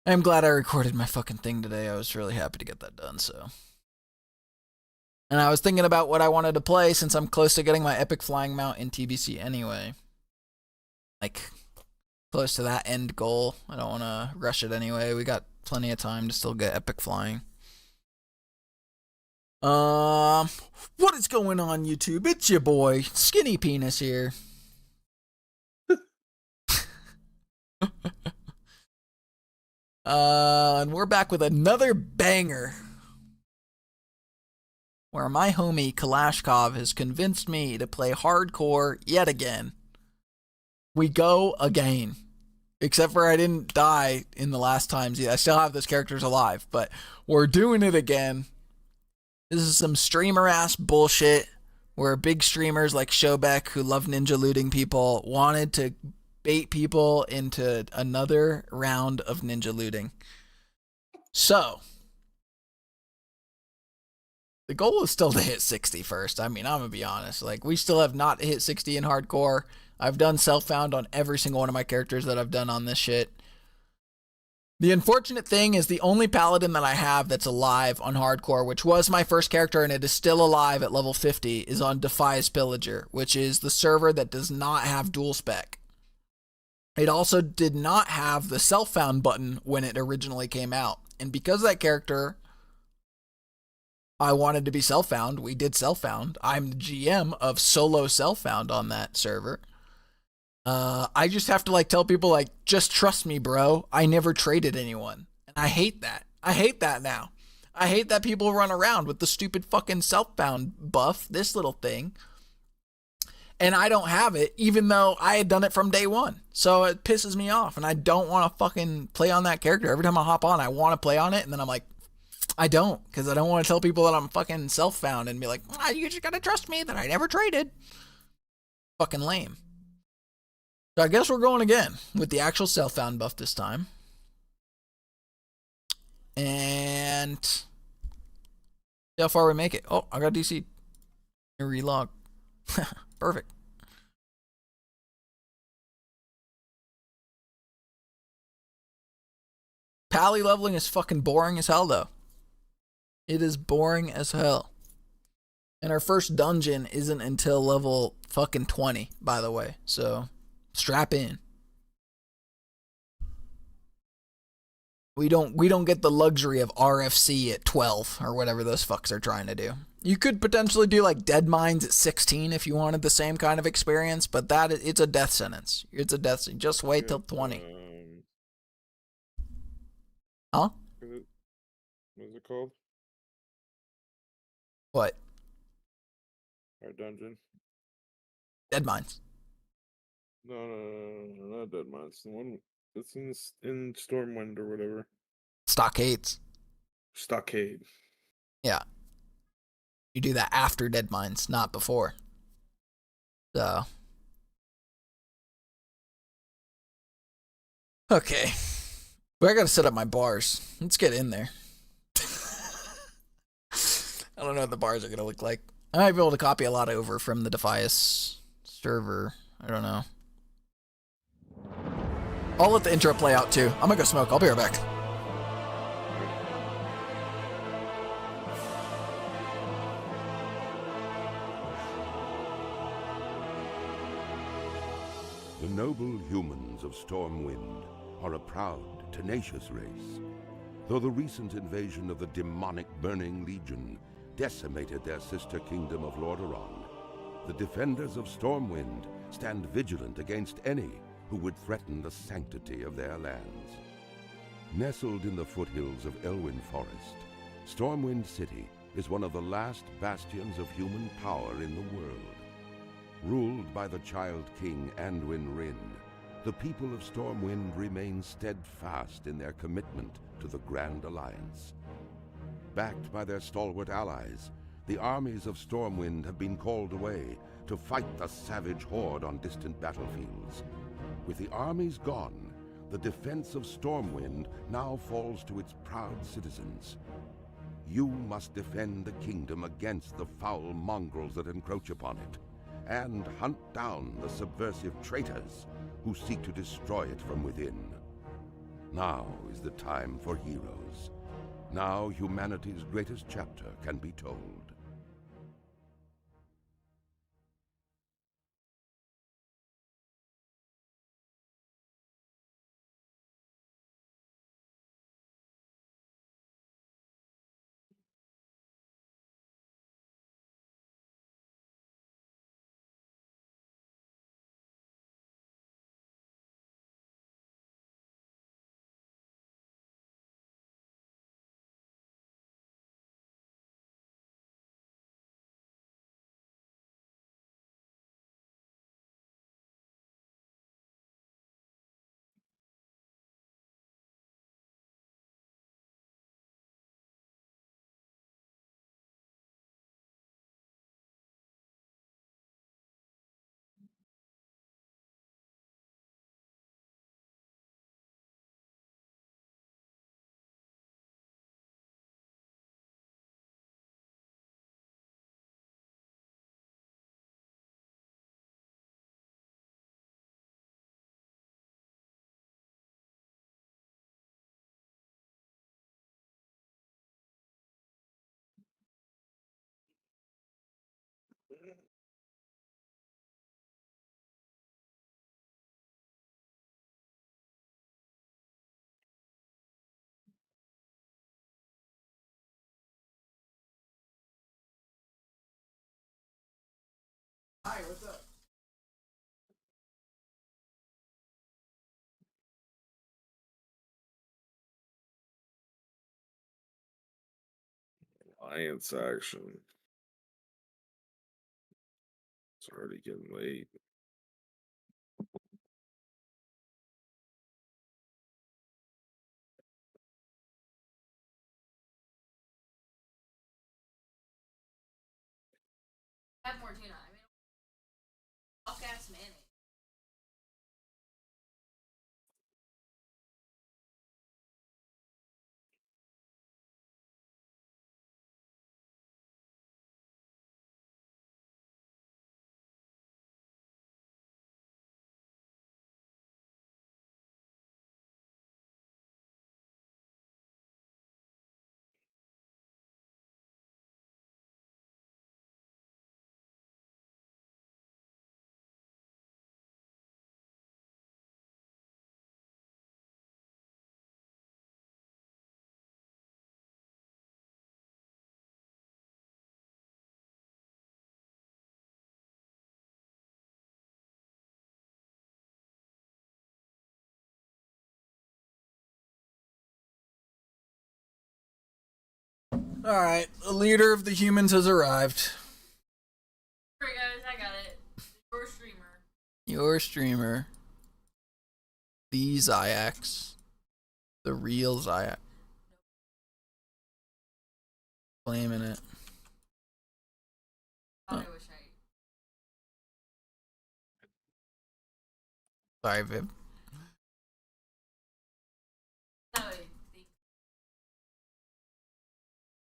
I'm glad I recorded my fucking thing today. I was really happy to get that done, so. And I was thinking about what I wanted to play since I'm close to getting my epic flying mount in TBC anyway. Like, close to that end goal. I don't want to rush it anyway. We got plenty of time to still get epic flying. What is going on, YouTube? It's your boy, Skinny Penis here. And we're back with another banger, where my homie Kalashkov has convinced me to play hardcore yet again. We go again. Except for I didn't die in the last times. I still have those characters alive, but we're doing it again. This is some streamer-ass bullshit where big streamers like Shobek, who love ninja looting people, wanted to bait people into another round of ninja looting. So, the goal is still to hit 60 first. I mean, I'm going to be honest. Like, we still have not hit 60 in hardcore. I've done self-found on every single one of my characters that I've done on this shit. The unfortunate thing is the only Paladin that I have that's alive on hardcore, which was my first character and it is still alive at level 50, is on Defias Pillager, which is the server that does not have dual spec. It also did not have the self-found button when it originally came out. And because that character, I wanted to be self-found, we did self-found. I'm the GM of solo self-found on that server. I just have to like tell people like, just trust me, bro. I never traded anyone. And I hate that. I hate that now. I hate that people run around with the stupid fucking self-found buff, this little thing. And I don't have it, even though I had done it from day one. So it pisses me off, and I don't want to fucking play on that character. Every time I hop on, I want to play on it, and then I'm like, I don't, because I don't want to tell people that I'm fucking self-found and be like, you just gotta trust me that I never traded. Fucking lame. So I guess we're going again with the actual self-found buff this time. And see how far we make it. Oh, I got DC. Relog. Perfect. Pally leveling is fucking boring as hell, though. It is boring as hell. And our first dungeon isn't until level fucking 20, by the way. So, strap in. We don't get the luxury of RFC at 12 or whatever those fucks are trying to do. You could potentially do like Dead Mines at 16 if you wanted the same kind of experience, but it's a death sentence. It's a death sentence. Just wait till 20. Huh? What is it called? What? Our dungeon. Dead Mines. No, not Dead Mines. The one that's in Stormwind or whatever. Stockades. Stockade. Yeah. You do that after Dead Mines, not before. So. Okay. But I gotta set up my bars. Let's get in there. I don't know what the bars are gonna look like. I might be able to copy a lot over from the Defias server. I don't know. I'll let the intro play out too. I'm gonna go smoke. I'll be right back. The noble humans of Stormwind are a proud, tenacious race. Though the recent invasion of the demonic Burning Legion decimated their sister kingdom of Lordaeron, the defenders of Stormwind stand vigilant against any who would threaten the sanctity of their lands. Nestled in the foothills of Elwyn Forest, Stormwind City is one of the last bastions of human power in the world. Ruled by the Child King Anduin Wrynn, the people of Stormwind remain steadfast in their commitment to the Grand Alliance. Backed by their stalwart allies, the armies of Stormwind have been called away to fight the savage horde on distant battlefields. With the armies gone, the defense of Stormwind now falls to its proud citizens. You must defend the kingdom against the foul mongrels that encroach upon it, and hunt down the subversive traitors who seek to destroy it from within. Now is the time for heroes. Now humanity's greatest chapter can be told. Hi, what's up? Alliance action. It's already getting late. Have more tuna. I mean, fuck ass mayonnaise. Alright, the leader of the humans has arrived. Alright, guys, I got it. Your streamer. Your streamer. The Zyax. The real Zyax. Claiming it. I Oh. wish Sorry, Viv. I. That would be.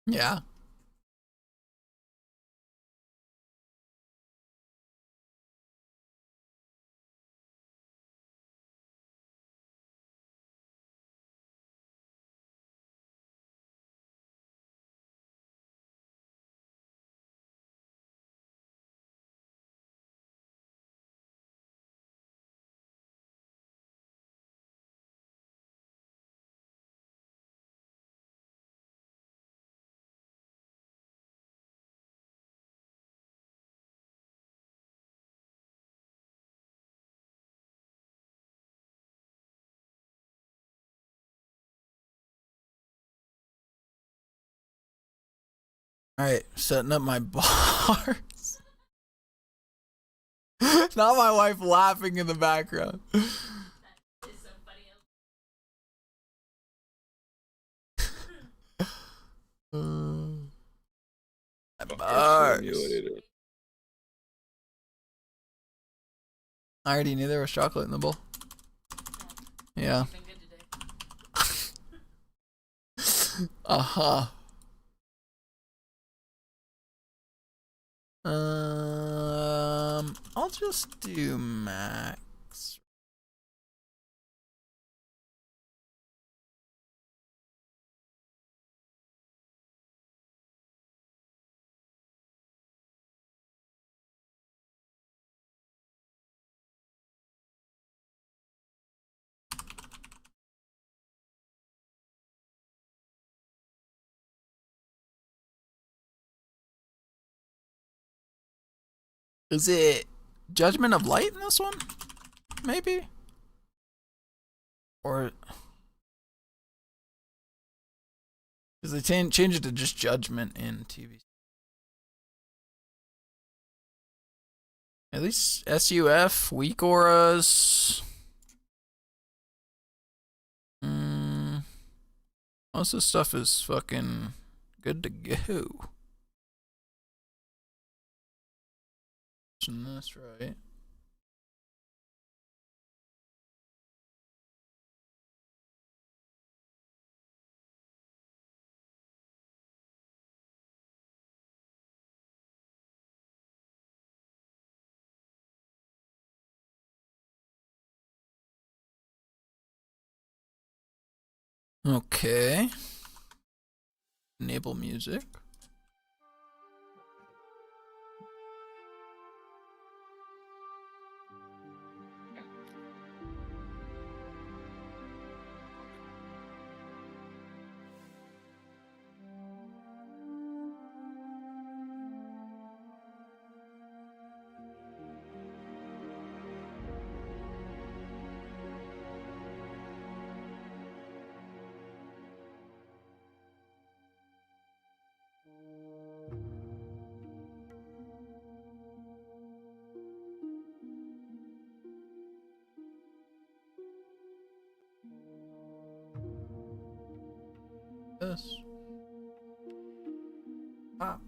Yeah. Alright, setting up my bars. Not my wife laughing in the background. That is so funny. Bars. Simulator. I already knew there was chocolate in the bowl. Yeah. You've been good today. Uh-huh. I'll just do max. Is it Judgment of Light in this one? Maybe? Or... Because they change it to just Judgment in TV. At least SUF, weak auras. Most of this stuff is fucking good to go. That's right. Okay. Enable music. Yes. Pop.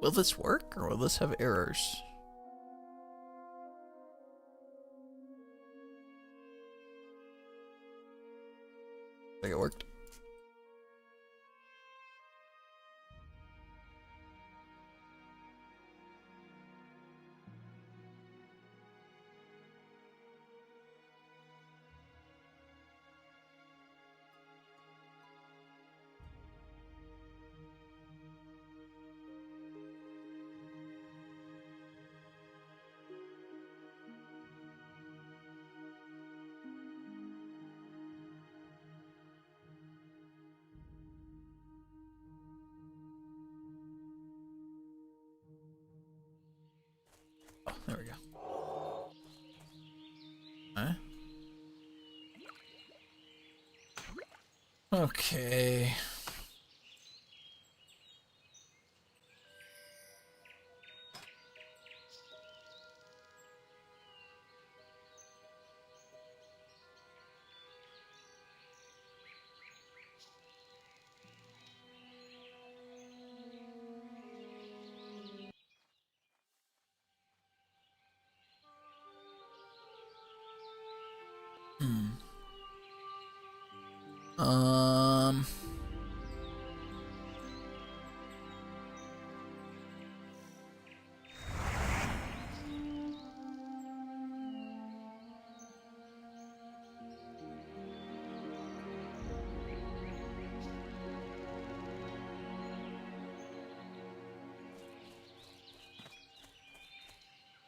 Will this work or will this have errors? I think it worked. Oh, there we go. Alright. Okay. Um.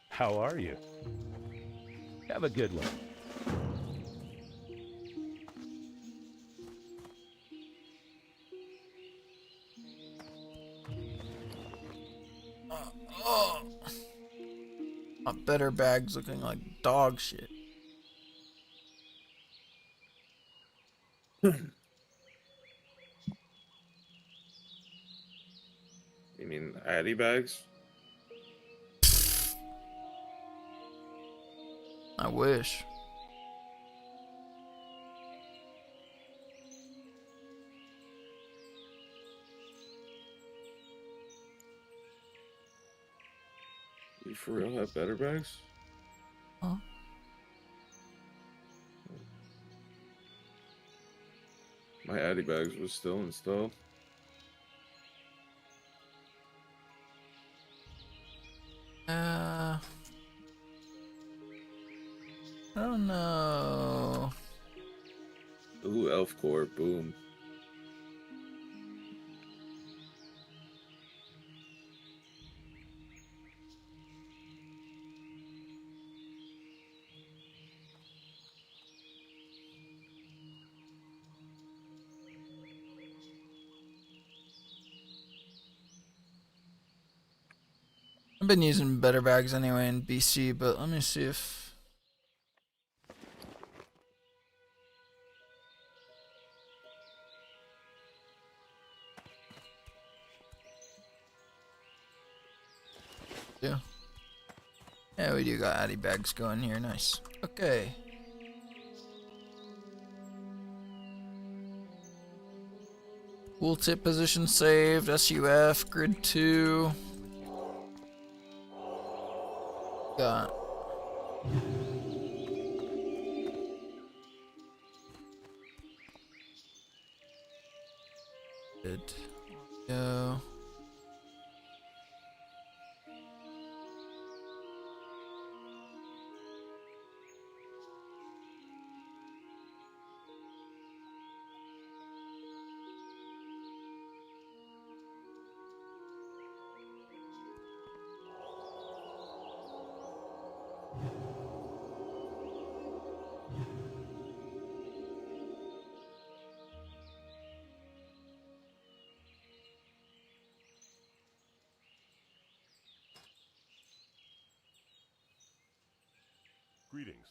How are you? Have a good one. Oh. My better bag's looking like dog shit. You mean Addy bags? I wish. You for real have better bags? Huh? My Addy bags was still installed. I don't know. Ooh, Elf Core, boom. been using better bags anyway in BC, but let me see if... Yeah. Yeah, we do got Addy bags going here. Nice. Okay. Tooltip position saved. SUF. Grid 2. Got... Good. Go. Greetings.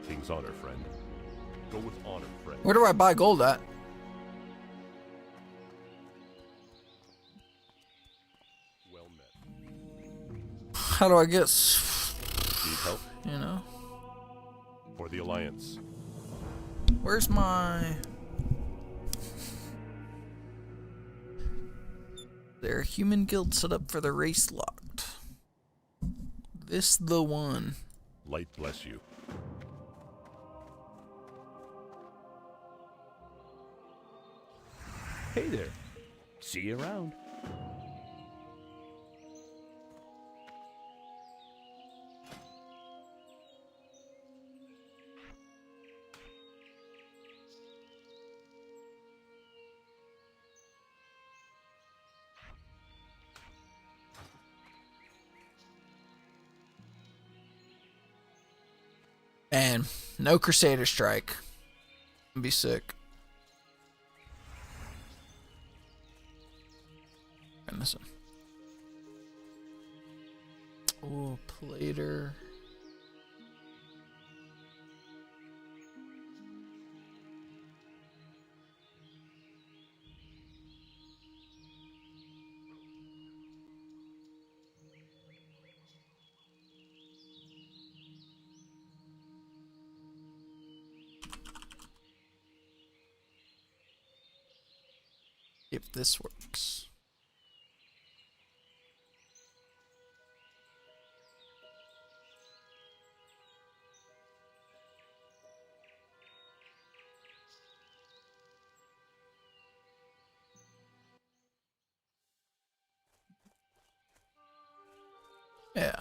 King's honor, friend. Go with honor, friend. Where do I buy gold at? Well met. How do I get... Need help? You know? For the Alliance. Where's my... There, human guild set up for the RaceLocked. This the one. Light bless you. Hey there. See you around. And no Crusader strike. Be sick. And this one. Oh, Plater. If this works. Yeah.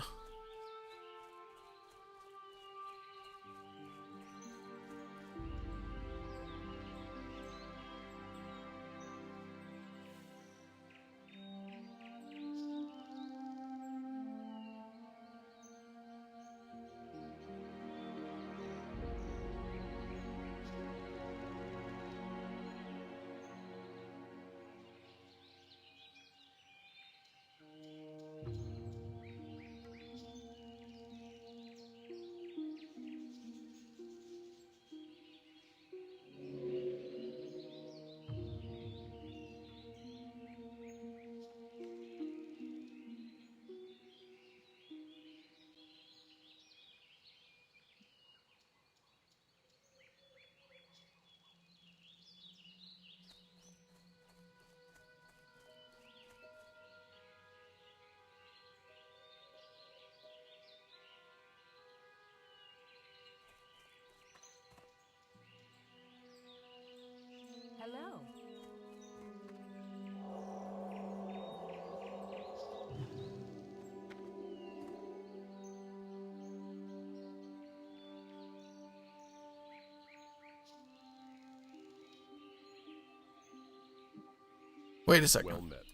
Wait a second. Well met.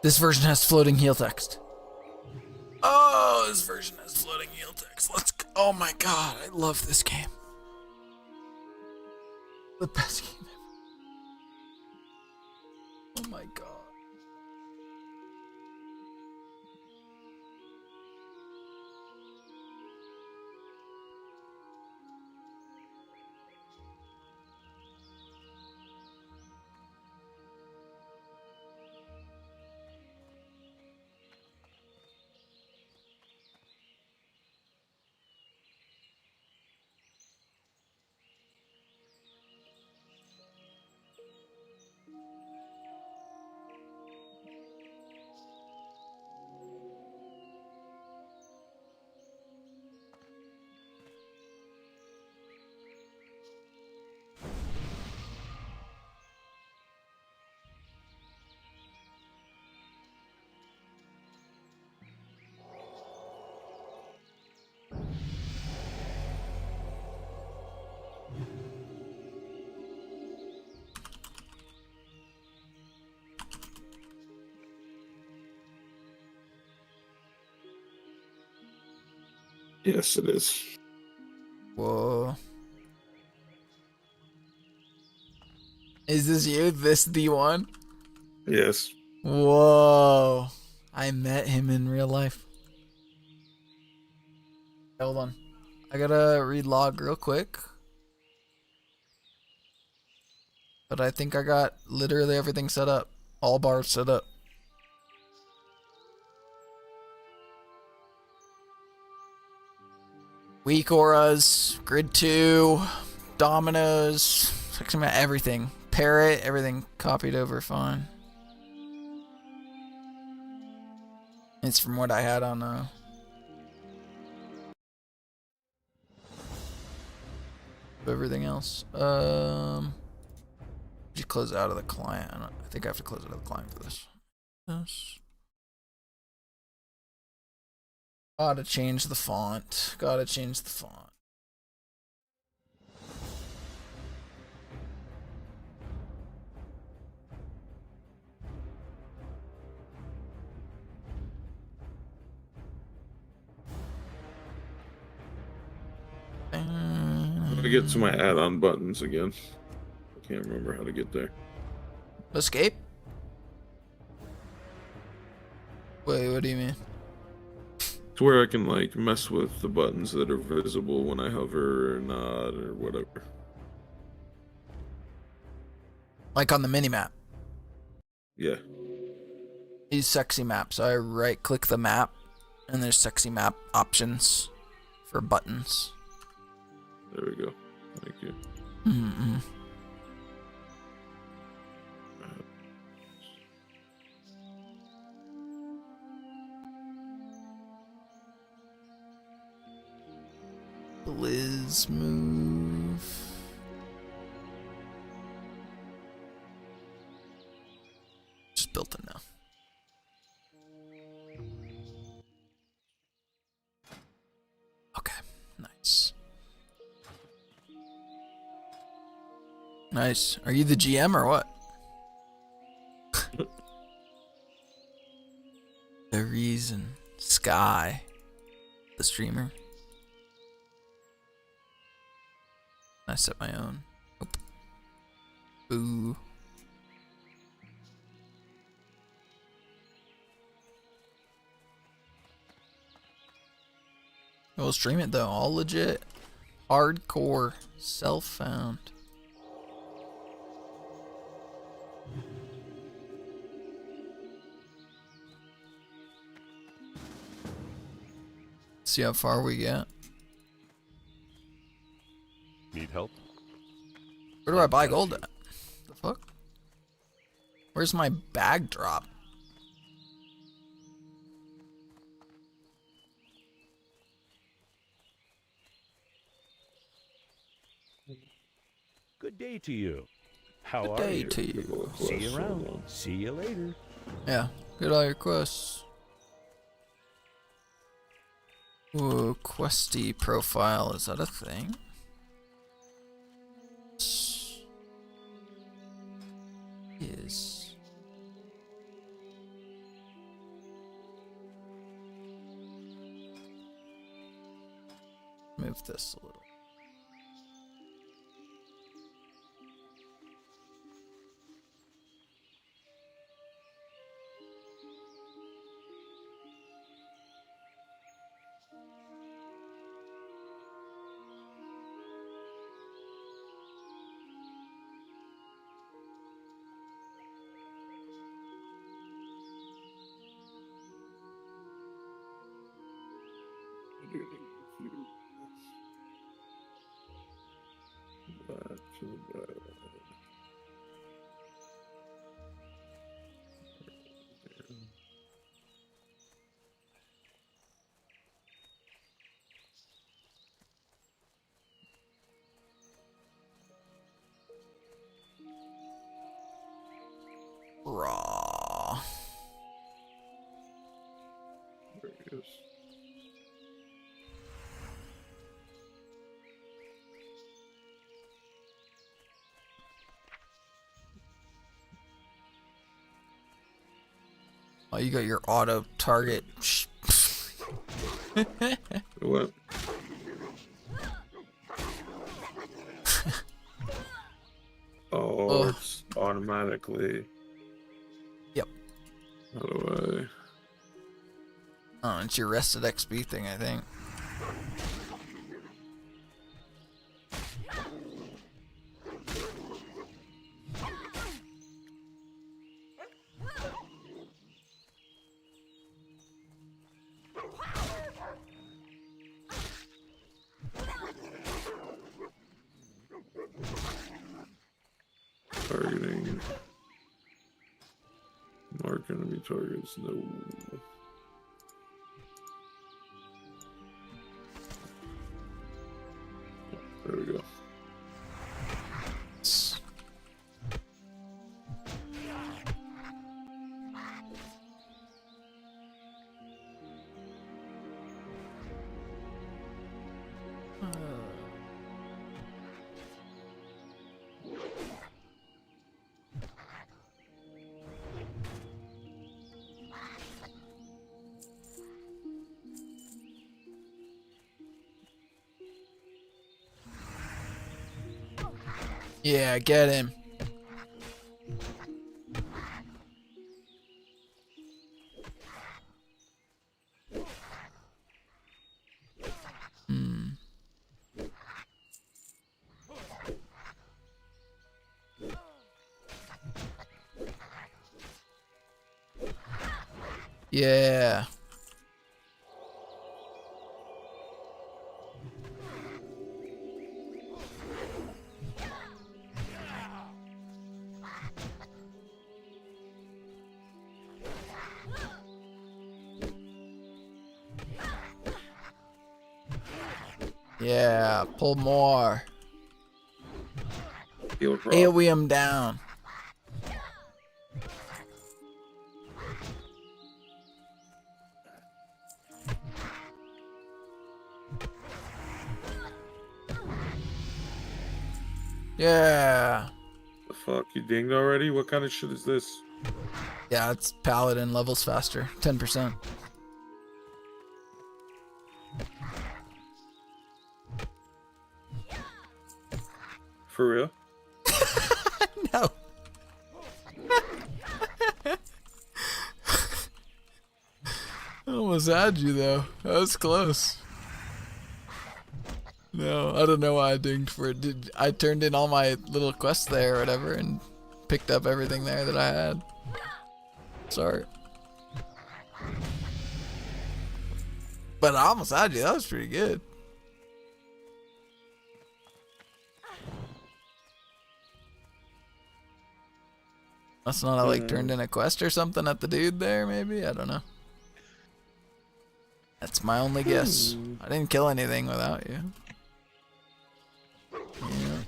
This version has floating heal text. Oh, this version has floating heal text. Oh my god, I love this game. The best game ever. Oh my god. Yes, it is. Whoa. Is this you? This the one? Yes. Whoa. I met him in real life. Hold on. I gotta read log real quick. But I think I got literally everything set up. All bars set up. Weak auras, grid 2, dominoes, sexy map, everything. Parrot, everything copied over fine. It's from what I had on everything else. Just close out of the client. I think I have to close out of the client for this. Yes. Gotta change the font. Gotta change the font. I'm gonna get to my add-on buttons again. I can't remember how to get there. Escape? Wait, what do you mean? To where I can like mess with the buttons that are visible when I hover or not or whatever. Like on the minimap. Yeah. These sexy maps. So I right click the map and there's sexy map options for buttons. There we go. Thank you. Mm-mm. Blizz move. Just built it now. Okay, nice. Nice. Are you the GM or what? The reason. Sky. The streamer. I set my own. Nope. Boo. We'll stream it though. All legit. Hardcore. Self-found. See how far we get. Need help? Where do I buy gold at? The fuck? Where's my bag drop? Good day to you. How Good are day you? to you. See you around. See you later. Yeah, get all your quests. Ooh, questy profile, is that a thing? Yes. Move this a little. Raw. There he is. Oh, you got your auto target. What? Oh, it's automatically. Yep. How do Oh, it's your rested XP thing, I think. targeting? Mark enemy targets. No. There we go. Yeah, get him. Yeah. Yeah, pull more. AoE him down. Yeah. The fuck? You dinged already? What kind of shit is this? Yeah, it's Paladin levels faster. 10%. For real? No. I almost had you though. That was close. No, I don't know why I dinged for it. I turned in all my little quests there or whatever and picked up everything there that I had. Sorry. But I almost had you. That was pretty good. Must not have like turned in a quest or something at the dude there, maybe? I don't know. That's my only guess. I didn't kill anything without you. Yeah.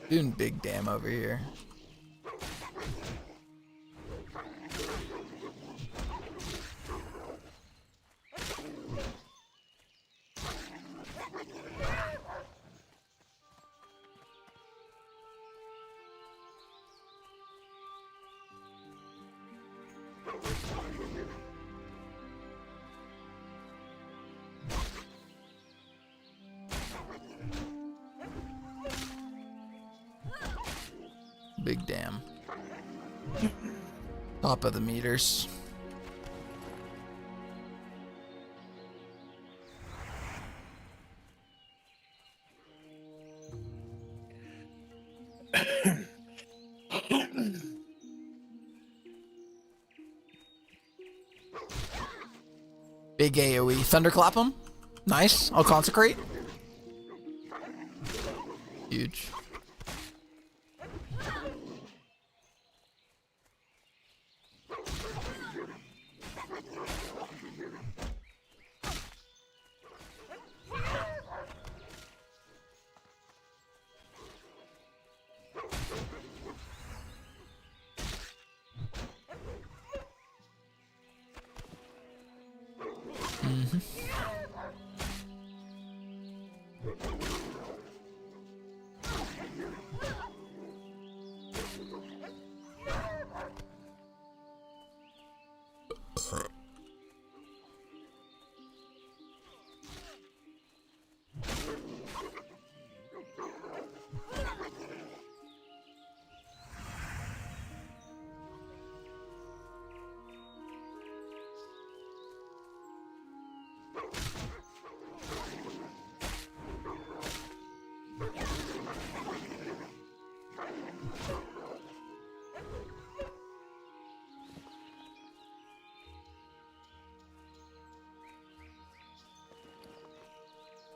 Doing big damn over here. Big damn. Top of the meters. Big AoE. Thunderclap him. Nice. I'll consecrate. Huge.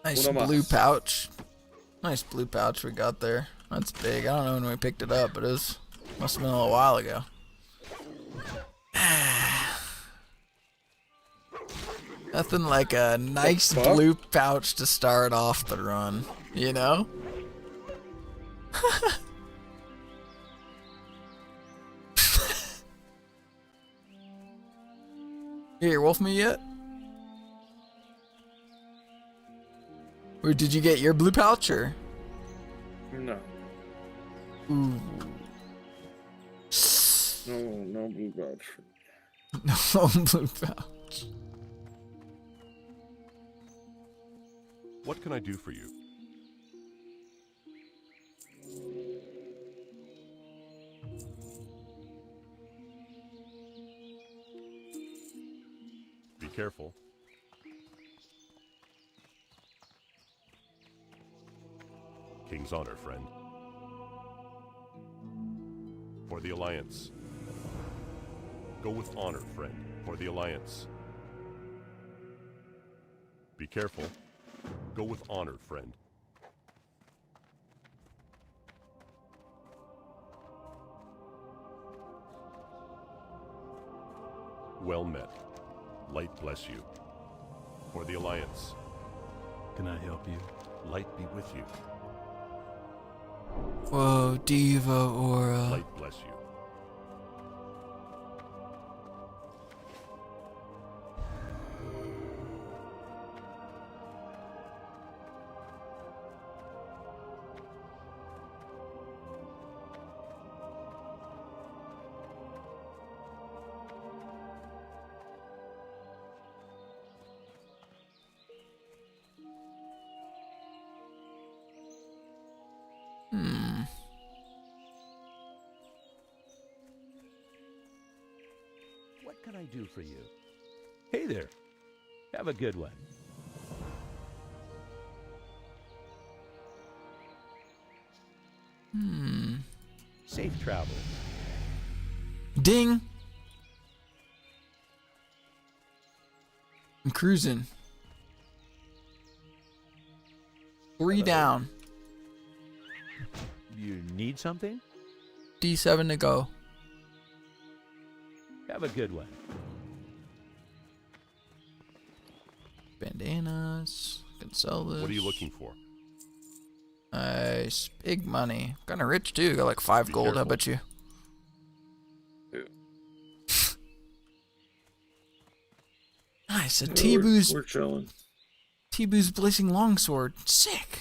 Nice blue pouch. Nice blue pouch we got there. That's big. I don't know when we picked it up, but it was must have been a little while ago. Nothing like a nice blue pouch to start off the run, you know? Here, wolf me yet? Or did you get your blue pouch or? No. Ooh. No blue pouch. No blue pouch. What can I do for you? Be careful. King's honor, friend. For the Alliance. Go with honor, friend. For the Alliance. Be careful. Go with honor, friend. Well met. Light bless you. For the Alliance. Can I help you? Light be with you. Whoa, Diva Aura. Light bless you. What can I do for you? Hey there. Have a good one. Safe travel. Ding. I'm cruising. 3 down. You need something? D7 to go. Have a good one. Bandanas. Can sell this. What are you looking for? Nice. Big money. Kinda rich too. Got like 5 gold. How careful. about you? Nice. A T-Boo's. We're chilling. T-Boo's Blazing Longsword. Sick.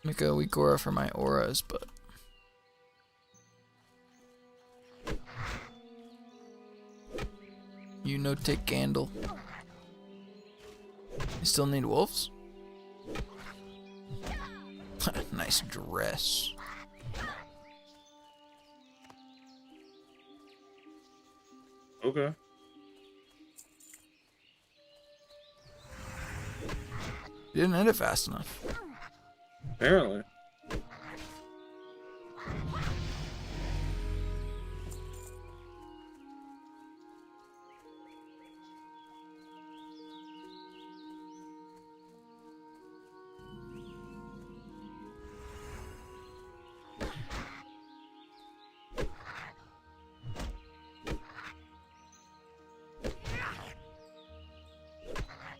Make a weak aura for my auras, but you no take candle. You still need wolves? Nice dress. Okay. You didn't end it fast enough. Apparently.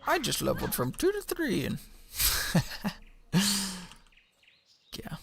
I just leveled from 2 to 3 and yeah.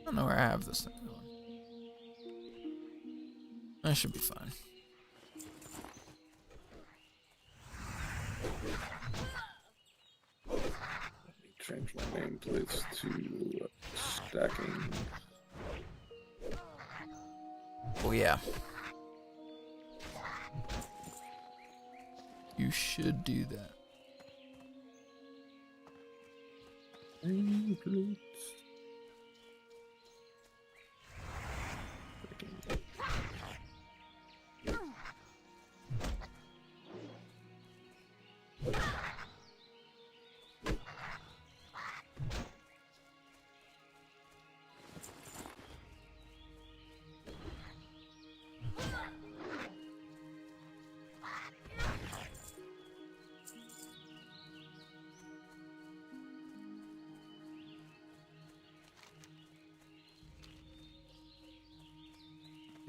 I don't know where I have this thing going. I should be fine. Change my nameplates to stacking. Oh yeah. You should do that.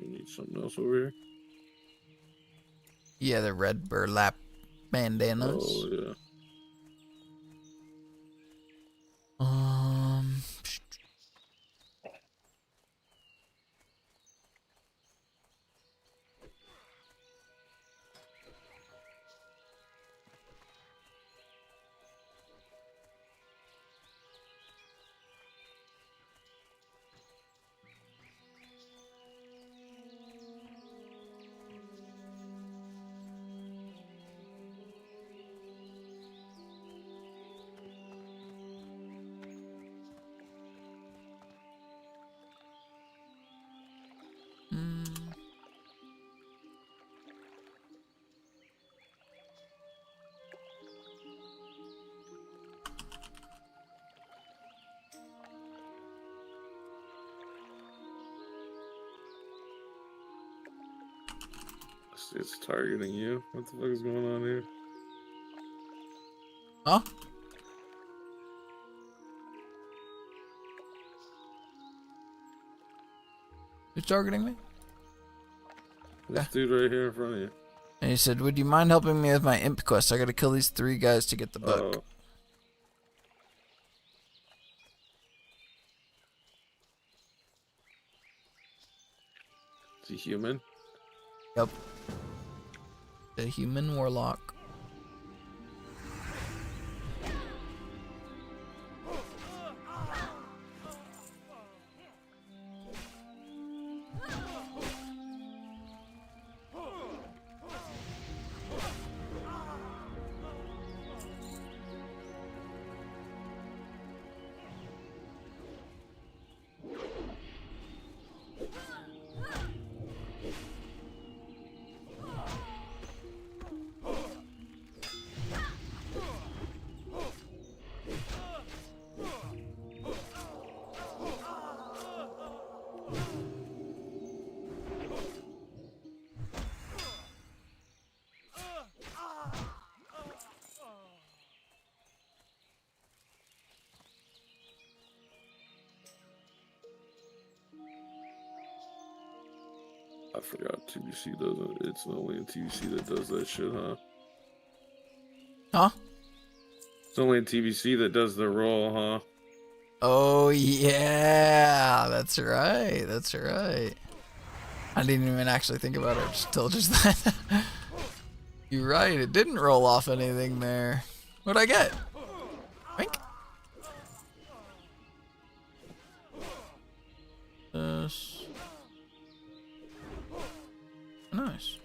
You need something else over here? Yeah, the red burlap bandanas. Oh, yeah. Um, It's targeting you. What the fuck is going on here? huh? You're targeting me? This dude right here in front of you. And he said, "Would you mind helping me with my imp quest? I gotta kill these 3 guys to get the book." Oh. Is he human? Yep. The human warlock. I forgot TBC doesn't. It's only in TBC that does that shit, huh? Huh? It's only in TBC that does the roll, huh? Oh yeah, that's right. That's right. I didn't even actually think about it till just then. You're right. It didn't roll off anything there. What'd I get? Wink. Nice.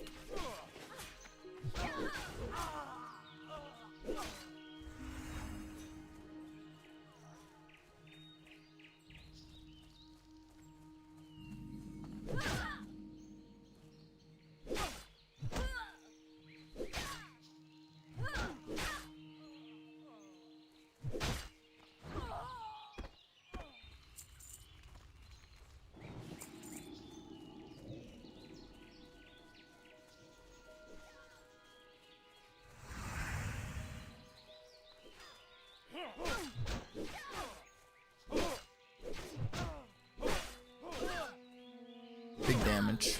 Big damage.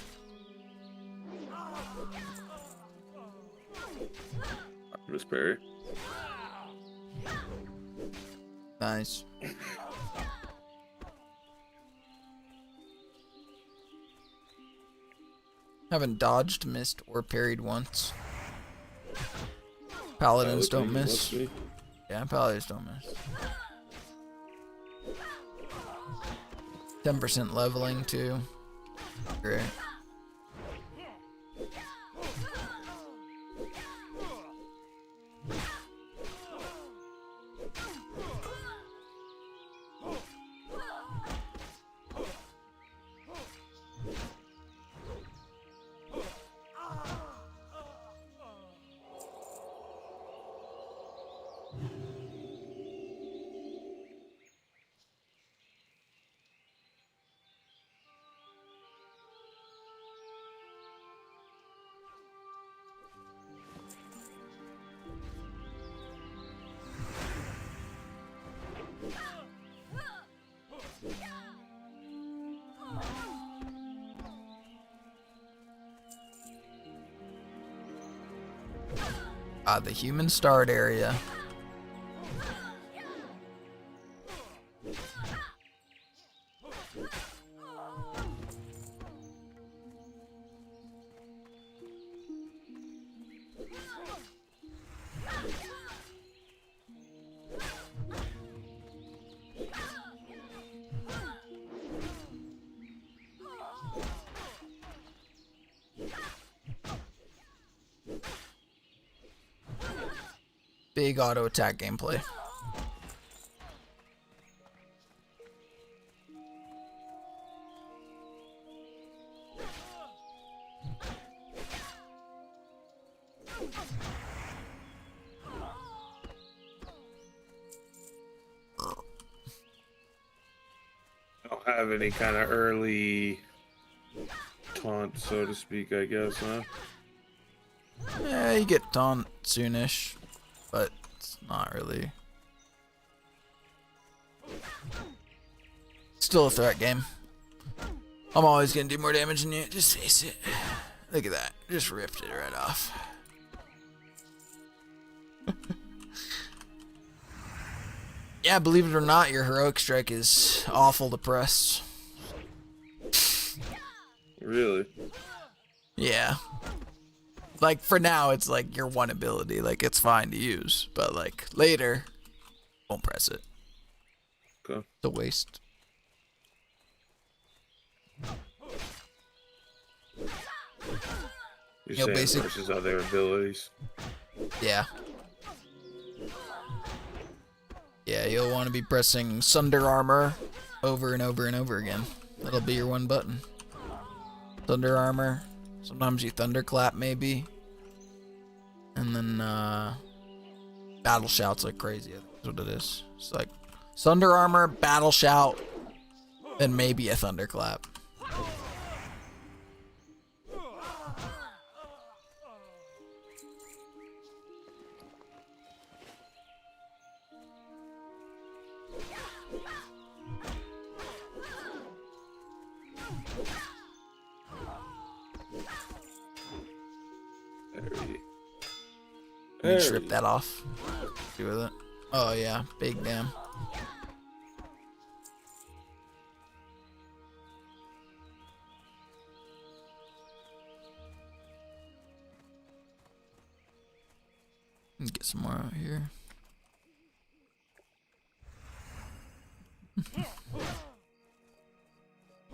Miss Perry. Nice. Haven't dodged, missed, or parried once. Paladins don't miss. Yeah, paladins don't miss. 10% leveling too. Great. The human start area. Big auto attack gameplay. I don't have any kind of early taunt, so to speak, I guess, huh? Yeah, you get taunt soonish, but it's not really. Still a threat game. I'm always gonna do more damage than you. Just face it. Look at that. Just ripped it right off. Yeah, believe it or not, your heroic strike is awful to press. Really? Yeah. Like, for now, it's like your one ability. Like, it's fine to use. But, like, later, don't press it. Okay. It's a waste. You're Yo, saying basic- versus other abilities. Yeah. Yeah, you'll want to be pressing Sunder Armor over and over and over again. That'll be your one button. Thunder Armor. Sometimes you Thunderclap, maybe. And then, Battle Shout's like crazy. That's what it is. It's like Sunder Armor, Battle Shout, then maybe a Thunderclap. me just rip that off. Do with it. Oh yeah, big damn. Get some more out here.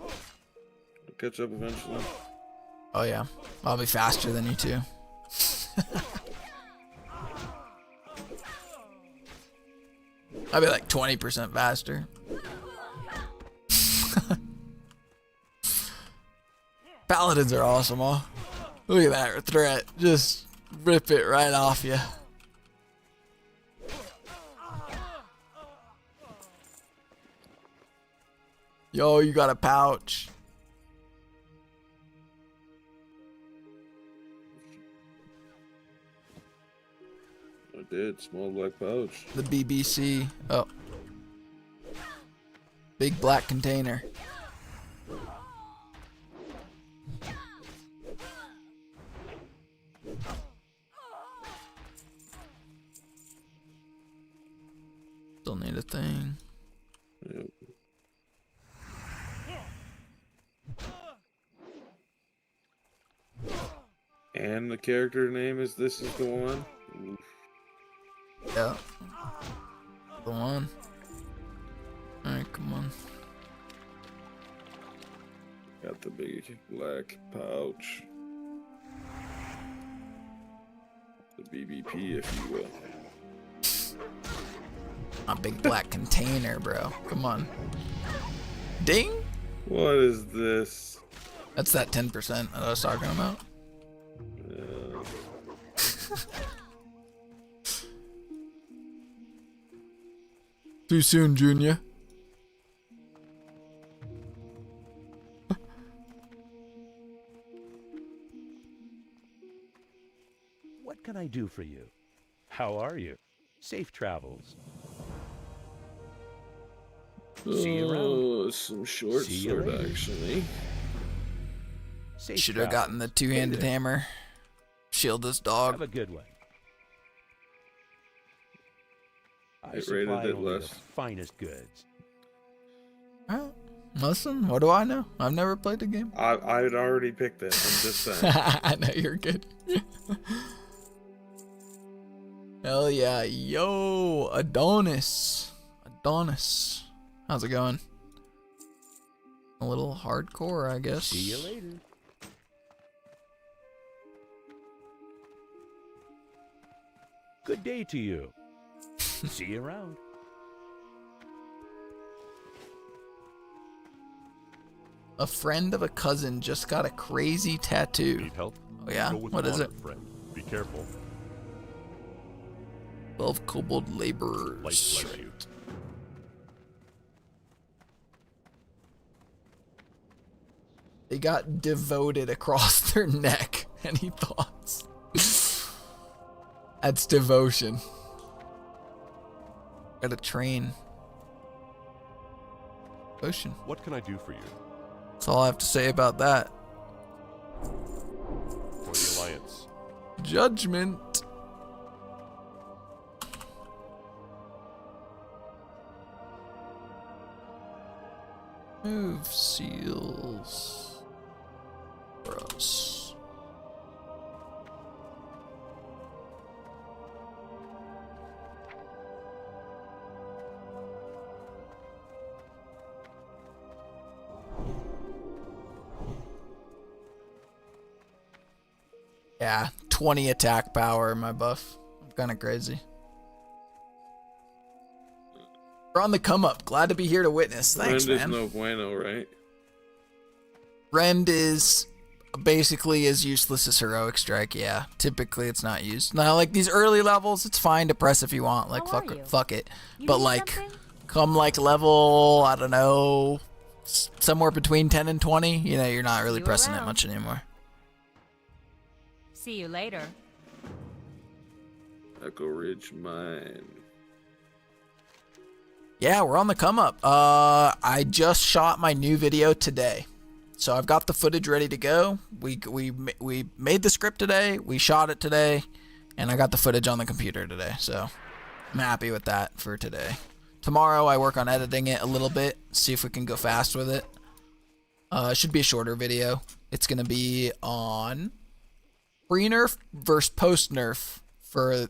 I'll catch up eventually. Oh yeah, I'll be faster than you too. I'll be like 20% faster. Paladins are awesome, huh? Look at that threat. Just rip it right off you. Yo, you got a pouch. I did. Small black pouch. The BBC. Oh. Big black container. Still need a thing. Yep. And the character name is This Is the One? Oof. Yeah. The one. Alright, come on. Got the big black pouch. The BBP, if you will. A big black container, bro. Come on. Ding! What is this? That's that 10% that I was talking about. Too soon, Junior. What can I do for you? How are you? Safe travels. See you around. Some short See you sword later. actually. Safe Should have travels. gotten the two-handed hammer. Shield this dog. Have a good one. I It rated supply it only the less. finest goods. Alright. Listen, what do I know? I've never played the game. I'd already picked it. I'm just saying. I know you're good. Hell yeah. Yo, Adonis. Adonis. How's it going? A little hardcore, I guess. See you later. Good day to you. See you around. A friend of a cousin just got a crazy tattoo. Need help? Oh yeah? Go with What is honor, it? friend. Be careful. 12 kobold Light laborers. bless you. They got devoted across their neck. Any thoughts? That's devotion. Got a train. Devotion. What can I do for you? That's all I have to say about that. For the Alliance. Judgment. Move seals. For us. Yeah, 20 attack power in my buff. I'm kind of crazy. We're on the come up. Glad to be here to witness. Thanks, Rend man. is no bueno, right? Rend is basically as useless as heroic strike. Yeah, typically it's not used. Now, like these early levels, it's fine to press if you want. Like How fuck are it, you? fuck it. You But need like, something? come like level, I don't know, somewhere between 10 and 20. You know, you're not really You pressing it around. much anymore. See you later. Echo Ridge Mine. Yeah, we're on the come up. I just shot my new video today, so I've got the footage ready to go. We made the script today. We shot it today. And I got the footage on the computer today, so I'm happy with that for today. Tomorrow I work on editing it a little bit, see if we can go fast with it. It should be a shorter video. It's going to be on pre-nerf versus post-nerf for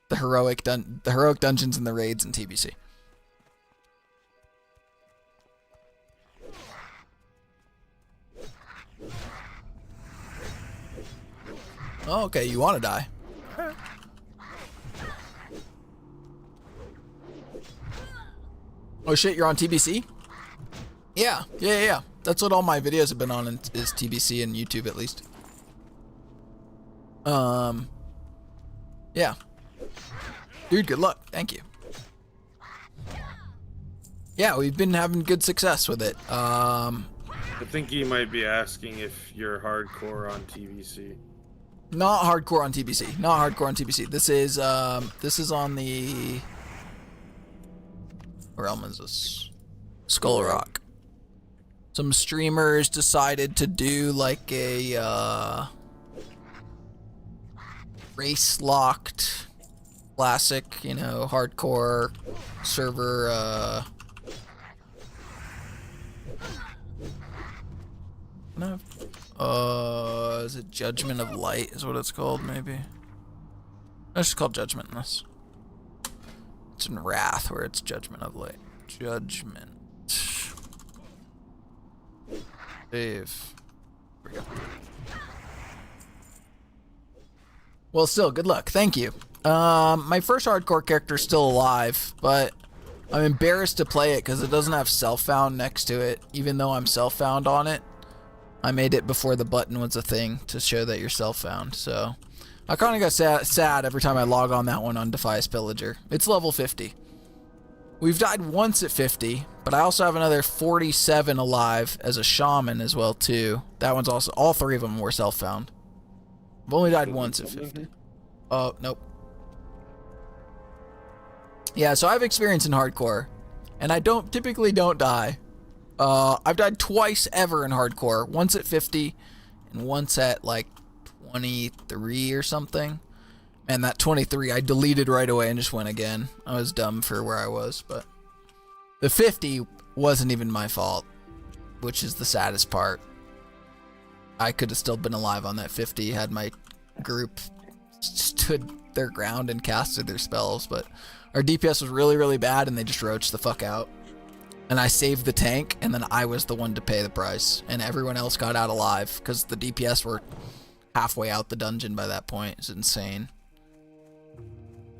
the heroic dungeons and the raids in TBC. Oh, okay, you want to die. Oh shit, you're on TBC? Yeah. That's what all my videos have been on, is TBC and YouTube at least. Yeah. Dude, good luck. Thank you. Yeah, we've been having good success with it. I think he might be asking if you're hardcore on TBC. Not hardcore on TBC. Not hardcore on TBC. This is on the... What realm is this? SkullRock. Some streamers decided to do like a RaceLocked classic, you know, hardcore server. No. Is it Judgment of Light? Is what it's called, maybe? No, it's just called Judgment in this. It's in Wrath where it's Judgment of Light. Judgment. Save. Here we go. Well, still, good luck. Thank you. My first hardcore character is still alive, but I'm embarrassed to play it because it doesn't have self-found next to it, even though I'm self-found on it. I made it before the button was a thing to show that you're self-found, so... I kind of got sad every time I log on that one on Defias Pillager. It's level 50. We've died once at 50, but I also have another 47 alive as a shaman as well, too. That one's also... All three of them were self-found. I've only died once at 50. Oh, nope. Yeah, so I have experience in hardcore, and I typically don't die. I've died twice ever in hardcore. Once at 50, and once at, like, 23 or something. And that 23 I deleted right away and just went again. I was dumb for where I was, but the 50 wasn't even my fault, which is the saddest part. I could have still been alive on that 50 had my group stood their ground and casted their spells, but our DPS was really, really bad and they just roached the fuck out. And I saved the tank, and then I was the one to pay the price, and everyone else got out alive because the DPS were halfway out the dungeon by that point. It's insane.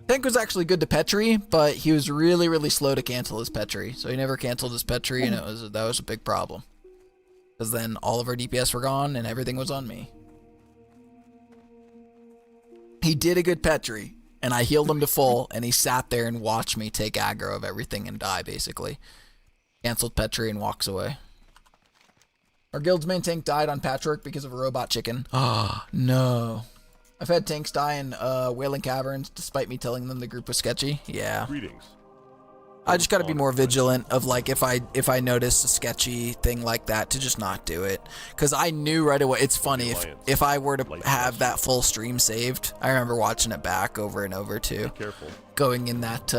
Tank was actually good to Petri, but he was really, really slow to cancel his Petri. So he never canceled his Petri, and that was a big problem. Because then all of our DPS were gone, and everything was on me. He did a good Petri, and I healed him to full, and he sat there and watched me take aggro of everything and die, basically. Canceled Petri and walks away. Our guild's main tank died on Patchwork because of a robot chicken. Ah, no. I've had tanks die in Wailing Caverns despite me telling them the group was sketchy. Yeah. Greetings. I just gotta be more vigilant of like if I notice a sketchy thing like that to just not do it. Cause I knew right away. It's funny if I were to have that full stream saved. I remember watching it back over and over too. Be careful. Going in that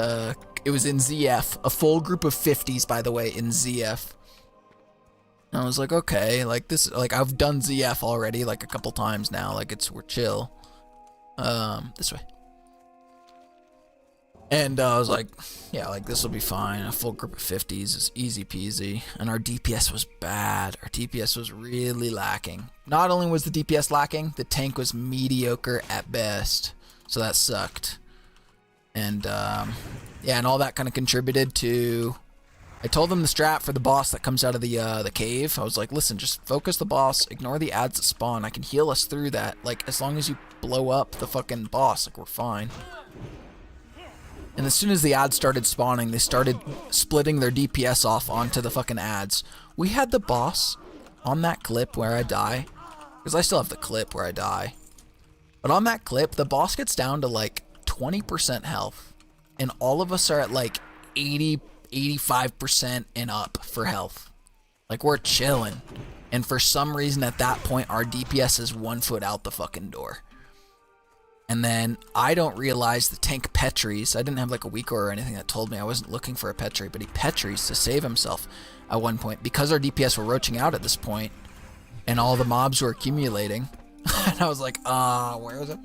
it was in ZF, a full group of 50s by the way in ZF. And I was like, okay, like this, like I've done ZF already like a couple times now, like we're chill. This way. And I was like, yeah, like this will be fine. A full group of 50s is easy peasy. And our DPS was bad. Our DPS was really lacking. Not only was the DPS lacking, the tank was mediocre at best. So that sucked. And yeah, and all that kind of contributed to... I told them the strat for the boss that comes out of the cave. I was like, listen, just focus the boss, ignore the ads that spawn. I can heal us through that. Like, as long as you blow up the fucking boss, like, we're fine. And as soon as the ads started spawning, they started splitting their DPS off onto the fucking ads. We had the boss on that clip where I die, because I still have the clip where I die. But on that clip, the boss gets down to like 20% health, and all of us are at like 85% and up for health. Like, we're chilling. And for some reason at that point, our DPS is 1 foot out the fucking door. And then I don't realize the tank Petries. I didn't have like a weak or anything that told me I wasn't looking for a Petri, but he Petries to save himself at one point because our DPS were roaching out at this point and all the mobs were accumulating. And I was like, where is it?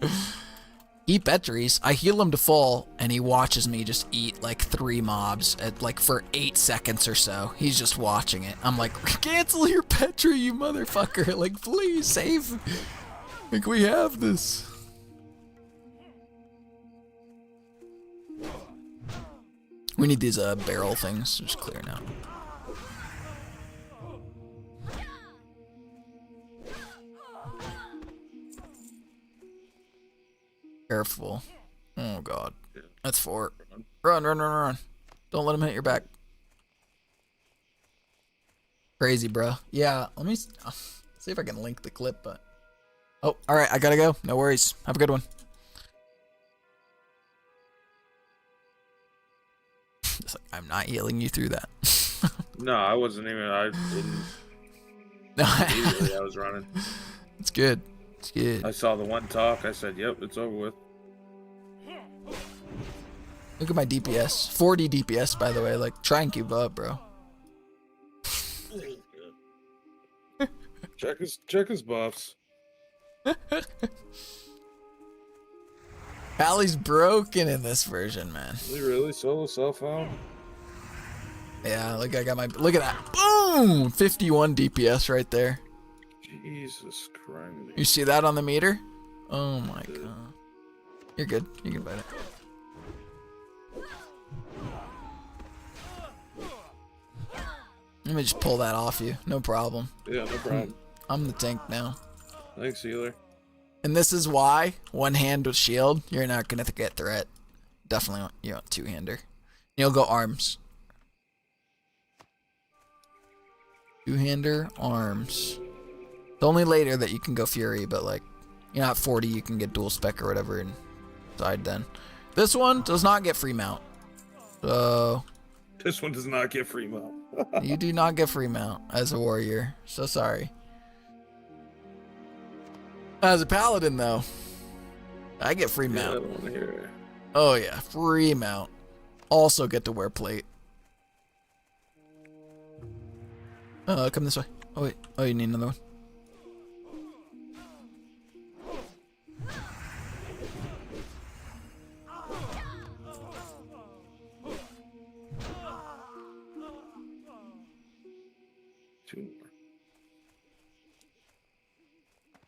He Petries. I heal him to full and he watches me just eat like 3 mobs at like for 8 seconds or so. He's just watching it. I'm like, cancel your Petri, you motherfucker. Like, please save. Like, we have this. We need these barrel things. Just clear now. Careful. Oh god. That's 4. Run, run, run, run. Don't let him hit your back. Crazy, bro. Yeah, let me see if I can link the clip, but... Oh, alright, I gotta go. No worries. Have a good one. It's like, I'm not yelling you through that. No, I wasn't even. I didn't. Immediately, I was running. It's good. It's good. I saw the one talk. I said, "Yep, it's over with." Look at my DPS. 40 DPS, by the way. Like, try and keep up, bro. Check his buffs. Allie's broken in this version, man. We really solo self-found? Yeah, look, I got my. Look at that. Boom! 51 DPS right there. Jesus Christ. You see that on the meter? Oh my god. You're good. You can bite it. Let me just pull that off you. No problem. Yeah, no problem. I'm the tank now. Thanks, healer. And this is why one hand with shield, you're not gonna get threat. Definitely want, you want 2-hander. You'll go arms. 2-hander, arms. It's only later that you can go fury, but like, you're not 40, you can get dual spec or whatever inside then. This one does not get free mount. So... This one does not get free mount. You do not get free mount as a warrior. So sorry. As a paladin, though, I get free mount. I don't want to hear it. Oh yeah, free mount. Also get to wear plate. Come this way. Oh wait. Oh, you need another one. Two more.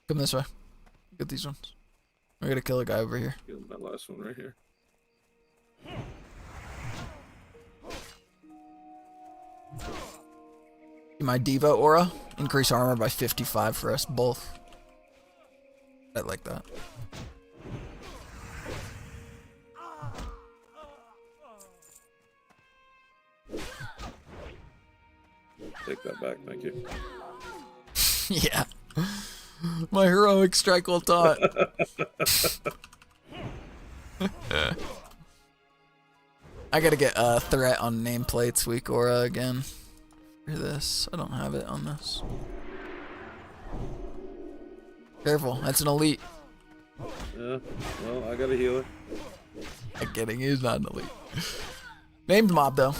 Come this way. Get these ones. I gotta kill a guy over here. Get my last one right here. My Diva aura. Increase armor by 55 for us both. I like that. Take that back, thank you. Yeah. My heroic strike will taunt. I gotta get a threat on nameplates, weak aura again. For this. I don't have it on this. Careful, that's an elite. Yeah, well, I got a healer. I'm kidding, he's not an elite. Named mob though.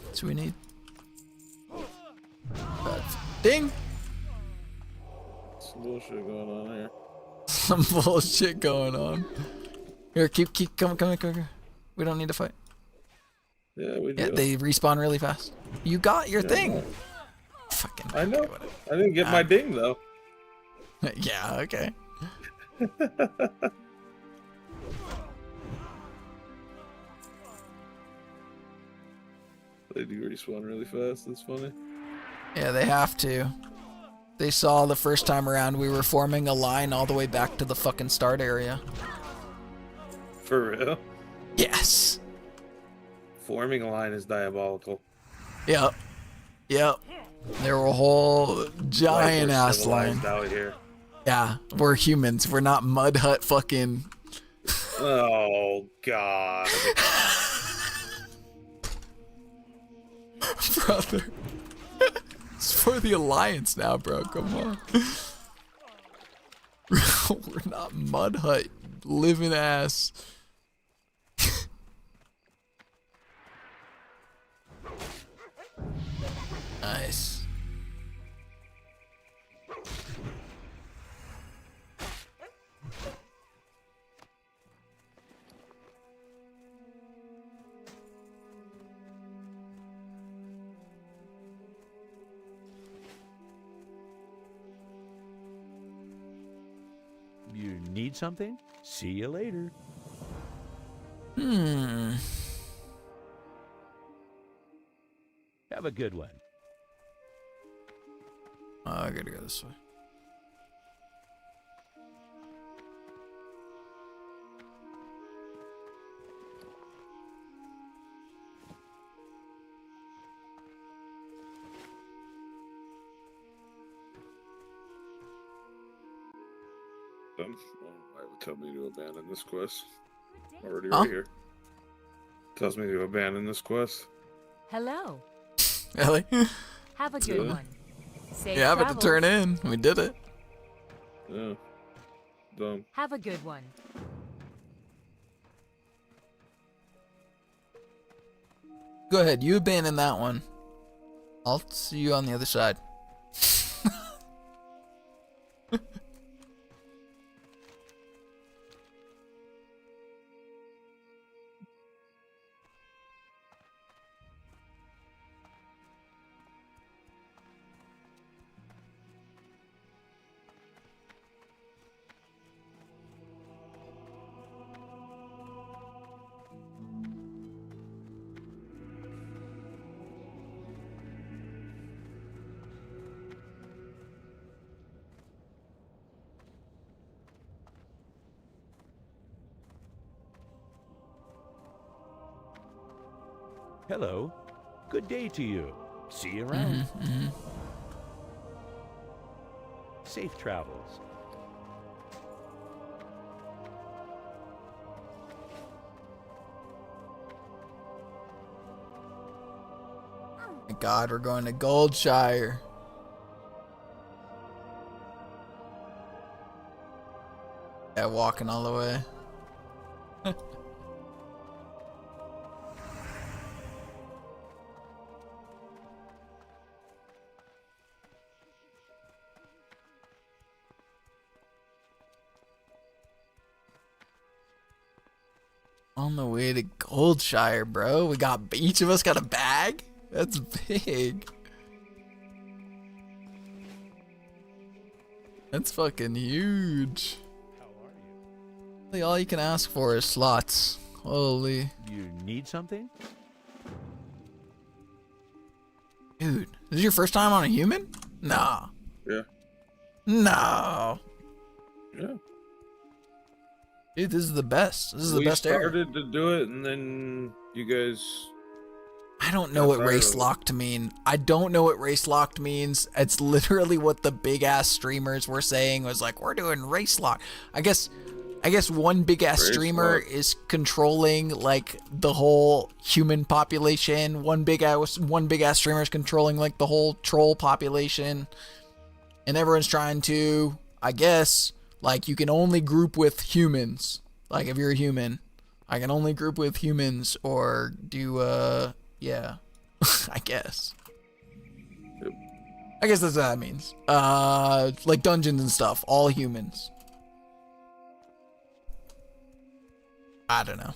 That's what we need. Ding! Some bullshit going on here. Some bullshit going on. Here, keep coming. We don't need to fight. Yeah, we do. Yeah, they respawn really fast. You got your thing. No. Fucking. I know. Okay, whatever. I didn't get my ding though. Yeah. Okay. They do respawn really fast. That's funny. Yeah, they have to. They saw the first time around we were forming a line all the way back to the fucking start area. For real? Yes. Forming a line is diabolical. Yep. There were a whole giant Like we're ass civilized line. out here. Yeah, we're humans. We're not mud hut fucking. Oh god. Brother. It's for the alliance now, bro. Come on. We're not mud hut living ass. Nice. You need something? See you later. Have a good one. I gotta go this way. Why would tell me to abandon this quest? Already Huh? right here. Tells me to abandon this quest. Hello. Ellie? Have a good Yeah. one. Safe You have it to travels. turn in. We did it. Yeah. Dumb. Have a good one. Go ahead. You abandon that one. I'll see you on the other side. Hello. Good day to you. See you around. Safe travels. Thank God we're going to Goldshire. Yeah, walking all the way. On the way to Goldshire, bro. We got each of us got a bag. That's big. That's fucking huge. How are you? Really, all you can ask for is slots. Holy. You need something? Dude, this is your first time on a human? Nah. Yeah. No. Yeah. Dude, this is the best. This is the best We area. started to do it, and then you guys. I don't know what tired of race it. locked mean. I don't know what race locked means. It's literally what the big ass streamers were saying was like, we're doing race lock. I guess one big ass Race streamer lock. is controlling like the whole human population. One big ass streamer is controlling like the whole troll population. And everyone's trying to, I guess, like you can only group with humans. Like if you're a human, I can only group with humans or do yeah. I guess. Yep. I guess that's what that means. Like dungeons and stuff, all humans. I don't know.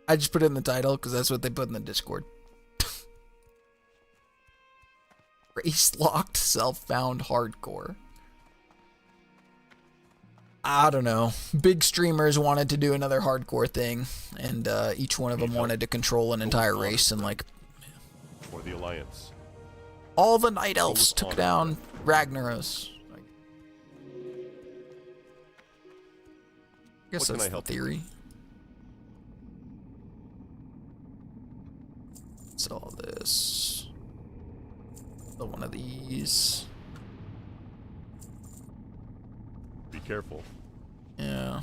I just put it in the title because that's what they put in the Discord. Race-locked, self-found hardcore. I don't know. Big streamers wanted to do another hardcore thing, and each one of them wanted to control an entire race, and like For the Alliance. all the night elves with took honor. down Ragnaros. I guess What can that's I the help you theory. What's all this? Still one of these. Be careful. Yeah.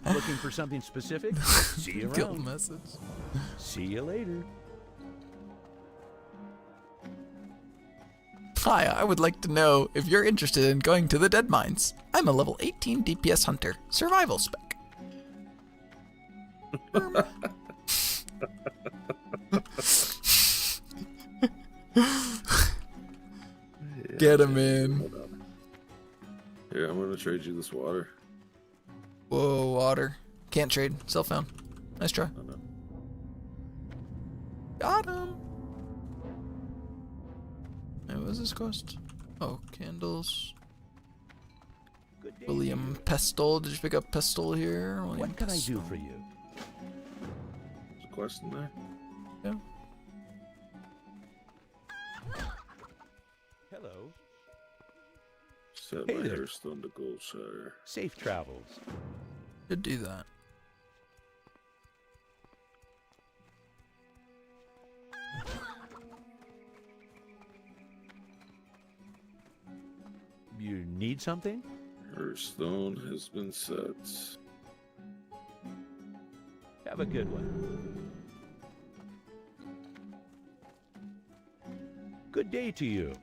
Looking for something specific? See you Guild around. message. See you later. Hi, I would like to know if you're interested in going to the Dead Mines. I'm a level 18 DPS hunter, survival spec. Get him in. Hold on. Here, I'm gonna trade you this water. Whoa, water. Can't trade. Self found. Nice try. Oh, no. Got him. Hey, what was this quest? Oh, candles. Good day. William Pestle. Did you pick up Pestle here? William What can I do Pestle. for you? There's a quest in there. Yeah. Hello. Set Hey my there. Hearthstone to Goldshire. Safe travels. Should do that. You need something? Hearthstone has been set. Have a good one. Good day to you.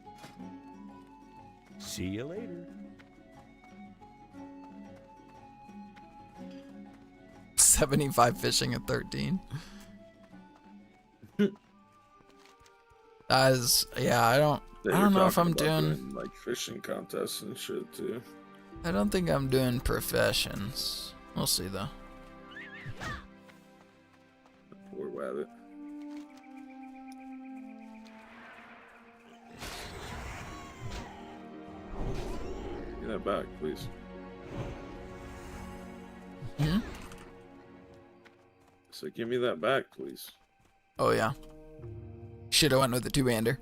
See you later. 75 fishing at 13. Yeah, I don't know if I'm doing like fishing contests and shit too. I don't think I'm doing professions. We'll see though. Poor rabbit. Get that back, please. Hmm? So give me that back, please. Oh yeah. Should have went with the two-hander.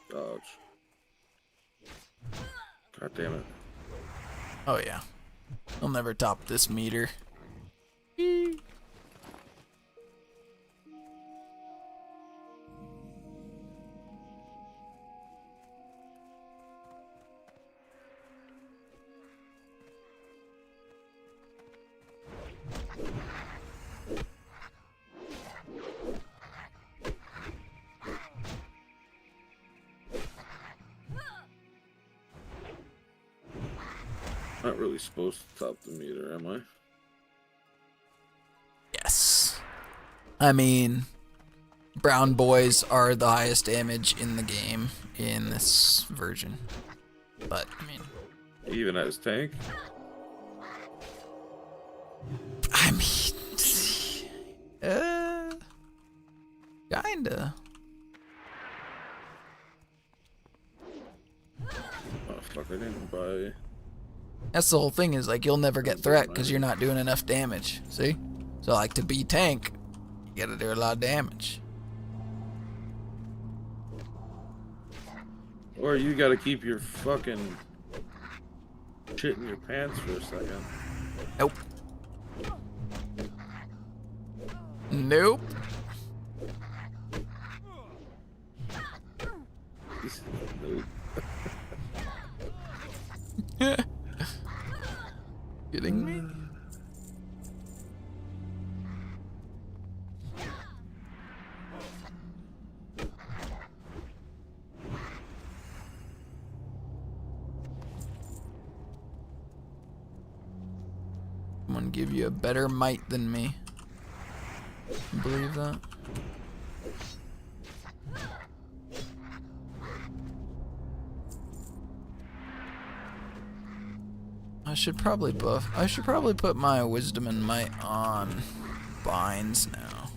Dodge. God damn it. Oh yeah. I'll never top this meter. Not really supposed to top the meter, am I? Yes. I mean, brown boys are the highest damage in the game in this version. But, I mean... Even as tank? I mean... Kinda. Oh fuck, I didn't buy... That's the whole thing, is like you'll never get threat because you're not doing enough damage. See? So like to be tank, you gotta do a lot of damage. Or you gotta keep your fucking shit in your pants for a second. Nope. Nope. Nope. Kidding me? Someone give you a better might than me. You believe that? I should probably put my wisdom and might on binds now.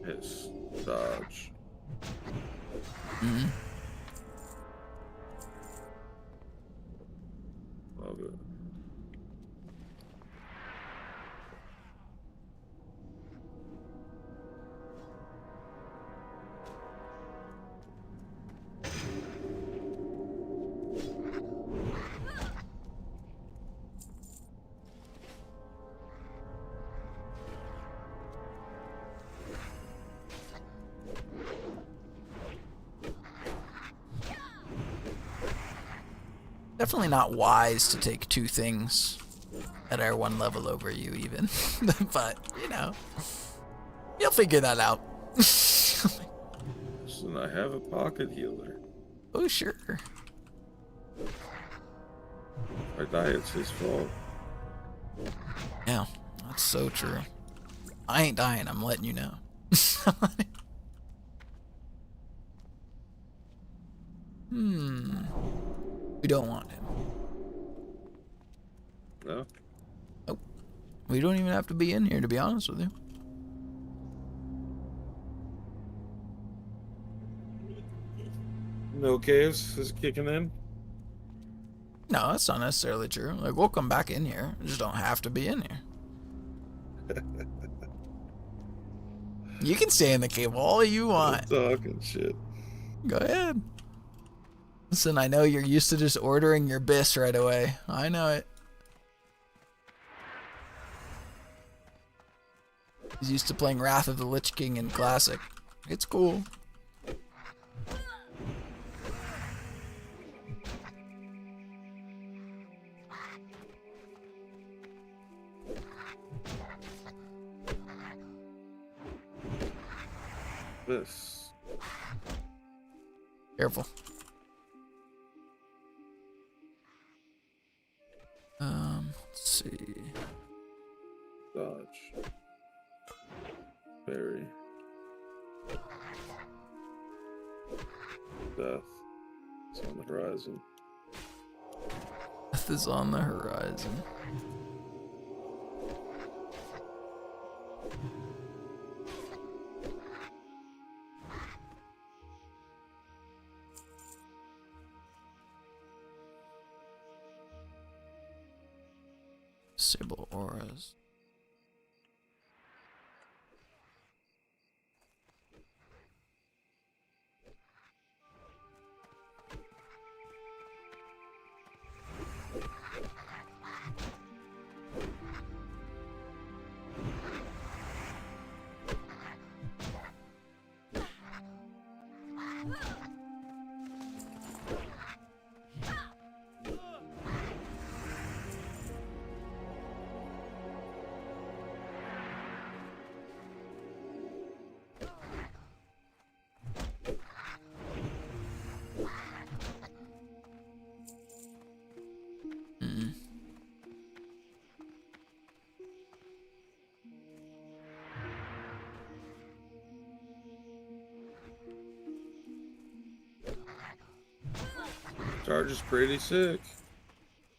His dodge. Mm-hmm. Definitely not wise to take two things that are one level over you, even. But, you know, you'll figure that out. Listen, I have a pocket healer. Oh, sure. If I die, it's his fault. Yeah, that's so true. I ain't dying, I'm letting you know. We don't want him. No? Nope. We don't even have to be in here, to be honest with you. No caves is kicking in. No, that's not necessarily true. Like, we'll come back in here. We just don't have to be in here. You can stay in the cave all you want. Talking shit. Go ahead. Listen, I know you're used to just ordering your bis right away. I know it. He's used to playing Wrath of the Lich King in Classic. It's cool. This. Careful. Let's see. Dodge. Parry. Death. It's on the horizon. Death is on the horizon. Disable auras. Charge is pretty sick.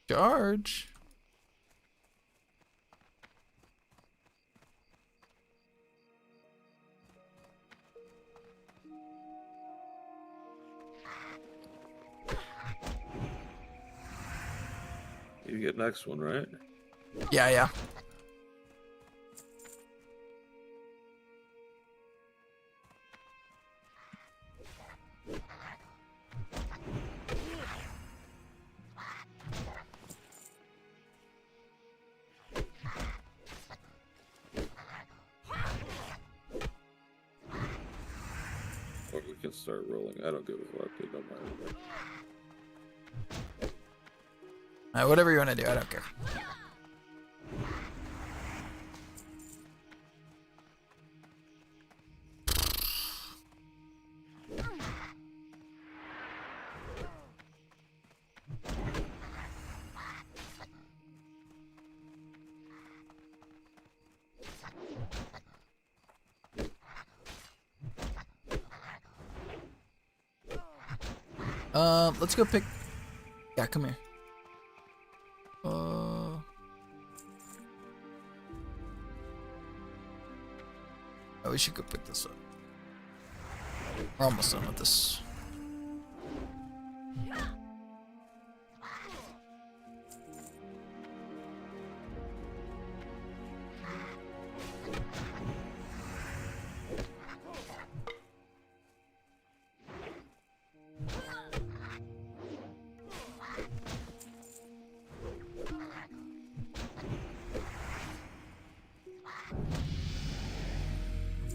Charge. You get next one, right? Yeah, yeah. Or we can start rolling. I don't give a fuck. It don't matter. Whatever you want to do, I don't care. Let's go pick. Yeah, come here. Oh, we should go pick this up. We're almost done with this.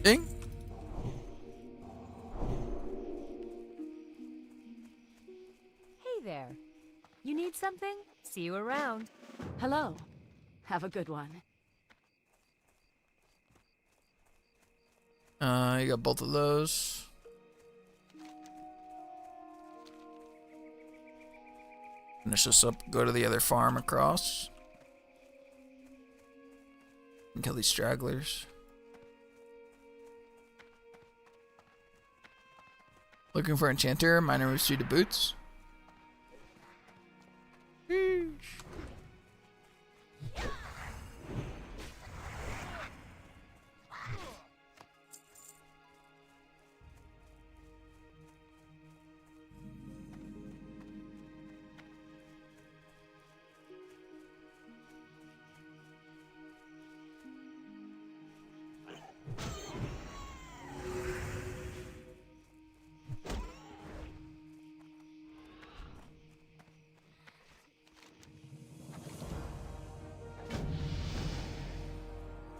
Ding. Hey there. You need something? See you around. Hello. Have a good one. You got both of those. Finish this up, go to the other farm across. And kill these stragglers. Looking for enchanter, miner with suited boots.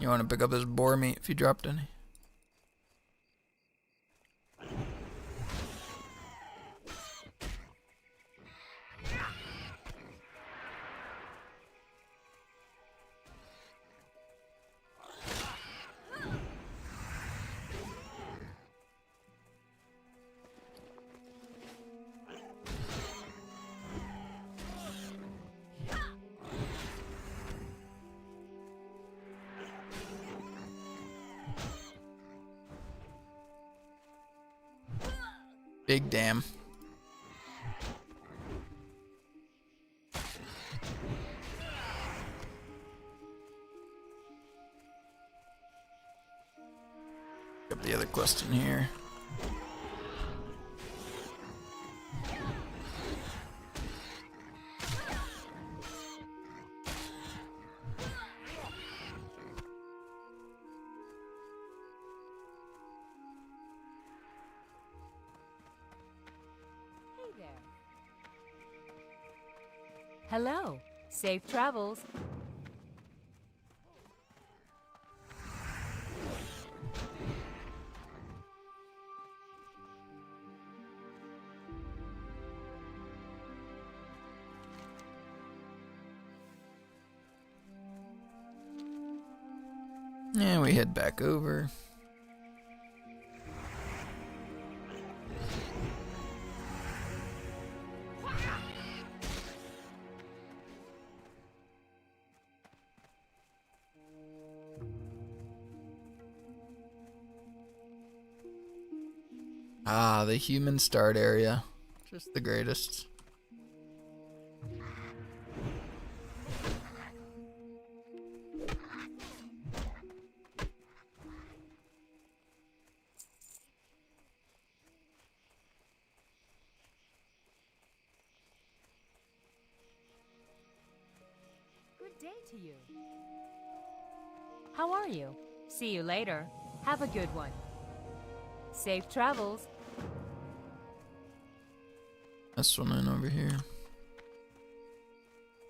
You want to pick up this boar meat if you dropped any? Big damn. Got the other quest in here. Hello. Safe travels. And we head back over. Ah, the human start area. Just the greatest. Good day to you. How are you? See you later. Have a good one. Safe travels. This one in over here.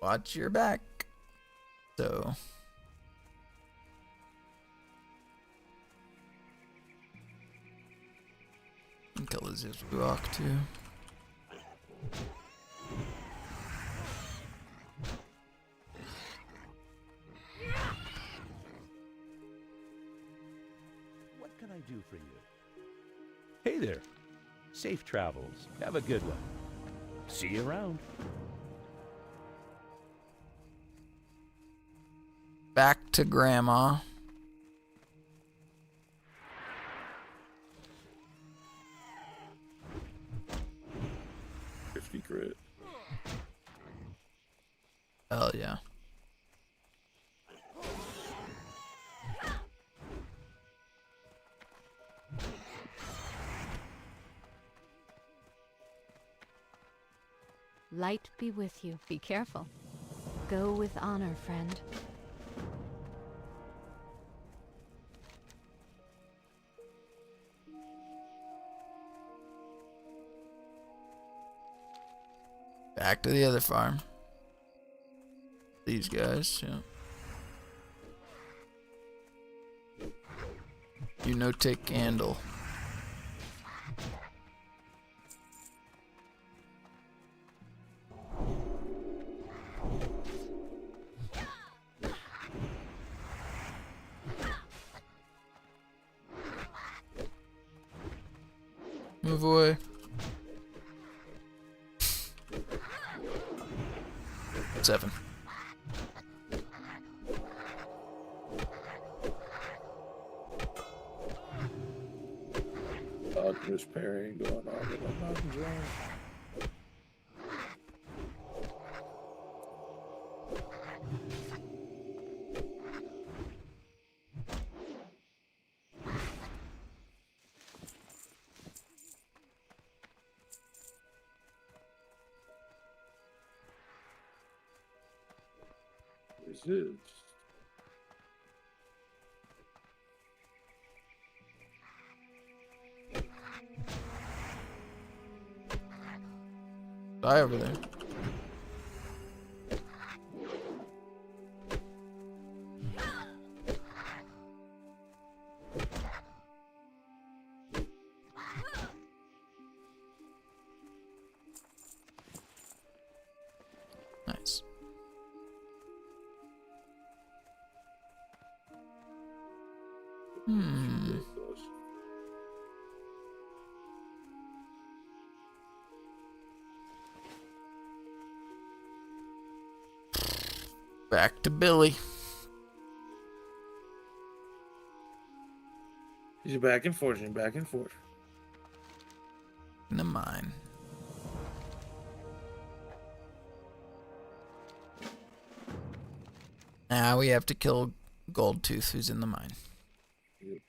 Watch your back. So. And kill his rock too. What can I do for you? Hey there. Safe travels. Have a good one. See you around. Back to Grandma. Crit. Hell yeah. Light be with you. Be careful. Go with honor, friend. Back to the other farm. These guys, yeah. You know, take candle. move away. Seven. There's parrying going on that I'm not enjoying. Resist. Die over there. Nice. Back to Billy. He's back and forth, back and forth. In the mine. Now we have to kill Goldtooth, who's in the mine. Yep.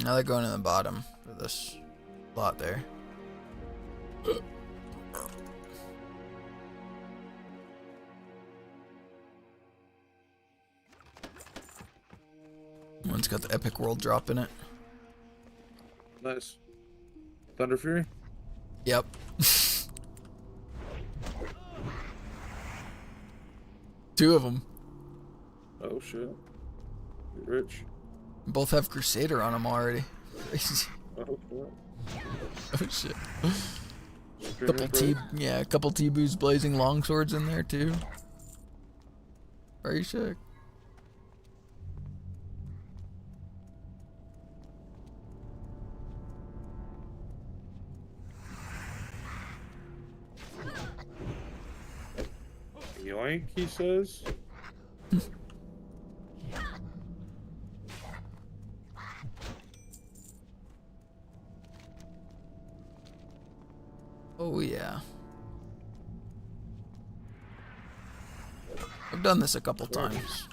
Now they're going to the bottom for this lot there. One's got the epic world drop in it. Nice. Thunder Fury? Yep. Two of them. Oh shit. You're rich. Both have Crusader on them already. Crazy. Oh shit. Oh shit. Couple T-Boos blazing longswords in there too. Very sick. Yoink, he says. Oh yeah. I've done this a couple times.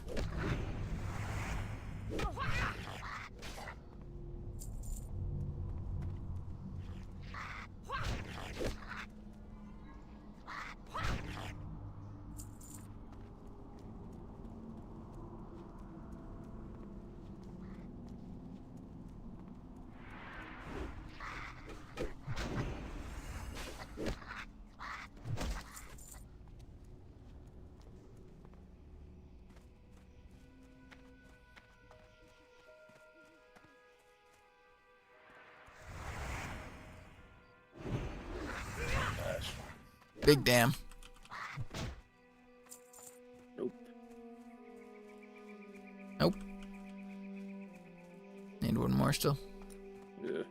Big damn. Nope. Nope. Need one more still. Yeah.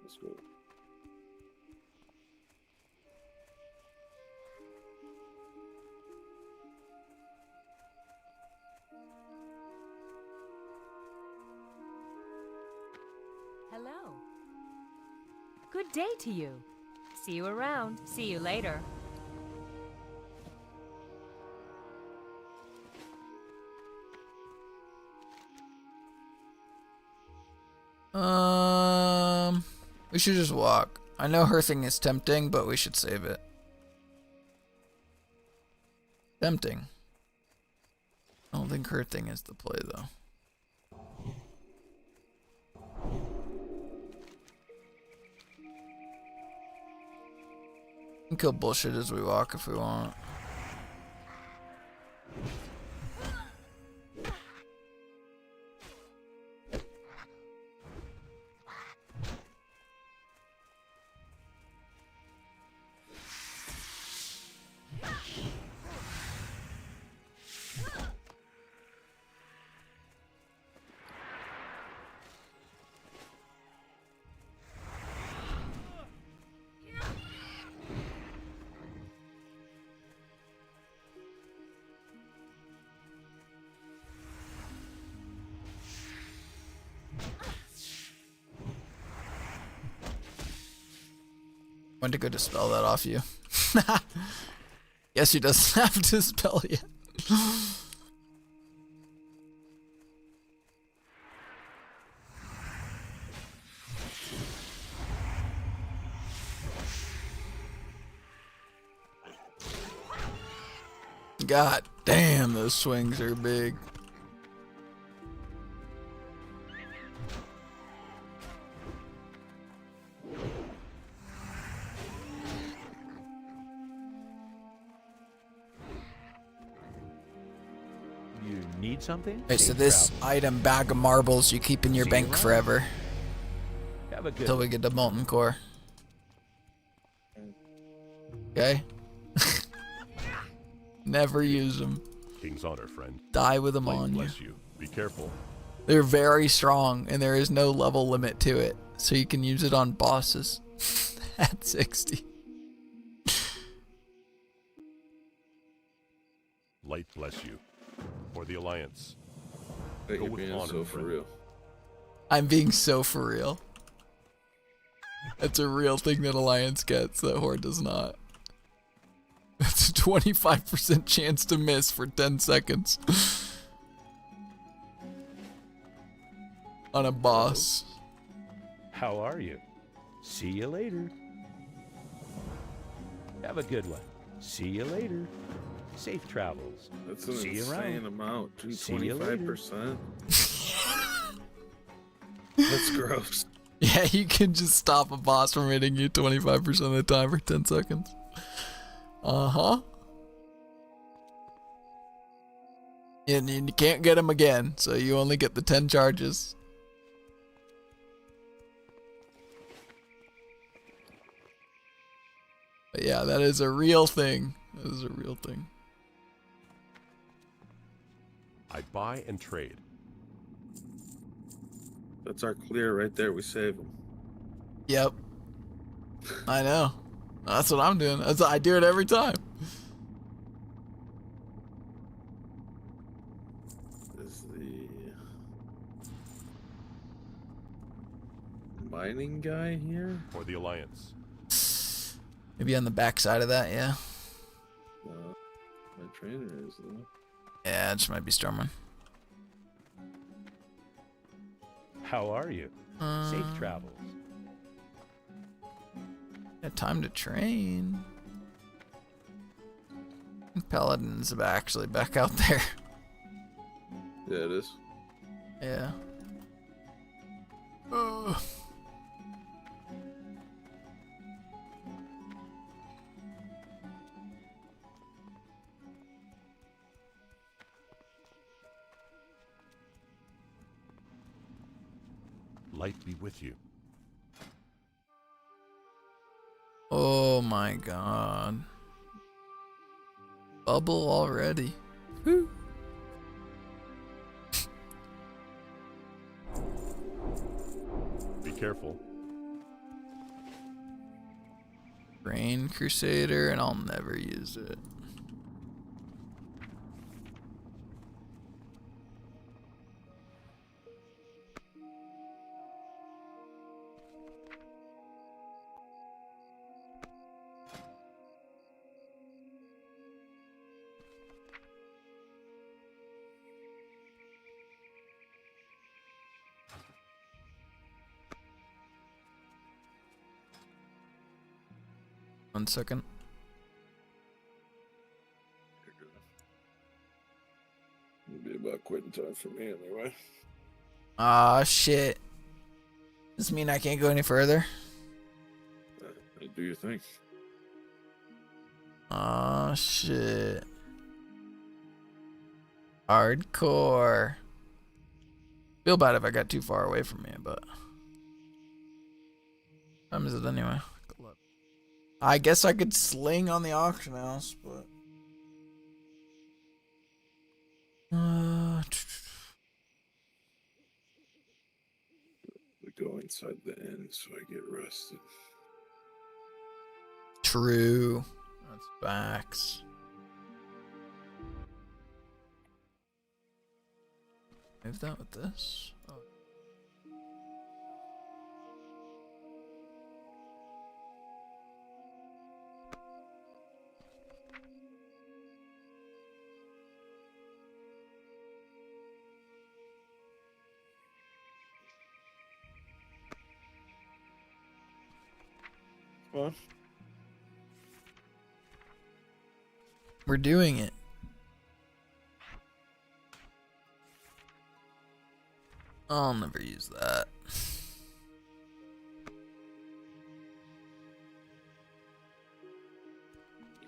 Let's go. Hello. Good day to you. See you around. See you later. We should just walk. I know her thing is tempting, but we should save it. Tempting. I don't think her thing is the play though. can kill bullshit as we walk if we want. Went to go dispel that off you. Yes, he doesn't have to dispel yet. God damn, those swings are big. You need something? Right, so Safe this travel. item, bag of marbles, you keep in your See you bank around. forever Have a good until we one. get to molten core. Okay. Never use them. King's honor, friend. Die with them Light on you. bless you. Be careful. They're very strong, and there is no level limit to it, so you can use it on bosses at 60. Light bless you. For the Alliance. Hey, Go you're with being honor, so for friend. real. I'm being so for real. That's a real thing that Alliance gets that Horde does not. That's a 25% chance to miss for 10 seconds. On a boss. How are you? See you later. Have a good one. See you later. Safe travels. That's an See you insane around. amount. Dude, See you later. 25%. That's gross. Yeah, you can just stop a boss from hitting you 25% of the time for 10 seconds. Uh-huh. And you can't get him again, so you only get the 10 charges. But yeah, that is a real thing. That is a real thing. I buy and trade. That's our clear right there. We save them. Yep. I know. That's what I'm doing. I do it every time. Is the mining guy here? For the Alliance. Maybe on the back side of that, yeah. My trainer is though. Yeah, it just might be Stormwind. How are you? Safe travels. Got time to train. Paladin's actually back out there. Yeah, it is. Yeah. Ugh. Light be with you. Oh my god. Bubble already. Woo. Be careful. Rain Crusader, and I'll never use it. One second. It'll be about quitting time for me anyway. Ah, shit. Does this mean I can't go any further? Do you think? Oh shit. Hardcore. Feel bad if I got too far away from you, but what time is it anyway? I guess I could sling on the auction house, but We go inside the inn so I get rested. true. That's facts. Move that with this. Oh. What? We're doing it. I'll never use that.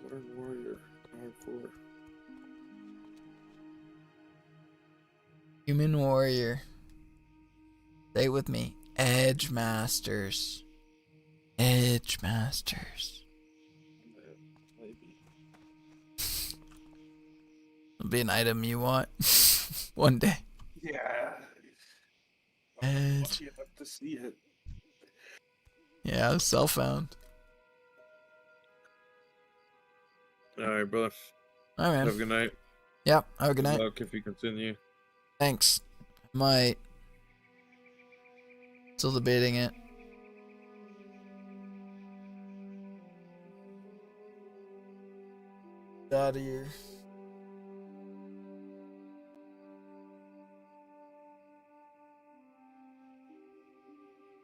Modern warrior. Hardcore. Human warrior. Say it with me. Edge masters. Edge masters. Maybe. It'll be an item you want one day. Yeah. Edge. Lucky enough to see it. Yeah, self-found. Alright, brother. Alright, man. Have a good night. Yep, have a good night. Good luck if you continue. Thanks. Might. Still debating it. Out of here.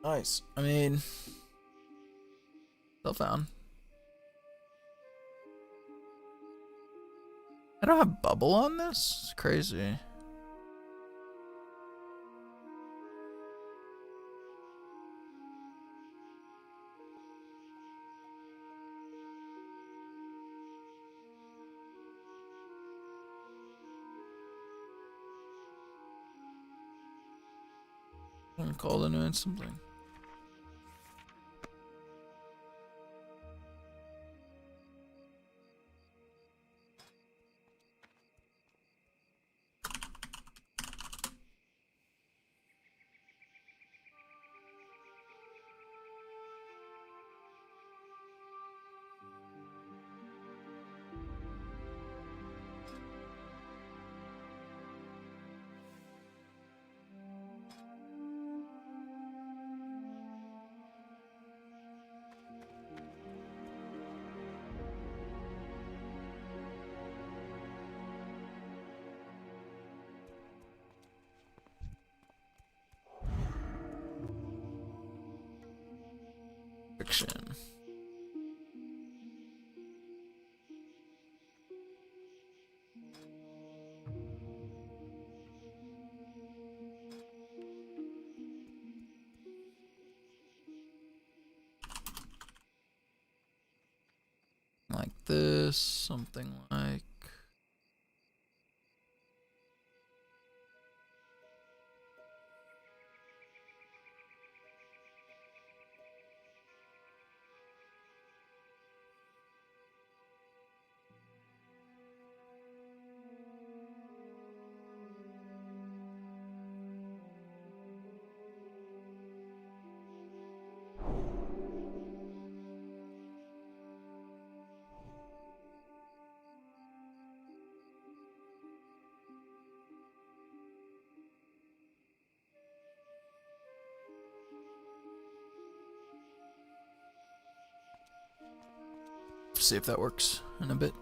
Nice. I mean, still found. I don't have bubble on this? It's crazy. I'm calling in something. Fiction. Like this, something like. See if that works in a bit.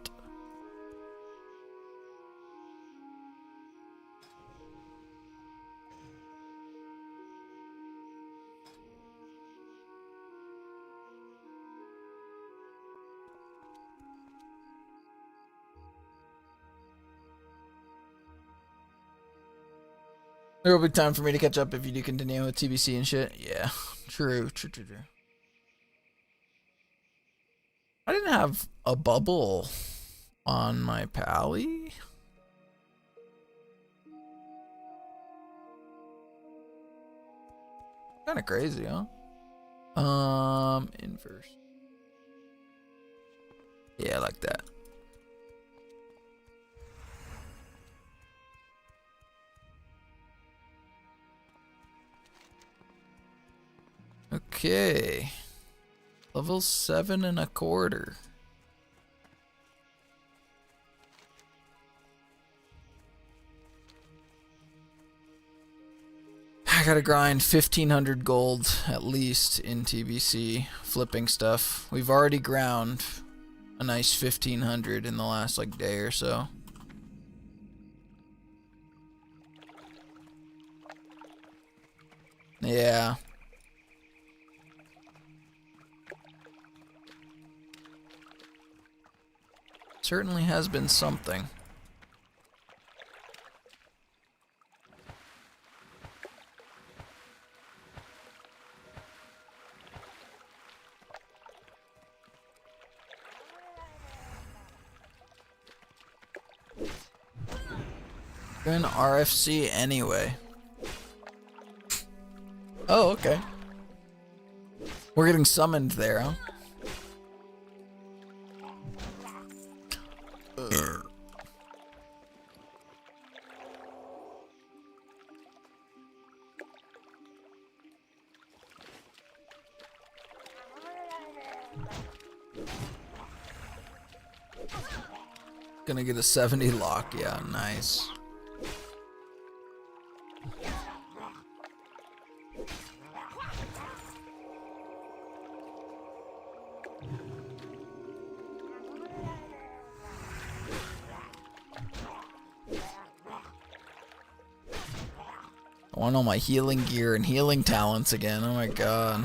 There will be time for me to catch up if you do continue with TBC and shit. Yeah, true. I didn't have a bubble on my pally. Kind of crazy, huh? Inverse. Yeah, I like that. Okay. Level 7.25. I gotta grind 1,500 gold at least in TBC flipping stuff. We've already ground a nice 1,500 in the last like day or so. Yeah. Certainly has been something. You're in RFC anyway. Oh, okay. We're getting summoned there, huh? Gonna get a 70 lock, yeah, nice. I want all my healing gear and healing talents again, oh my god.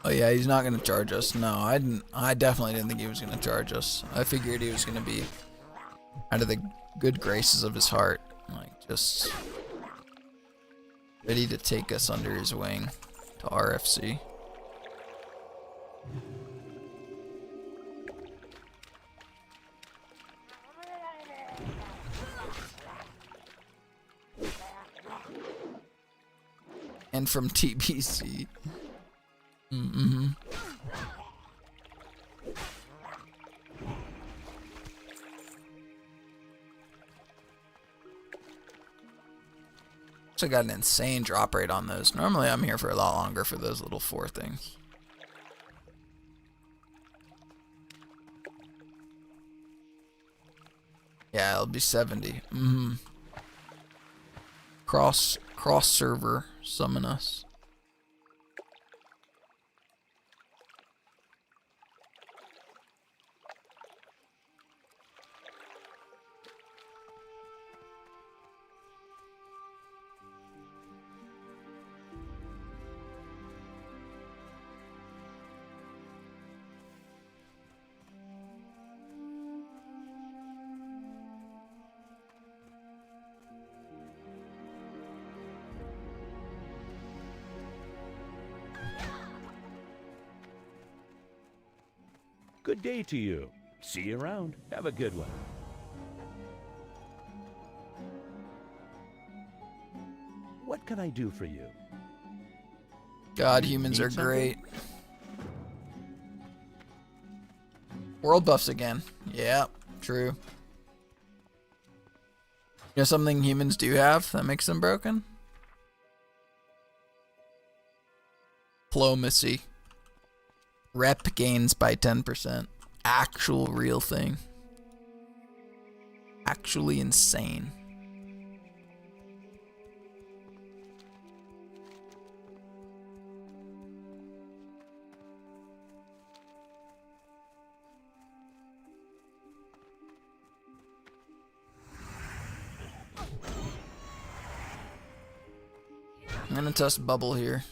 Oh yeah, he's not gonna charge us. No, I definitely didn't think he was gonna charge us. I figured he was gonna be out of the good graces of his heart, like just ready to take us under his wing to RFC. And from TBC. Mm-hmm. So I got an insane drop rate on those. Normally I'm here for a lot longer for those little 4 things. Yeah, it'll be 70. Mm-hmm. Cross server summon us. Good day to you. See you around. Have a good one. What can I do for you? God, humans Need are something? great. World buffs again. Yeah, true. You know something humans do have that makes them broken? Diplomacy. Rep gains by 10%. Actual real thing. Actually insane. I'm gonna test bubble here.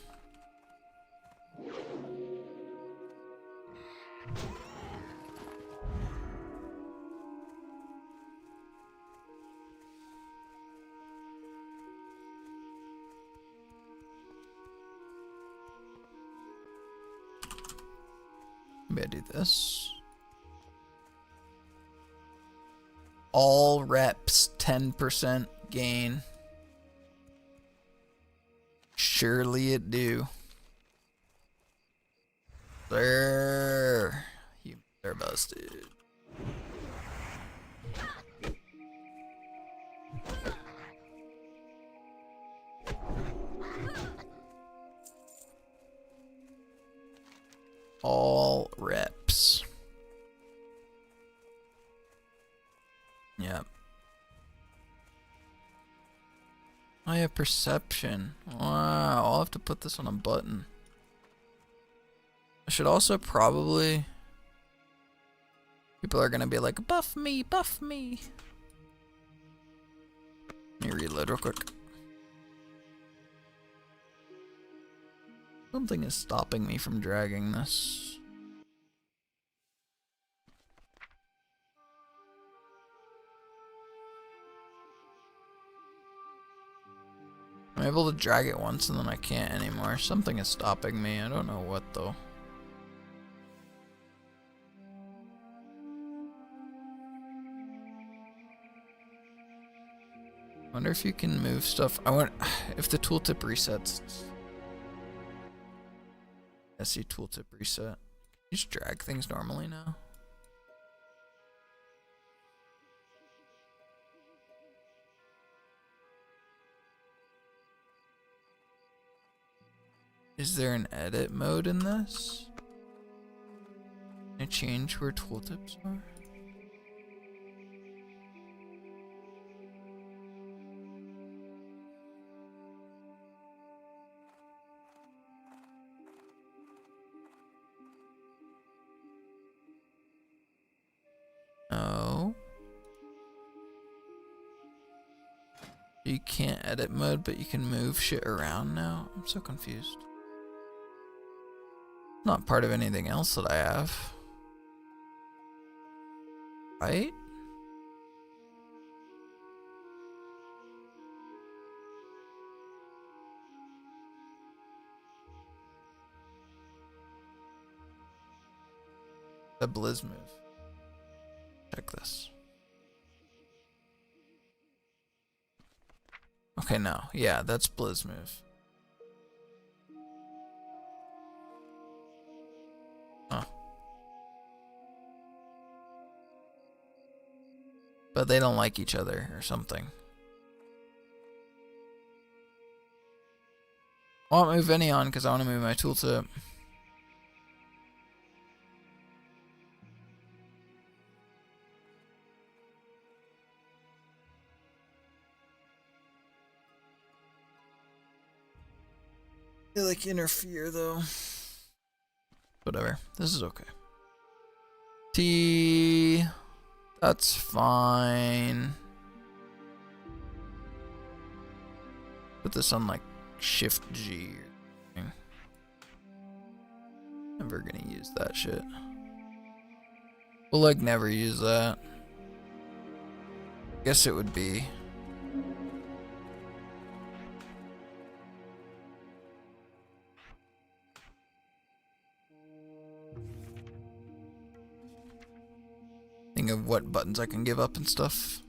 Maybe I do this. All reps, 10% gain. Surely it do. There. They're busted. All reps. Yep. I have perception. Wow, I'll have to put this on a button. I should also probably... People are gonna be like, buff me, buff me. Let me reload real quick. Something is stopping me from dragging this. I'm able to drag it once and then I can't anymore. Something is stopping me. I don't know what though. I wonder if you can move stuff. I want if the tooltip resets. I see tooltip reset. Can you just drag things normally now? Is there an edit mode in this? Can I change where tooltips are? No. You can't edit mode, but you can move shit around now. I'm so confused. Not part of anything else that I have. Right? The Blizz move. Check this. Okay, no. Yeah, that's Blizz move. Huh. But they don't like each other or something. I won't move any on because I want to move my tooltip. They like interfere though. Whatever. This is okay. T. That's fine. Put this on like Shift G or something. Never gonna use that shit. We'll like never use that. Guess it would be. Think of what buttons I can give up and stuff.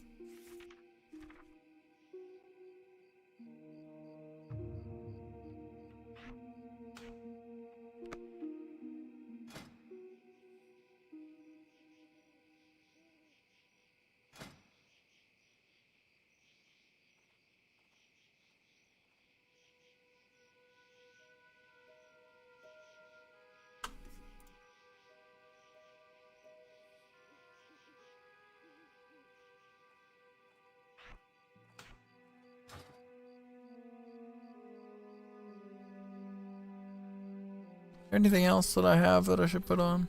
Anything else that I have that I should put on?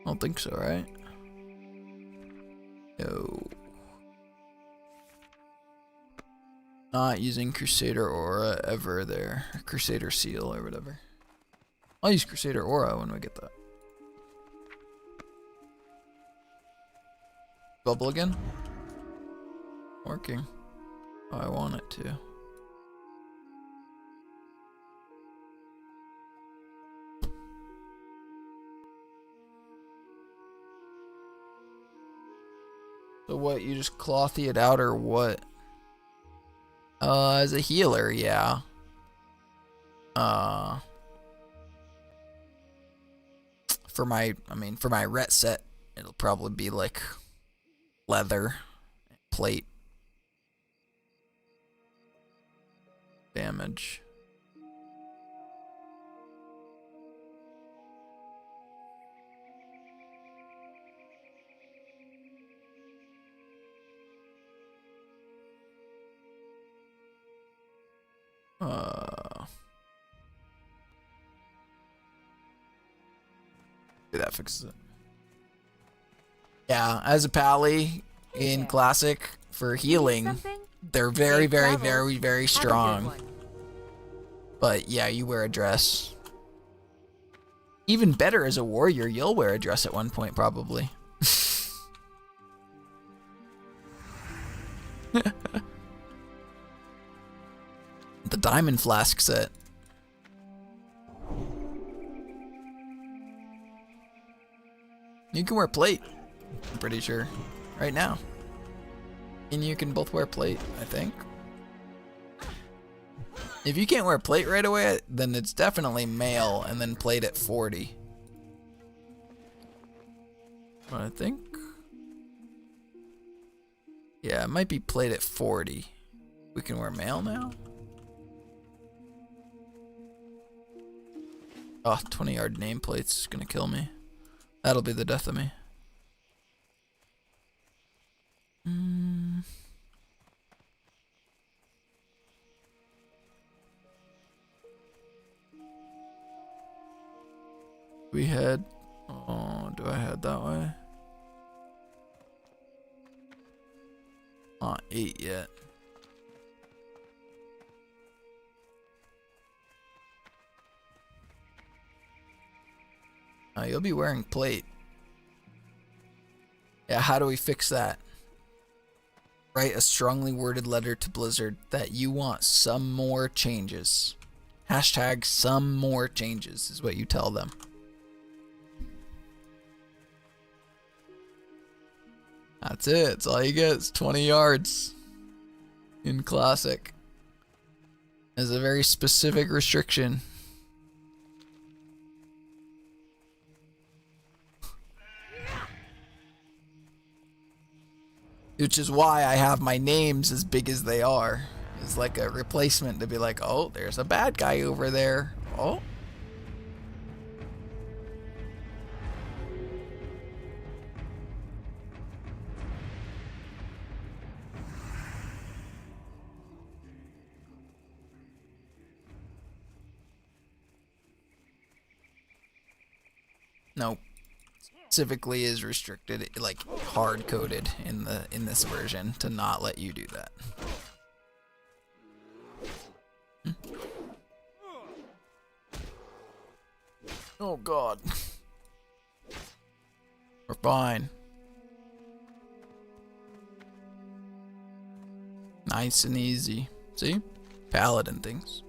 I don't think so, right? No. Not using Crusader Aura ever there. Crusader Seal or whatever. I'll use Crusader Aura when we get that. Bubble again? Working. Oh, I want it to. So what, you just clothy it out or what? As a healer, yeah. For my ret set, it'll probably be like leather, plate, damage. That fixes it. Yeah, as a pally in classic for healing, they're very, very, very, very strong. But yeah, you wear a dress. Even better as a warrior, you'll wear a dress at one point probably. The diamond flask set. You can wear plate, I'm pretty sure, right now. And you can both wear plate, I think. If you can't wear plate right away, then it's definitely mail and then plate at 40. I think. Yeah, it might be plate at 40. We can wear mail now? Oh, 20-yard nameplates is gonna kill me. That'll be the death of me. We head. Oh, do I head that way? Not 8 yet. You'll be wearing plate. Yeah, how do we fix that? Write a strongly worded letter to Blizzard that you want some more changes. Hashtag some more changes is what you tell them. That's it. That's all you get. It's 20 yards in Classic. There's a very specific restriction. Which is why I have my names as big as they are. It's like a replacement to be like, oh, there's a bad guy over there. Oh. Nope. Specifically is restricted, like hard coded in this version to not let you do that. Oh god. We're fine. Nice and easy. See? Paladin things.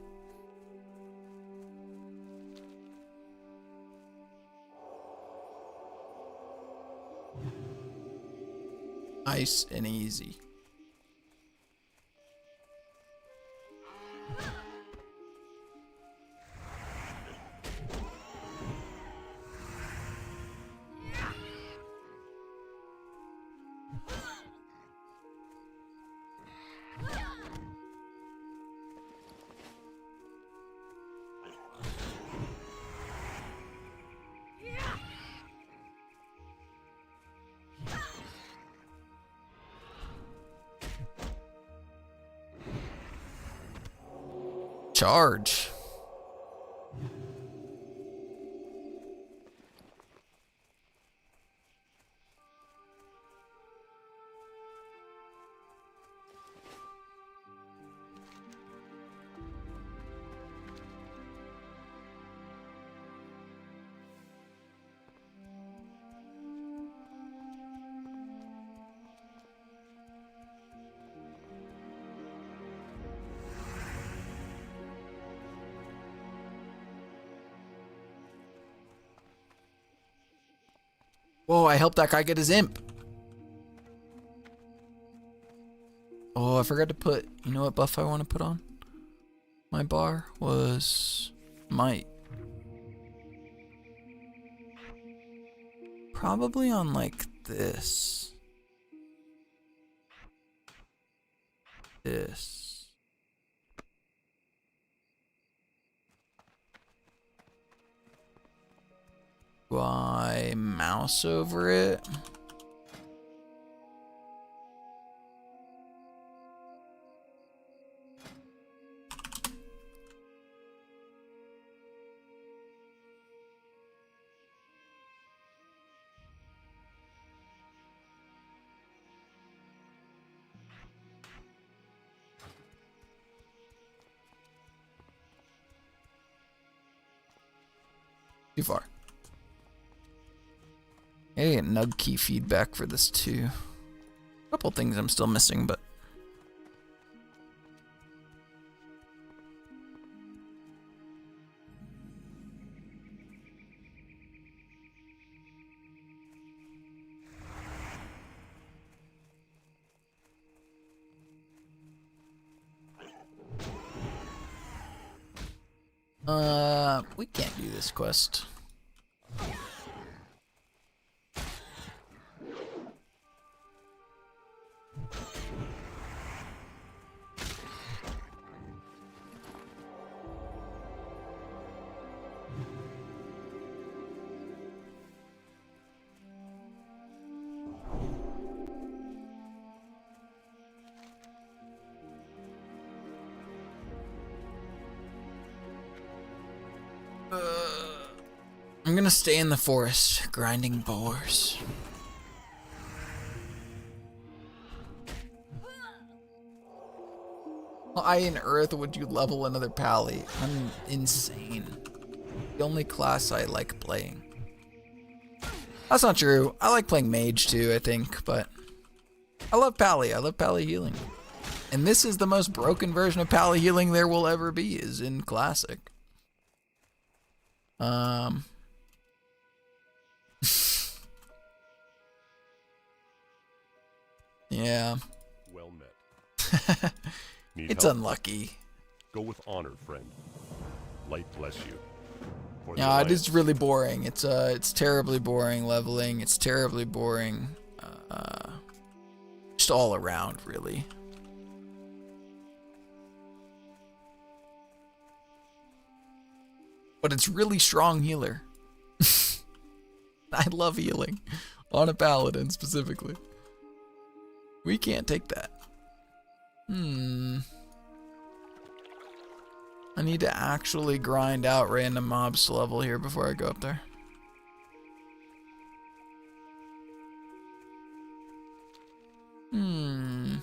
Nice and easy. Charge. Whoa, I helped that guy get his imp. Oh, I forgot to put, you know what buff I want to put on? My bar was might. Probably on like this. This. Do I mouse over it? Too far. I get nug key feedback for this too. A couple things I'm still missing, but we can't do this quest. I'm gonna stay in the forest, grinding boars. Why in earth would you level another pally? I'm insane. The only class I like playing. That's not true. I like playing mage too, I think, but I love pally. I love pally healing. And this is the most broken version of pally healing there will ever be, is in classic. Yeah. Well met. It's help? unlucky. Go with honor, friend. Light bless you. For the Yeah, it is Alliance. really boring. It's terribly boring leveling. It's terribly boring. Just all around, really. But it's really strong healer. I love healing on a paladin specifically. We can't take that. I need to actually grind out random mobs to level here before I go up there. I'm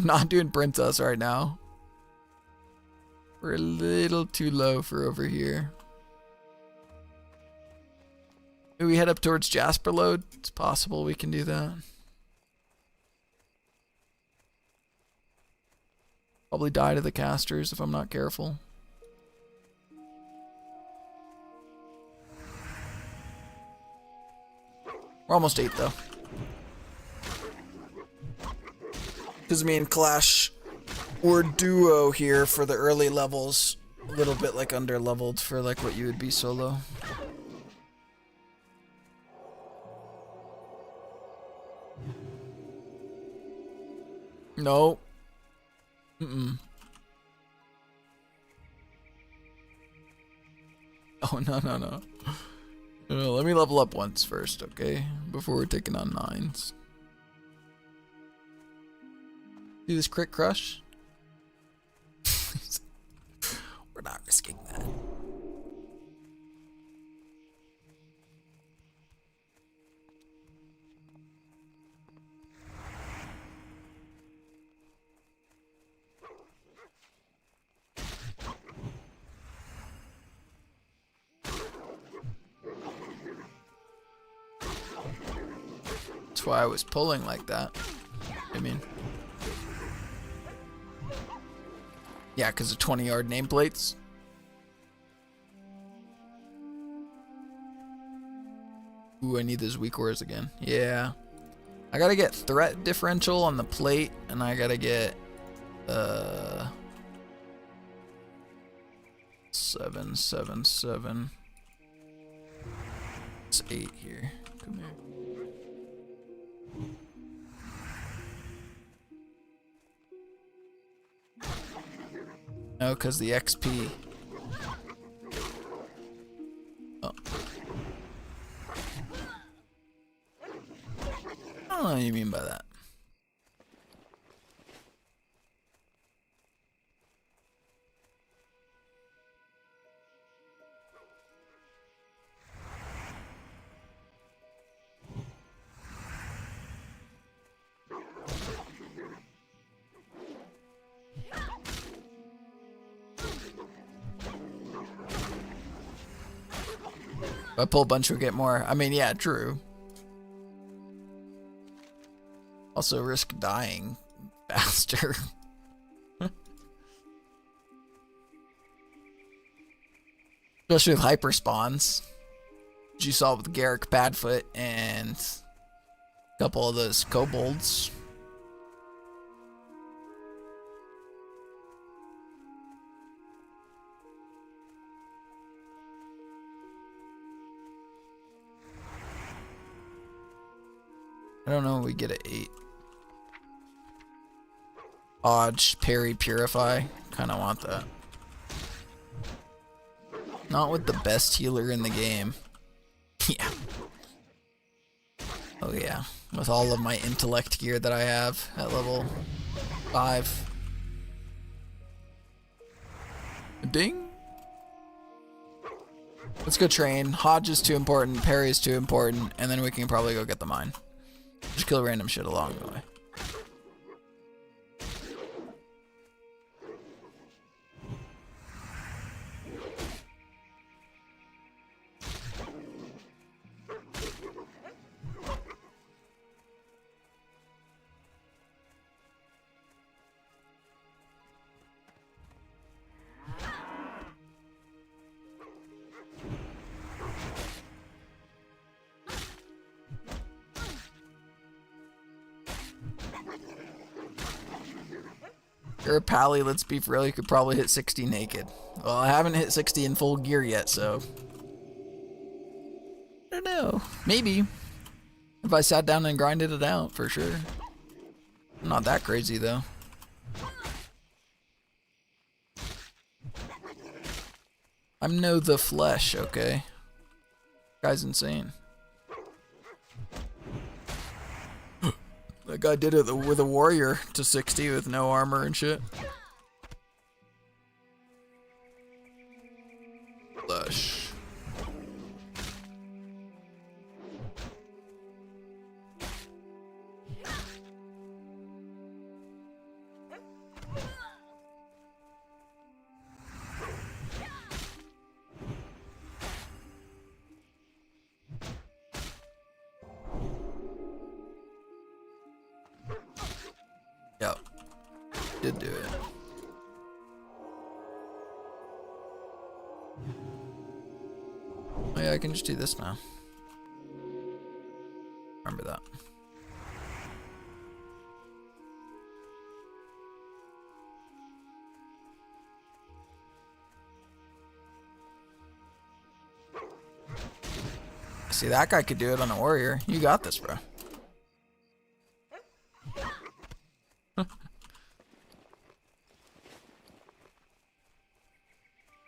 not doing princess right now. We're a little too low for over here. Maybe we head up towards Jasper Load. It's possible we can do that. Probably die to the casters if I'm not careful. We're almost 8 though. Because me and Clash or duo here for the early levels. A little bit like under leveled for like what you would be solo. No. Oh, no. Let me level up once first, okay? Before we're taking on 9s. Do this crit crush? We're not risking that. That's why I was pulling like that. I mean, yeah, because of 20-yard nameplates. Ooh, I need those weak ores again. Yeah, I gotta get threat differential on the plate, and I gotta get 777. It's 8 here. Come here. No, because the XP. Oh. I don't know what you mean by that. If I pull a bunch, we get more. I mean, yeah, true. Also risk dying faster. Especially with hyper spawns. Which you saw with Garrick Badfoot and a couple of those kobolds. I don't know, we get an 8. Odge, parry, purify. Kinda want that. Not with the best healer in the game. Yeah. Oh yeah. With all of my intellect gear that I have at level 5. Ding. Let's go train. Hodge is too important, parry is too important, and then we can probably go get the mine. Just kill random shit along the way. You're a pally, let's be real, you could probably hit 60 naked. Well, I haven't hit 60 in full gear yet, so... I don't know. Maybe. If I sat down and grinded it out, for sure. I'm not that crazy, though. I'm no the flesh, okay? Guy's insane. That guy did it with a warrior to 60 with no armor and shit. Flesh. Yep. Did do it. Oh yeah, I can just do this now. Remember that. See, that guy could do it on a warrior. You got this, bro.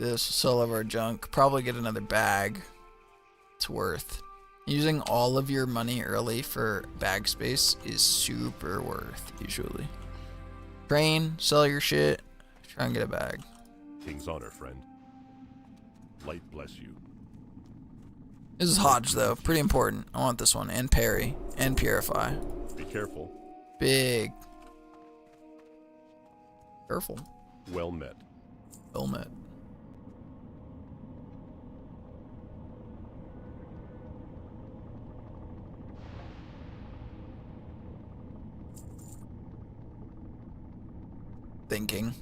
This, sell of our junk, probably get another bag. It's worth. Using all of your money early for bag space is super worth, usually. Train, sell your shit, try and get a bag. King's honor, friend. Light bless you. This is Hodge, though. Pretty important. I want this one. And parry. And purify. Be careful. Big. Careful. Well met. Well met. Thinking.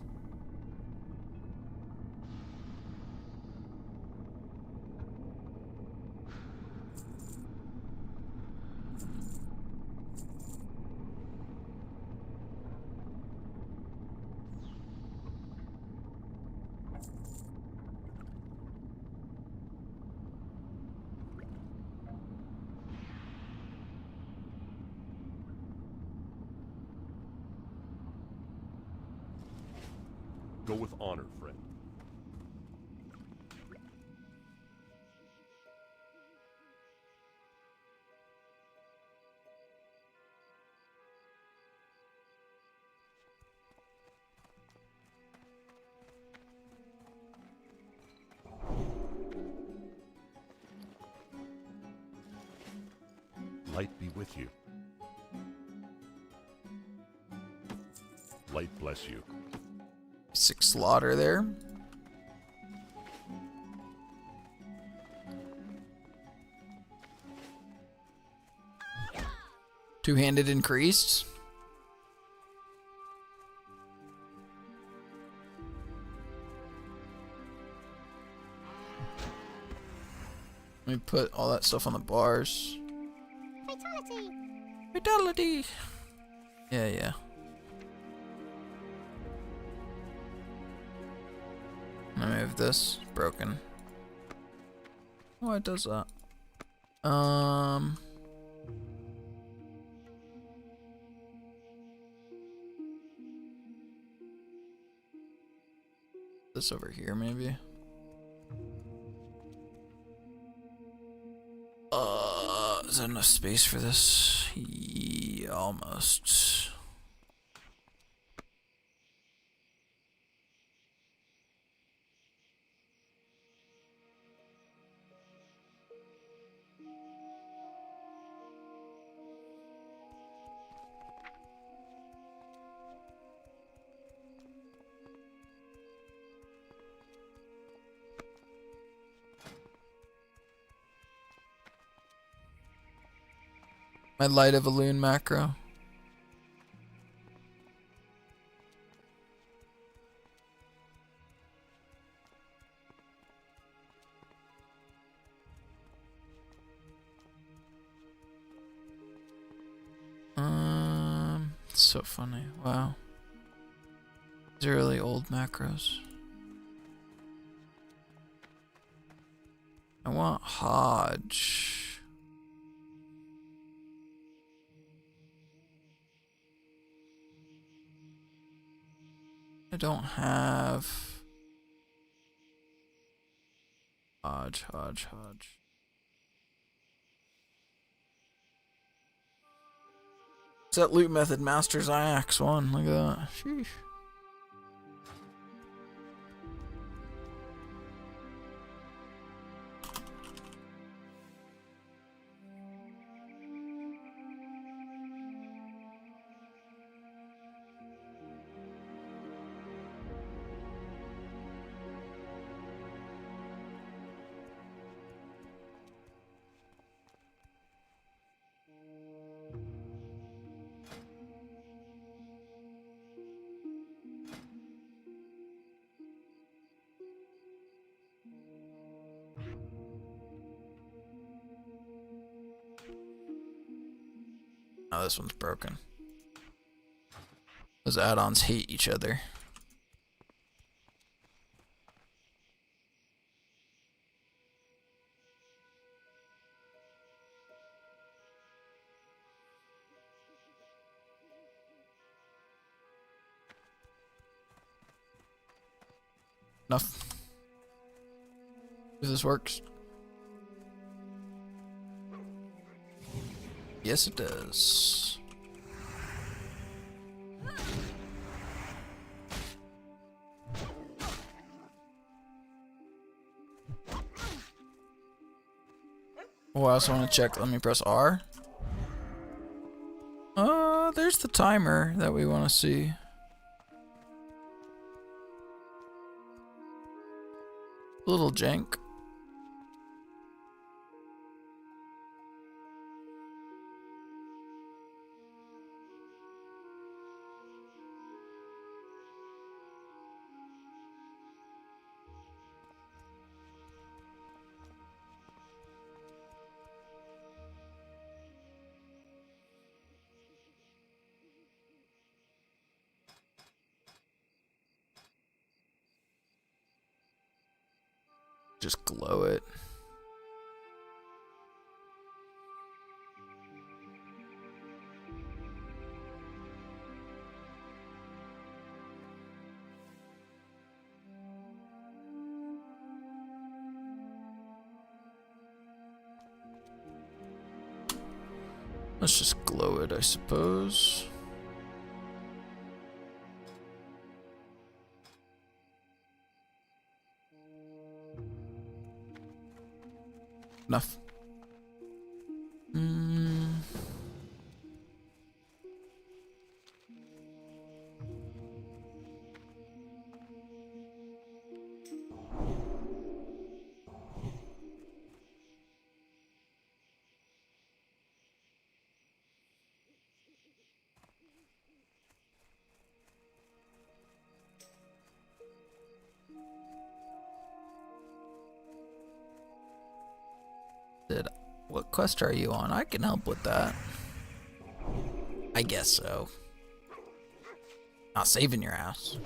with honor, friend. Light be with you. Light bless you. 6 slaughter there. Two-handed increased. Let me put all that stuff on the bars. Fatality! Fatality! Yeah, yeah. Let me move this. Broken. Why does that? This over here, maybe. Is that enough space for this? Yeah, almost. My light of a loon macro. It's so funny. Wow. These are really old macros. I want Hodge. I don't have Hodge. Set loot method Masters IX 1. Look at that. Sheesh. Oh, this one's broken. Those add-ons hate each other. Enough. If this works. Yes, it does. Oh, I also want to check. Let me press R. There's the timer that we want to see. Little jank. Just glow it. Let's just glow it, I suppose. Enough. What quest are you on? I can help with that. I guess so. Not saving your ass.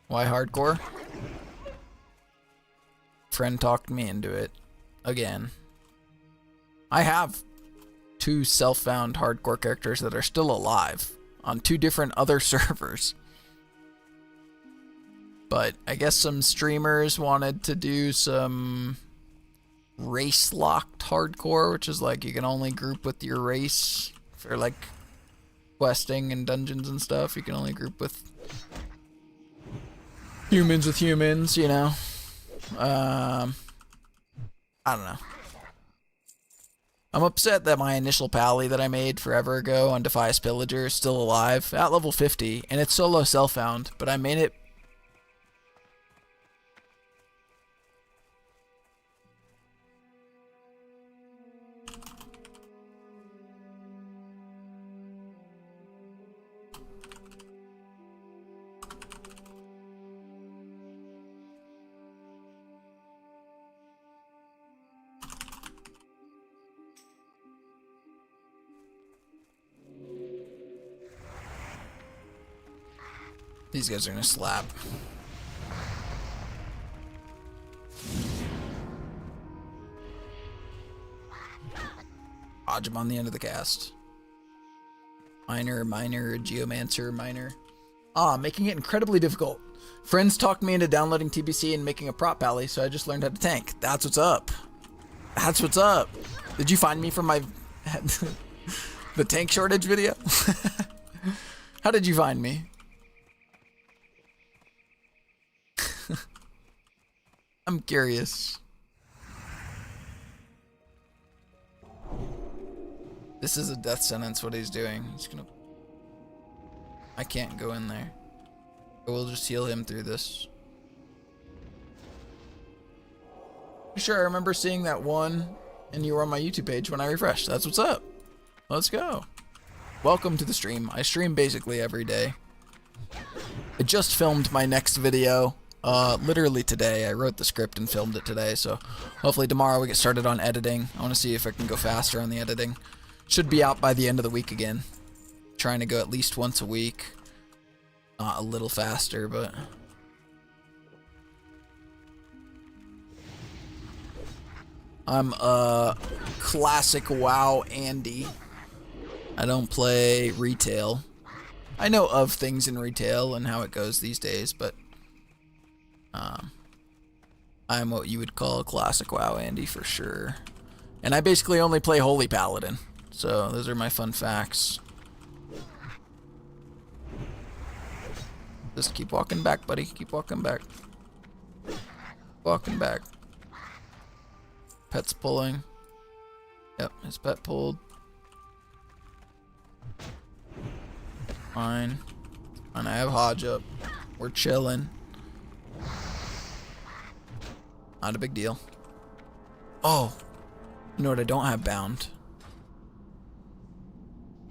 Why hardcore? Friend talked me into it. Again. I have 2 self-found hardcore characters that are still alive on 2 different other servers. But I guess some streamers wanted to do some race-locked hardcore, which is like you can only group with your race for like questing and dungeons and stuff. You can only group with humans, you know. I don't know. I'm upset that my initial pally that I made forever ago on Defias Pillager is still alive at level 50, and it's solo self-found, but I made it. These guys are gonna slap. Dodge him on the end of the cast. Minor, geomancer, minor. Making it incredibly difficult. Friends talked me into downloading TBC and making a prop pally, so I just learned how to tank. That's what's up. That's what's up. Did you find me from my the tank shortage video? How did you find me? I'm curious. This is a death sentence, what he's doing. He's gonna... I can't go in there. I will just heal him through this. Sure, I remember seeing that one, and you were on my YouTube page when I refreshed. That's what's up. Let's go. Welcome to the stream. I stream basically every day. I just filmed my next video. Literally today. I wrote the script and filmed it today, so hopefully tomorrow we get started on editing. I want to see if I can go faster on the editing. Should be out by the end of the week again. Trying to go at least once a week. Not a little faster, but... I'm a classic WoW Andy. I don't play retail. I know of things in retail and how it goes these days, but... I'm what you would call a classic WoW Andy for sure. And I basically only play Holy Paladin. So those are my fun facts. Just keep walking back, buddy. Keep walking back. Walking back. Pet's pulling. Yep, his pet pulled. Fine. And I have Hodge up. We're chilling. Not a big deal. Oh, you know what I don't have bound?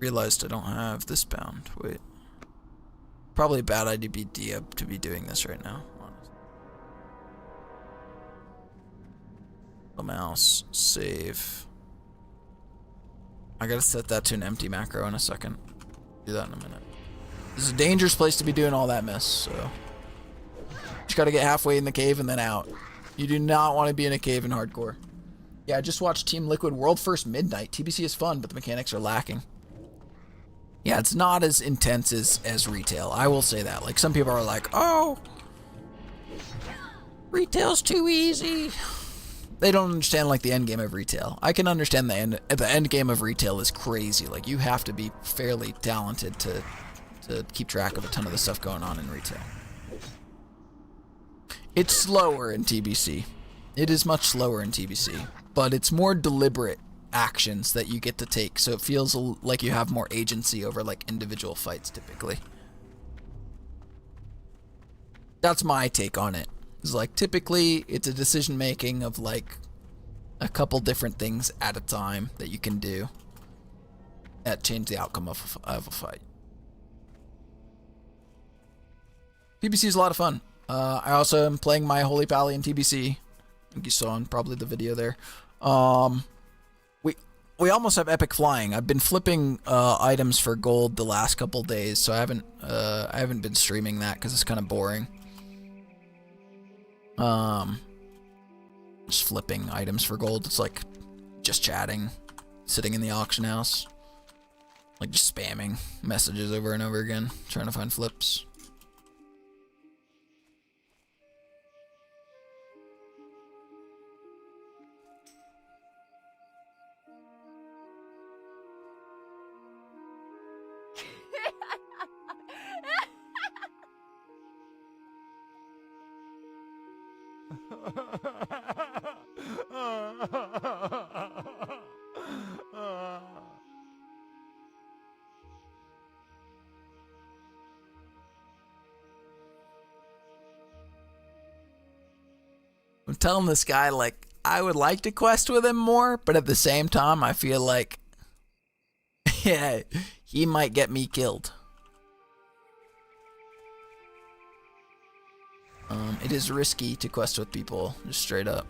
Realized I don't have this bound. Wait. Probably a bad idea to be doing this right now. The mouse. Save. I gotta set that to an empty macro in a second. Do that in a minute. This is a dangerous place to be doing all that mess, so. Just gotta get halfway in the cave and then out. You do not want to be in a cave in hardcore. Yeah, I just watched Team Liquid World First Midnight. TBC is fun, but the mechanics are lacking. Yeah, it's not as intense as retail. I will say that. Like, some people are like, oh, retail's too easy. They don't understand, like, the end game of retail. I can understand the end game of retail is crazy. Like, you have to be fairly talented to keep track of a ton of the stuff going on in retail. It's slower in TBC. It is much slower in TBC, but it's more deliberate actions that you get to take, so it feels like you have more agency over like individual fights typically. That's my take on it. It's like typically it's a decision making of like a couple different things at a time that you can do that change the outcome of a fight. TBC is a lot of fun. I also am playing my Holy Pally in TBC. I think you saw in probably the video there. We almost have epic flying. I've been flipping items for gold the last couple days, so I haven't been streaming that because it's kind of boring. Just flipping items for gold. It's like just chatting, sitting in the auction house, like just spamming messages over and over again, trying to find flips. I'm telling this guy, like, I would like to quest with him more, but at the same time, I feel like, yeah, he might get me killed. It is risky to quest with people, just straight up.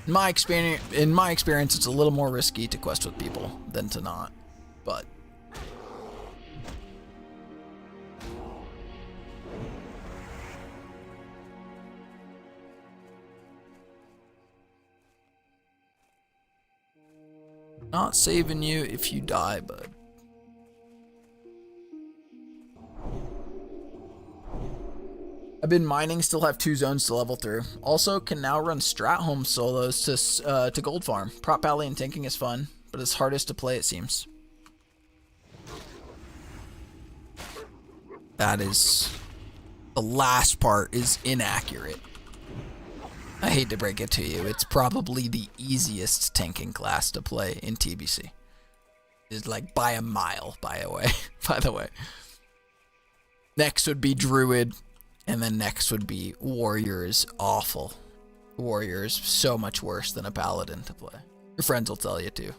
In my experience, it's a little more risky to quest with people than to not, but not saving you if you die, bud. I've been mining, still have 2 zones to level through. Also, can now run strat home solos to gold farm. Prop Paladin and tanking is fun, but it's hardest to play, it seems. That is... the last part is inaccurate. I hate to break it to you. It's probably the easiest tanking class to play in TBC. It's like by a mile, by the way. Next would be Druid. And then next would be Warriors. Awful. Warriors, so much worse than a Paladin to play. Your friends will tell you too.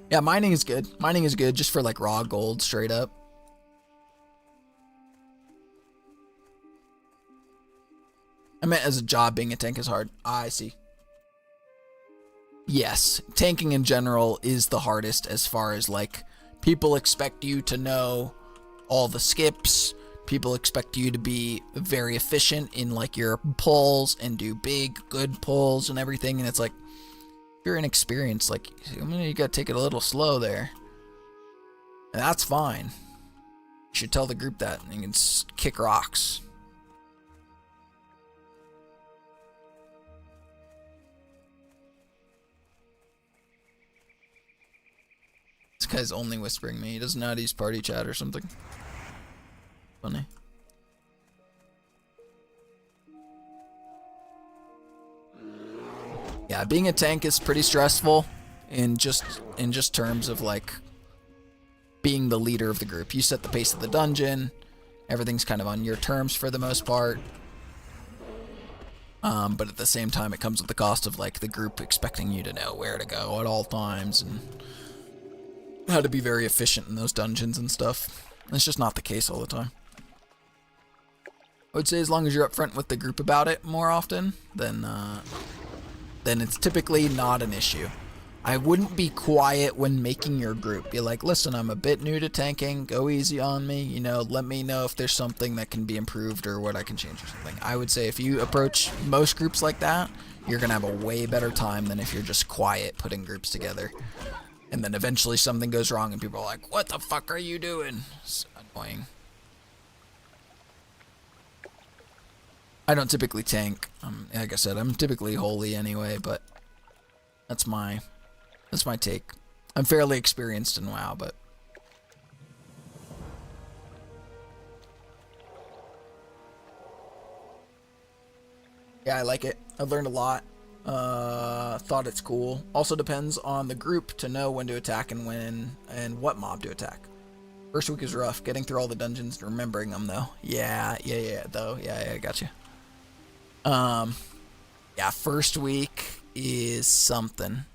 Yeah, mining is good. Mining is good just for like raw gold straight up. I meant as a job, being a tank is hard. I see. Yes, tanking in general is the hardest as far as like people expect you to know all the skips. People expect you to be very efficient in like your pulls and do big, good pulls and everything. And it's like, if you're inexperienced, like, I mean, you gotta take it a little slow there. And that's fine. You should tell the group that and you can kick rocks. This guy's only whispering me. He doesn't know how to use party chat or something. Funny. Yeah, being a tank is pretty stressful in just terms of like being the leader of the group. You set the pace of the dungeon. Everything's kind of on your terms for the most part. But at the same time, it comes with the cost of like the group expecting you to know where to go at all times and how to be very efficient in those dungeons and stuff. It's just not the case all the time. I would say as long as you're upfront with the group about it more often, then it's typically not an issue. I wouldn't be quiet when making your group. Be like, listen, I'm a bit new to tanking. Go easy on me. You know, let me know if there's something that can be improved or what I can change or something. I would say if you approach most groups like that, you're going to have a way better time than if you're just quiet putting groups together. And then eventually something goes wrong and people are like, what the fuck are you doing? It's annoying. I don't typically tank. Like I said, I'm typically holy anyway, but that's my take. I'm fairly experienced in WoW, but yeah, I like it. I've learned a lot. Thought it's cool. Also depends on the group to know when to attack and when and what mob to attack. First week is rough, getting through all the dungeons and remembering them though. Yeah, I got you. Yeah, first week is something.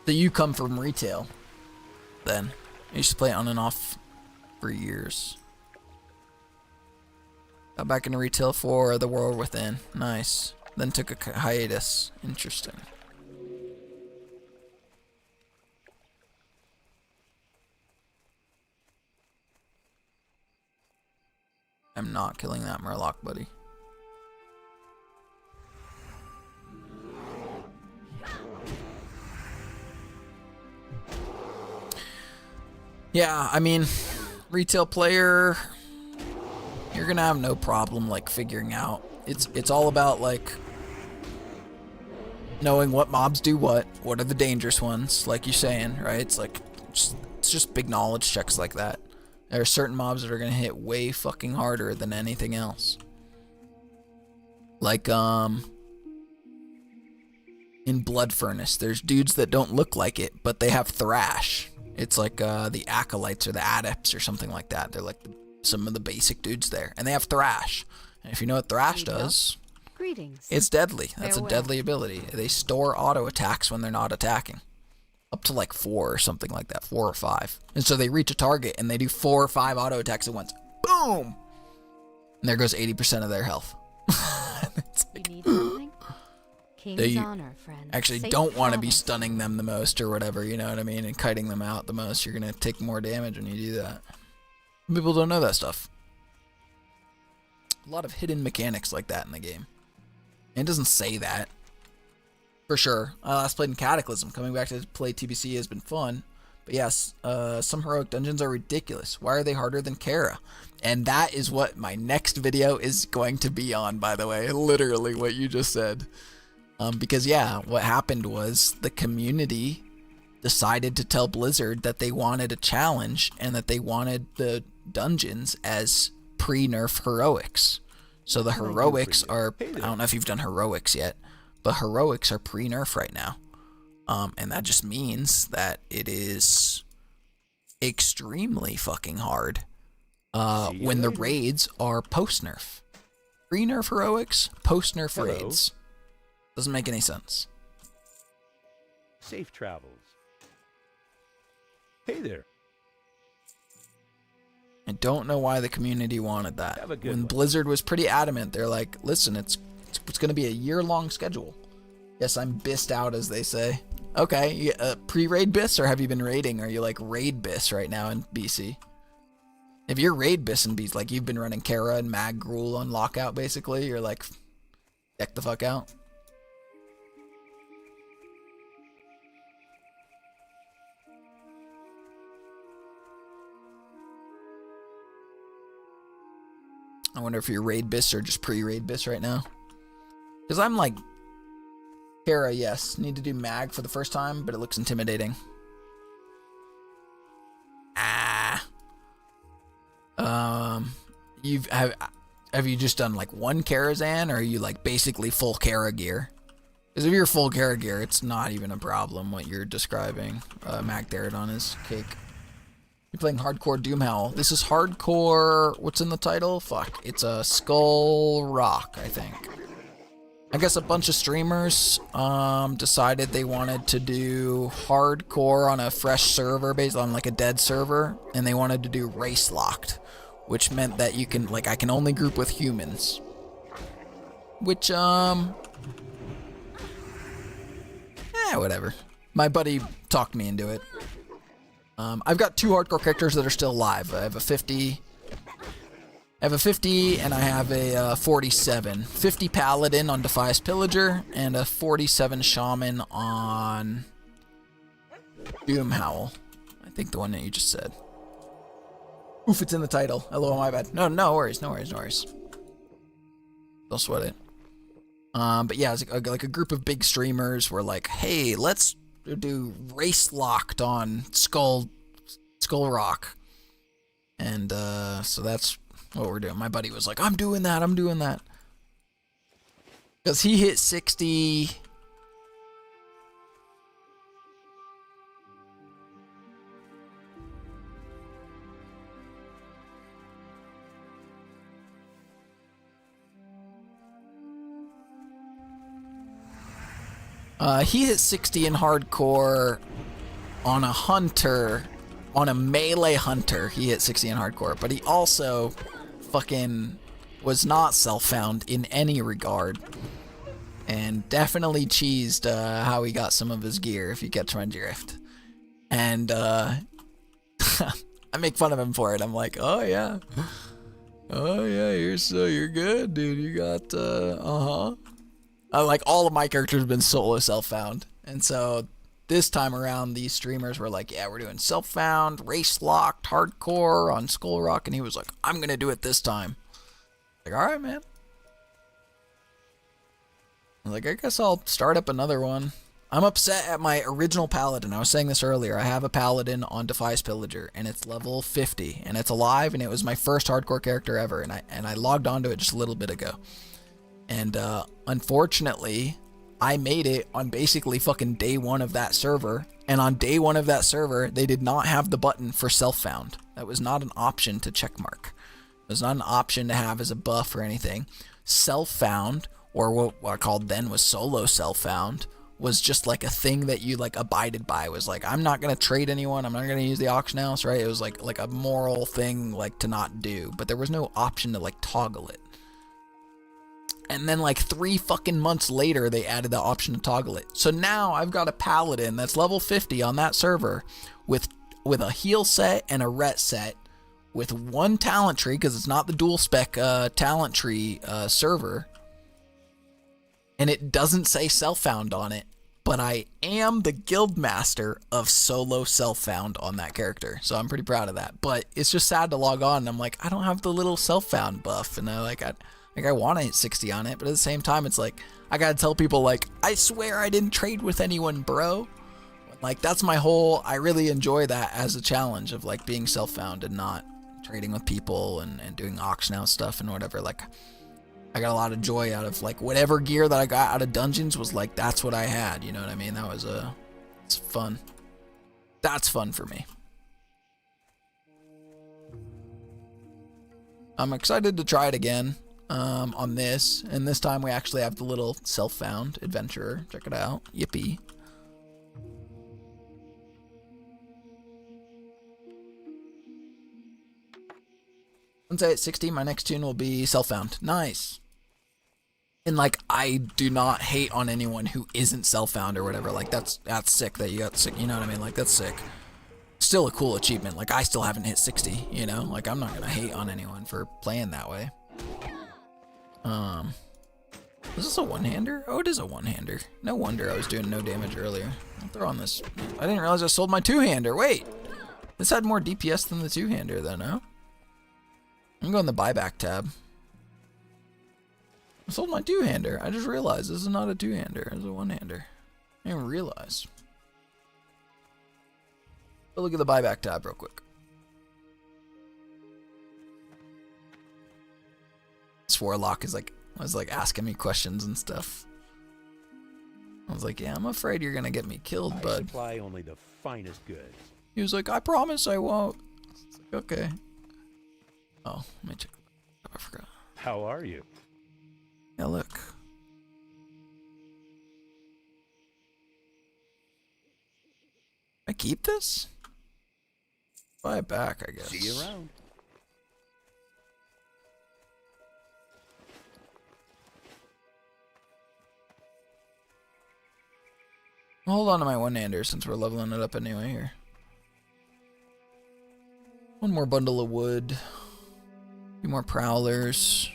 So you come from retail, then. I used to play on and off for years. Got back into retail for The World Within. Nice. Then took a hiatus. Interesting. I'm not killing that Murloc, buddy. Yeah, I mean, retail player, you're gonna have no problem like figuring out. It's all about like knowing what mobs do what are the dangerous ones, like you're saying, right? It's like it's just big knowledge checks like that. There are certain mobs that are gonna hit way fucking harder than anything else. Like in Blood Furnace, there's dudes that don't look like it, but they have thrash. It's like the acolytes or the adepts or something like that. They're like some of the basic dudes there, and they have thrash. And if you know what thrash does, greetings. It's deadly. That's Farewell. a deadly ability. They store auto attacks when they're not attacking, up to like 4 or something like that, 4 or 5. And so they reach a target and they do 4 or 5 auto attacks at once. Boom! And there goes 80% of their health. It's like, You need something? King's honor, friend. actually Safe don't want to be travels. stunning them the most or whatever, you know what I mean, and kiting them out the most. You're going to take more damage when you do that. People don't know that stuff. A lot of hidden mechanics like that in the game. And it doesn't say that. For sure. I last played in Cataclysm. Coming back to play TBC has been fun. But yes, some heroic dungeons are ridiculous. Why are they harder than Kara? And that is what my next video is going to be on, by the way. Literally what you just said. Because yeah, what happened was the community decided to tell Blizzard that they wanted a challenge and that they wanted the dungeons as pre-nerf heroics. So the heroics are, I don't know if you've done heroics yet, but heroics are pre-nerf right now. And that just means that it is extremely fucking hard when the raids are post-nerf. Pre-nerf heroics, post-nerf raids. Doesn't make any sense. Safe travels. Hey there. I don't know why the community wanted that. Have a good When one. Blizzard was pretty adamant, they're like, listen, it's going to be a year-long schedule. Yes, I'm bissed out, as they say. Okay, pre-raid biss, or have you been raiding? Are you like raid biss right now in BC? If you're raid biss in BC, like you've been running Kara and Mag Gruul on lockout, basically, you're like, deck the fuck out. I wonder if you're raid bis or just pre-raid bis right now. Because I'm like, Kara, yes. Need to do mag for the first time, but it looks intimidating. Have you just done like one Karazhan, or are you like basically full Kara gear? Because if you're full Kara gear, it's not even a problem what you're describing. Mag Therodon is cake. You're playing hardcore Doomhowl. This is hardcore. What's in the title? Fuck. It's a SkullRock, I think. I guess a bunch of streamers decided they wanted to do hardcore on a fresh server based on like a dead server, and they wanted to do RaceLocked, which meant that you can, like, I can only group with humans. Which, whatever. My buddy talked me into it. I've got 2 hardcore characters that are still alive. I have a 50... and I have a 47. 50 Paladin on Defias Pillager, and a 47 Shaman on Doom Howl. I think the one that you just said. Oof, it's in the title. Hello, my bad. No worries. Don't sweat it. But yeah, it's like a group of big streamers were like, hey, let's do RaceLocked on SkullRock. And so that's what we're doing. My buddy was like, I'm doing that. Because he hit 60... he hit 60 in hardcore on a hunter, on a melee hunter. He hit 60 in hardcore, but he also fucking was not self-found in any regard, and definitely cheesed how he got some of his gear, if you catch my drift. And I make fun of him for it. I'm like, oh yeah, you're good, dude. You got like all of my characters have been solo self-found, and so this time around these streamers were like, yeah, we're doing self-found, RaceLocked, hardcore on SkullRock, and he was like, I'm gonna do it this time. Like, alright, man. I was like, I guess I'll start up another one. I'm upset at my original Paladin. I was saying this earlier. I have a Paladin on Defias Pillager, and it's level 50, and it's alive, and it was my first hardcore character ever, and I logged onto it just a little bit ago. And unfortunately, I made it on basically fucking day 1 of that server, and on day 1 of that server, they did not have the button for self-found. That was not an option to checkmark. It was not an option to have as a buff or anything. Self-found, or what I called then was solo self-found, was just like a thing that you like abided by. It was like, I'm not gonna trade anyone, I'm not gonna use the auction house, right? It was like a moral thing like to not do, but there was no option to like toggle it. And then like 3 fucking months later, they added the option to toggle it. So now I've got a Paladin that's level 50 on that server with a heal set and a ret set with 1 talent tree, because it's not the dual spec talent tree server. And it doesn't say self-found on it, but I am the guild master of solo self-found on that character. So I'm pretty proud of that. But it's just sad to log on and I'm like, I don't have the little self-found buff. And I want to hit 60 on it, but at the same time, it's like, I gotta tell people, like, I swear I didn't trade with anyone, bro. Like, that's my whole, I really enjoy that as a challenge of, like, being self-found and not trading with people and doing auction house stuff and whatever. Like, I got a lot of joy out of, like, whatever gear that I got out of dungeons was, like, that's what I had, you know what I mean? That was, it's fun. That's fun for me. I'm excited to try it again. On this, and this time we actually have the little self-found adventurer. Check it out. Yippee. Once I hit 60, my next tune will be self-found. Nice. And like, I do not hate on anyone who isn't self-found or whatever. Like, that's sick that you got sick, you know what I mean? Like, that's sick. Still a cool achievement. Like, I still haven't hit 60, you know? Like, I'm not gonna hate on anyone for playing that way. Is this a one-hander? Oh, it is a one-hander. No wonder I was doing no damage earlier. I'll throw on this. I didn't realize I sold my two-hander. Wait! This had more DPS than the two-hander, though, no? I'm going to the buyback tab. I sold my two-hander. I just realized this is not a two-hander. It's a one-hander. I didn't even realize. But look at the buyback tab real quick. SkullRock is like, was like asking me questions and stuff. I was like, yeah, I'm afraid you're gonna get me killed, bud. I supply only the finest goods. He was like, I promise I won't. It's like, okay. Oh, let me check. I forgot. How are you? Yeah, look. keep this? Buy it back, I guess. See you around. Hold on to my one-hander since we're leveling it up anyway here. One more bundle of wood. A few more prowlers.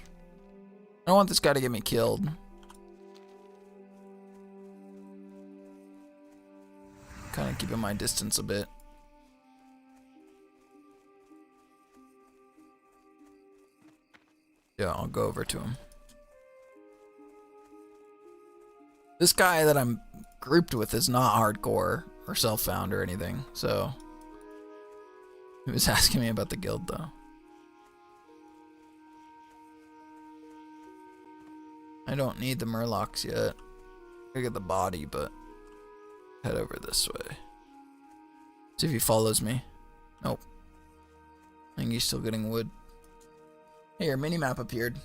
I don't want this guy to get me killed. Kind of keeping my distance a bit. Yeah, I'll go over to him. This guy that I'm grouped with is not hardcore or self-found or anything, so he was asking me about the guild though. I don't need the murlocs yet. I get the body, but head over this way. See if he follows me. Nope. I think he's still getting wood. Hey, your mini-map appeared.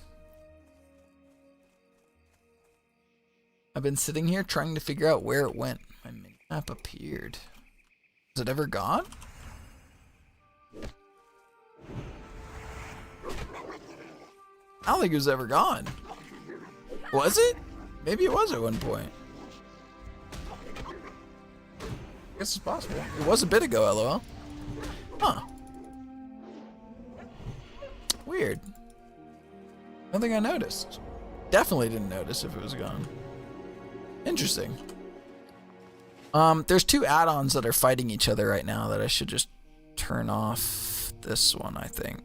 I've been sitting here trying to figure out where it went. My mini-map appeared. Is it ever gone? I don't think it was ever gone. Was it? Maybe it was at one point. I guess it's possible. It was a bit ago, lol. Huh. Weird. I don't think I noticed. Definitely didn't notice if it was gone. Interesting. There's two add-ons that are fighting each other right now that I should just turn off. This one, I think.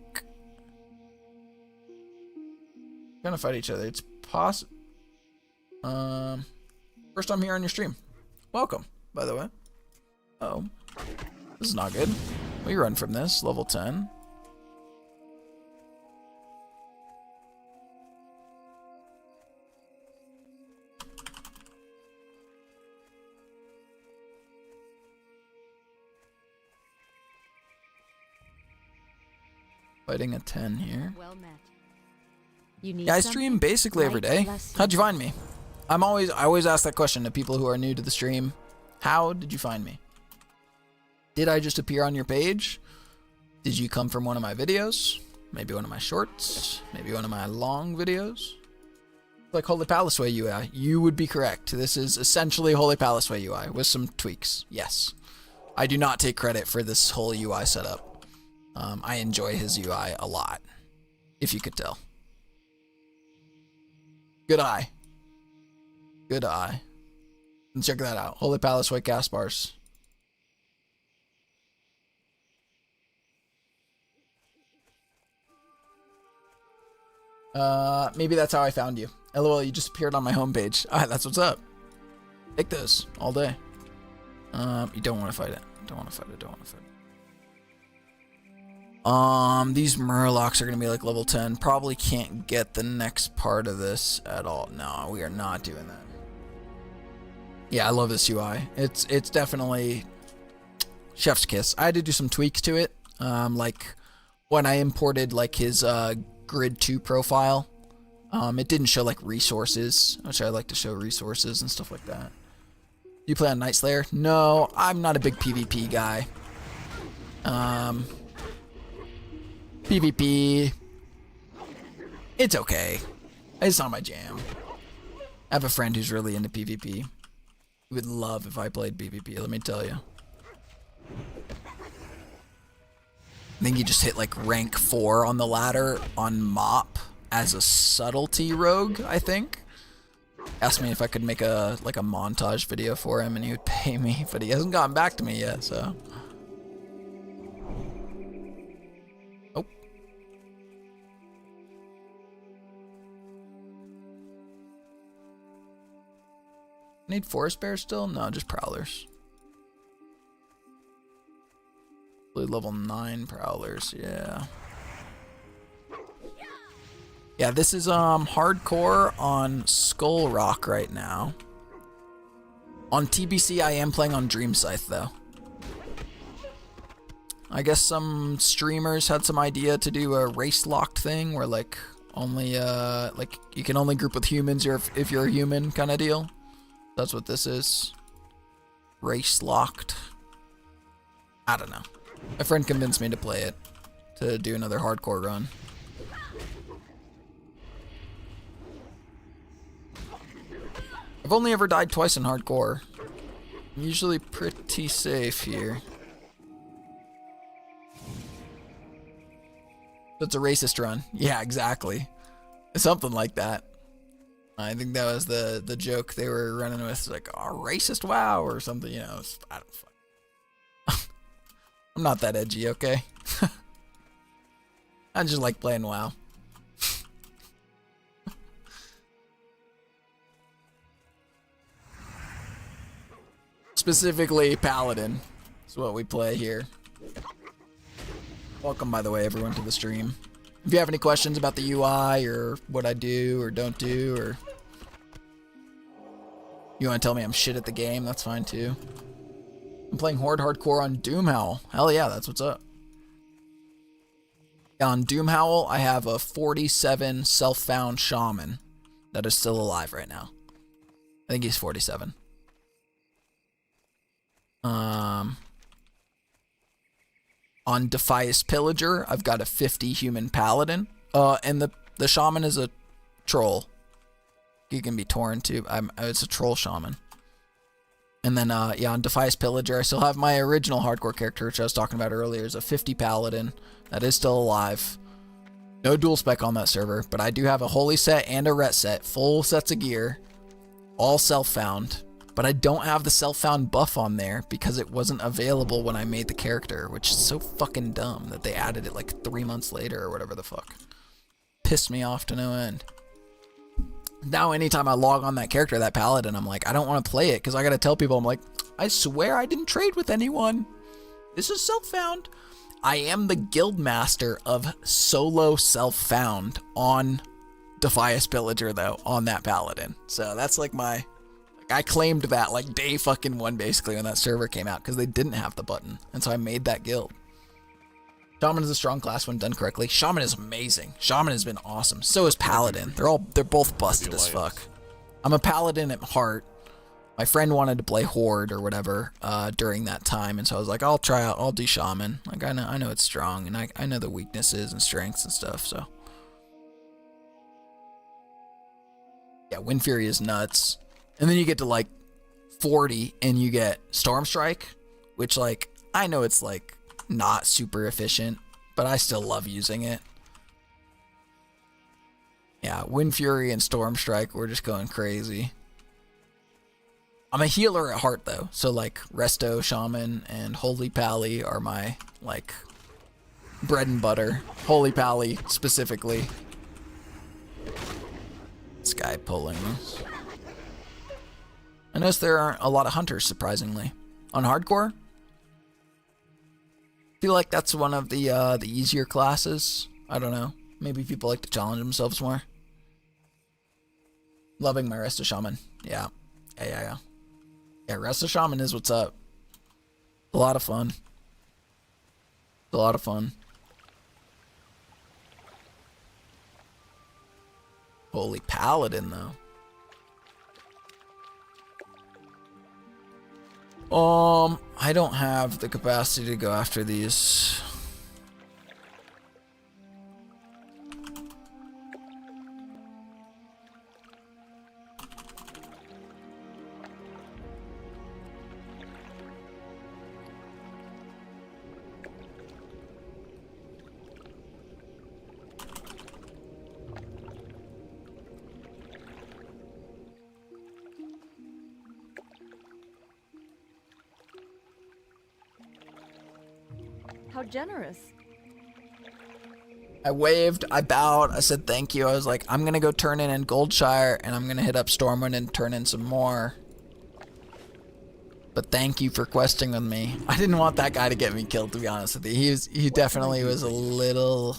Gonna fight each other. It's possible. First time here on your stream. Welcome, by the way. Oh, this is not good. We run from this. Level 10. Fighting a 10 here. Well met. You need Yeah, I stream basically every day. How'd you find me? I always ask that question to people who are new to the stream. How did you find me? Did I just appear on your page? Did you come from one of my videos? Maybe one of my shorts? Maybe one of my long videos? Like Holy Palace Way UI. You would be correct. This is essentially Holy Palace Way UI with some tweaks. Yes. I do not take credit for this whole UI setup. I enjoy his UI a lot, if you could tell. Good eye. Good eye. And check that out. Holy Palace Way cast bars. Maybe that's how I found you. LOL, you just appeared on my homepage. Alright, that's what's up. Take those all day. You don't want to fight it. Don't want to fight it. Don't want to fight it. These murlocs are gonna be like level 10. Probably can't get the next part of this at all. No, we are not doing that. Yeah, I love this UI. It's definitely chef's kiss. I had to do some tweaks to it. Like when I imported like his grid 2 profile, it didn't show like resources, which I like to show resources and stuff like that. You play on Night Slayer? No, I'm not a big PvP guy. PvP, it's okay. It's not my jam. I have a friend who's really into PvP. He would love if I played PvP, let me tell you. I think he just hit like rank 4 on the ladder on Mop as a subtlety rogue, I think. Asked me if I could make a montage video for him and he would pay me, but he hasn't gotten back to me yet, so. Oh. Need forest bears still? No, just prowlers. Level 9 prowlers, yeah. Yeah, this is hardcore on SkullRock right now. On TBC, I am playing on Dream Scythe though. I guess some streamers had some idea to do a RaceLocked thing where like only like you can only group with humans if you're a human kind of deal. That's what this is. RaceLocked. I don't know. My friend convinced me to play it, to do another hardcore run. I've only ever died twice in hardcore. I'm usually pretty safe here. It's a racist run. Yeah, exactly. Something like that. I think that was the joke they were running with. It's like, oh, racist WoW or something, you know. I don't fuck. I'm not that edgy, okay? I just like playing WoW. Specifically, Paladin is what we play here. Welcome, by the way, everyone, to the stream. If you have any questions about the UI or what I do or don't do, or you want to tell me I'm shit at the game, that's fine too. I'm playing Horde Hardcore on Doomhowl. Hell yeah, that's what's up. On Doomhowl, I have a 47 self-found shaman that is still alive right now. I think he's 47. On Defias Pillager, I've got a 50 human paladin. And the shaman is a troll. He can be torn too. It's a troll shaman. And then, yeah, on Defias Pillager, I still have my original hardcore character, which I was talking about earlier, is a 50 paladin that is still alive. No dual spec on that server, but I do have a holy set and a ret set, full sets of gear, all self-found. But I don't have the self-found buff on there because it wasn't available when I made the character, which is so fucking dumb that they added it like 3 months later or whatever the fuck. Pissed me off to no end. Now anytime I log on that character, that paladin, I'm like, I don't want to play it because I gotta tell people, I'm like, I swear I didn't trade with anyone. This is self-found. I am the guild master of solo self-found on Defias Pillager though, on that paladin. So that's like my... I claimed that like day fucking one basically when that server came out because they didn't have the button, and so I made that guild. Shaman is a strong class when done correctly. Shaman is amazing. Shaman has been awesome. So is Paladin. They're both busted as fuck. I'm a Paladin at heart. My friend wanted to play Horde or whatever during that time, and so I was like, I'll try out. I'll do Shaman. Like I know it's strong, and I know the weaknesses and strengths and stuff. So yeah, Wind Fury is nuts. And then you get to like 40 and you get Storm Strike, which like, I know it's like not super efficient, but I still love using it. Yeah, Wind Fury and Storm Strike, we're just going crazy. I'm a healer at heart though, so like Resto, Shaman, and Holy Pally are my like bread and butter. Holy Pally specifically. This guy pulling this. I noticed there aren't a lot of hunters, surprisingly. On hardcore, I feel like that's one of the easier classes. I don't know. Maybe people like to challenge themselves more. Loving my Resto Shaman. Yeah. Yeah, Resto Shaman is what's up. A lot of fun. A lot of fun. Holy Paladin, though. I don't have the capacity to go after these. How generous. I waved, I bowed, I said thank you. I was like, I'm gonna go turn in Goldshire and I'm gonna hit up Stormwind and turn in some more. But thank you for questing with me. I didn't want that guy to get me killed, to be honest with you. He definitely was a little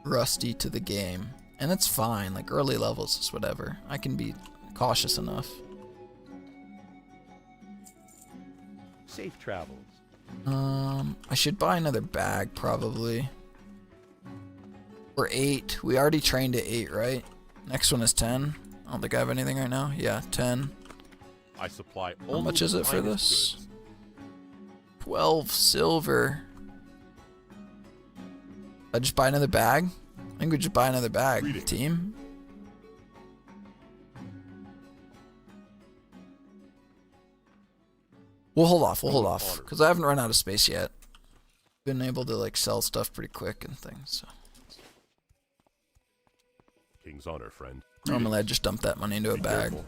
rusty to the game. And it's fine, like early levels is whatever. I can be cautious enough. Safe travels. I should buy another bag probably. Or 8. We already trained at 8, right? Next one is 10. I don't think I have anything right now. Yeah, 10. I supply How only much is the it for finest this? goods. 12 silver. I just buy another bag? I think we just buy another bag, Greetings. team. We'll hold off, because I haven't run out of space yet. Been able to like sell stuff pretty quick and things, so. King's honor, friend. Normally I just dump that money into a Be bag. careful.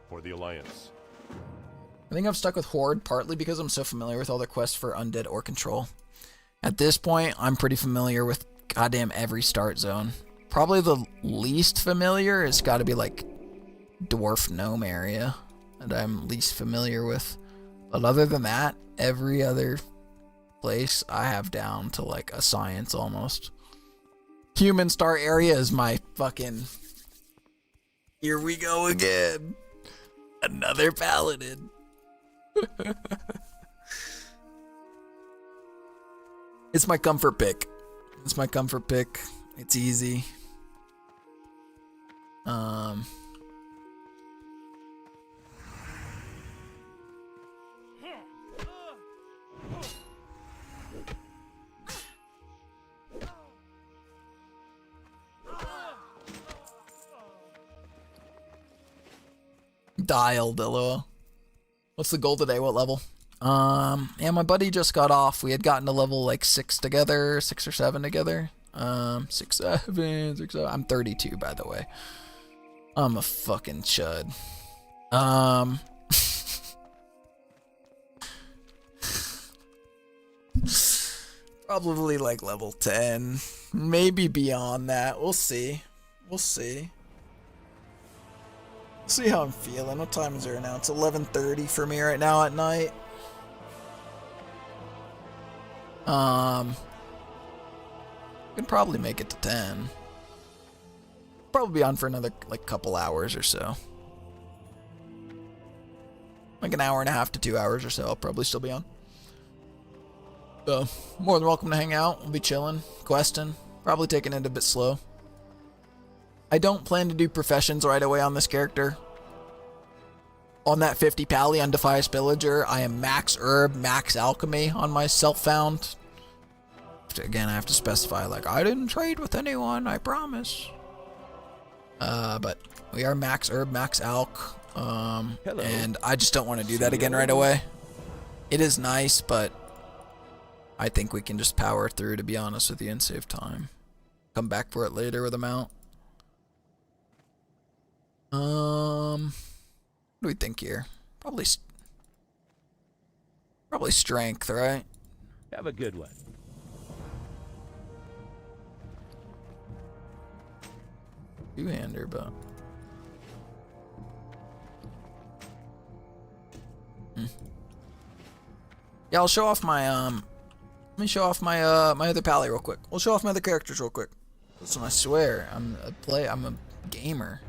For the Alliance. I think I'm stuck with Horde partly because I'm so familiar with all the quests for Undead or Control. At this point, I'm pretty familiar with goddamn every start zone. Probably the least familiar has got to be like Dwarf Gnome area that I'm least familiar with. But other than that, every other place I have down to like a science almost. Human Star area is my fucking... Here we go again. Another Paladin. It's my comfort pick. It's my comfort pick. It's easy. Dialed, lol. What's the goal today? What level? Yeah, my buddy just got off. We had gotten to level like 6 together, 6 or 7 together. 6, 7, 6, 7. I'm 32, by the way. I'm a fucking chud. Probably like level 10, maybe beyond that. We'll see. We'll see. See how I'm feeling. What time is it now? It's 11:30 for me right now at night. Can probably make it to 10. Probably be on for another like couple hours or so. Like an hour and a half to 2 hours or so. I'll probably still be on. So more than welcome to hang out. We'll be chilling, questing, probably taking it a bit slow. I don't plan to do professions right away on this character. On that 50 pally on Defias Villager, I am max herb, max alchemy on my self-found. Again, I have to specify, like, I didn't trade with anyone, I promise. But we are max herb, max alch. And I just don't want to do that again right away. It is nice, but I think we can just power through, to be honest with you, and save time. Come back for it later with a mount. What do we think here? Probably strength, right? Have a good one. Two-hander, but... Yeah, I'll show off my, let me show off my, my other pally real quick. We'll show off my other characters real quick. Listen, I swear, I'm a gamer.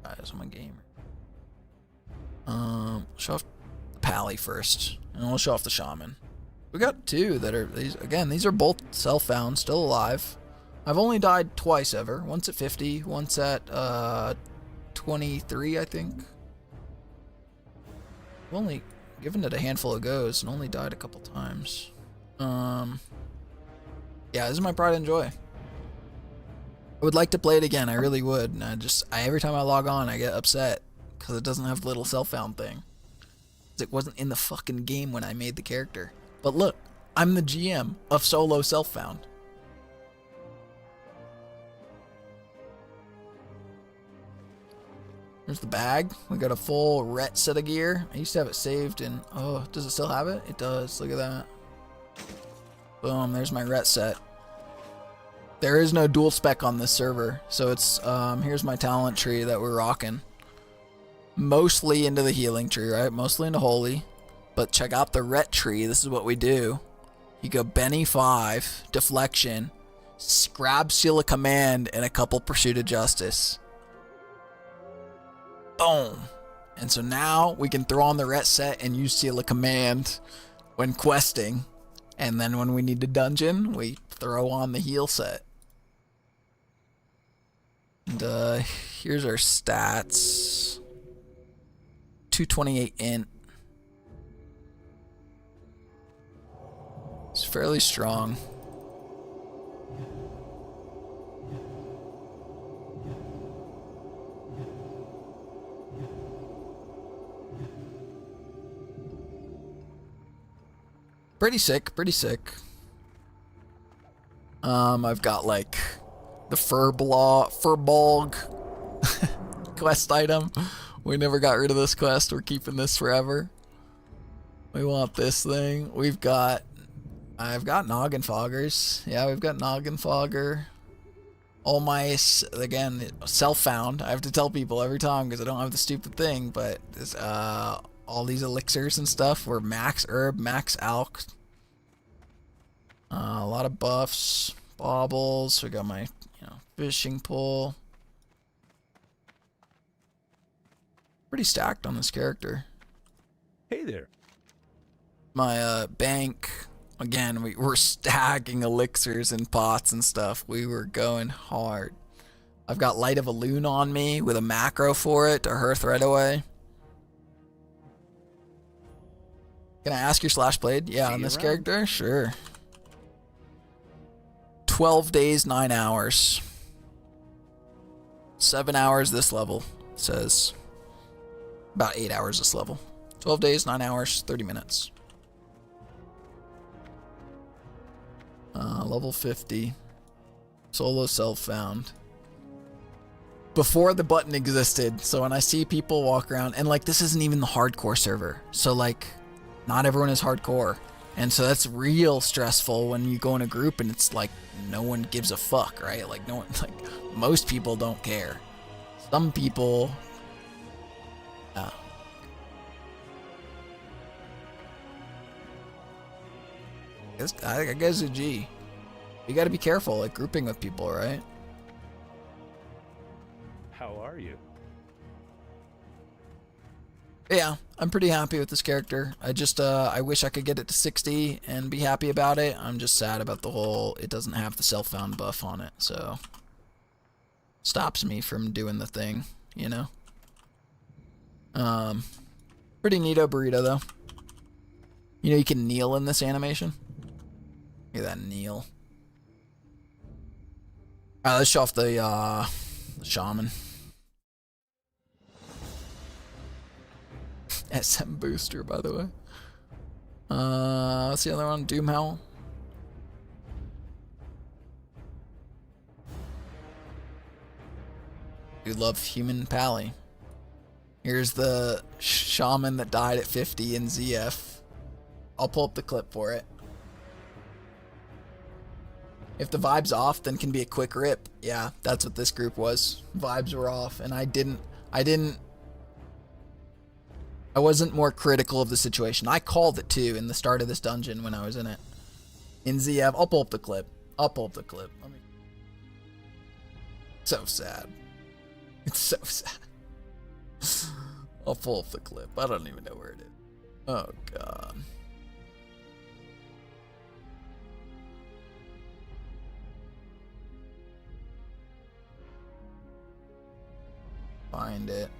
Guys, I'm a gamer. Show off the pally first, and we'll show off the shaman. We got two that are, these are both self-found, still alive. I've only died twice ever. Once at 50, once at 23, I think. I've only given it a handful of goes and only died a couple times. Yeah, this is my pride and joy. I would like to play it again, I really would. And every time I log on, I get upset because it doesn't have the little self-found thing. It wasn't in the fucking game when I made the character. But look, I'm the GM of solo self-found. Here's the bag. We got a full ret set of gear. I used to have it saved in... Oh, does it still have it? It does. Look at that. Boom, there's my ret set. There is no dual spec on this server. So it's... here's my talent tree that we're rocking. Mostly into the healing tree, right? Mostly into holy. But check out the ret tree. This is what we do. You go Benny 5, deflection, grab seal of command, and a couple pursuit of justice. Boom. And so now we can throw on the ret set and use seal of command when questing. And then when we need to dungeon, we throw on the heal set. And here's our stats. 228 int. It's fairly strong. Pretty sick, pretty sick. I've got like the Furbolg quest item. We never got rid of this quest. We're keeping this forever. We want this thing. I've got Noggin Foggers. Yeah, we've got Noggin Fogger. All my, again, self-found. I have to tell people every time because I don't have the stupid thing, but this, all these elixirs and stuff were max herb, max alk. A lot of buffs, baubles. We got my, fishing pole. Pretty stacked on this character. Hey there. My bank, again, we were stacking elixirs and pots and stuff. We were going hard. I've got Light of a Loon on me with a macro for it to hearth right away. Can I ask your slash blade? Yeah, on this character? Sure. 12 days, 9 hours. 7 hours this level, it says. About 8 hours this level. 12 days, 9 hours, 30 minutes. Level 50. Solo self-found. Before the button existed, so when I see people walk around, and like this isn't even the hardcore server, so like not everyone is hardcore. And so that's real stressful when you go in a group and it's like no one gives a fuck, right? Like no one, like most people don't care. Some people, I guess a G. You got to be careful, like grouping with people, right? How are you? Yeah, I'm pretty happy with this character. I just, I wish I could get it to 60 and be happy about it. I'm just sad about the whole, it doesn't have the self-found buff on it, so stops me from doing the thing, you know? Pretty neato burrito, though. You know, you can kneel in this animation. Look at that kneel. Alright, let's show off the shaman. SM booster, by the way. What's the other one? Doomhowl. We love human pally. Here's the shaman that died at 50 in ZF. I'll pull up the clip for it. If the vibe's off, then can be a quick rip. Yeah, that's what this group was. Vibes were off, and I wasn't more critical of the situation. I called it too in the start of this dungeon when I was in it. In ZF, I'll pull up the clip. Let me. So sad. It's so sad. I'll pull up the clip. I don't even know where it is. Oh god. Find it.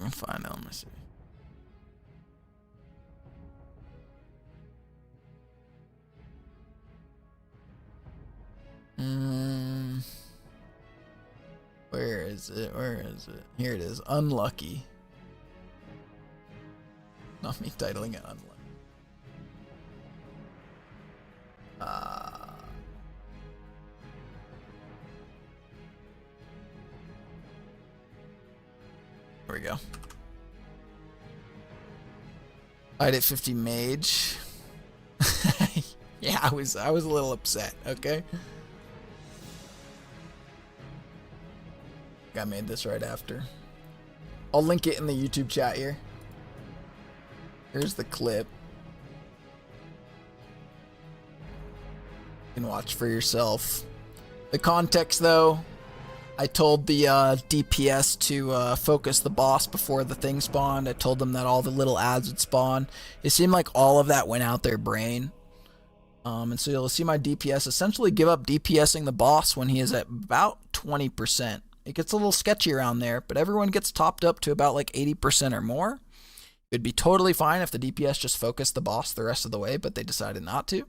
I'll find it. Let me see. Where is it? Where is it? Here it is. Unlucky. Not me titling it unlucky. There we go. I'd at 50 mage. Yeah, I was a little upset, okay? I made this right after. I'll link it in the YouTube chat here. Here's the clip. You can watch for yourself. The context, though, I told the DPS to focus the boss before the thing spawned. I told them that all the little ads would spawn. It seemed like all of that went out their brain. And so you'll see my DPS essentially give up DPSing the boss when he is at about 20%. It gets a little sketchy around there, but everyone gets topped up to about like 80% or more. It'd be totally fine if the DPS just focused the boss the rest of the way, but they decided not to.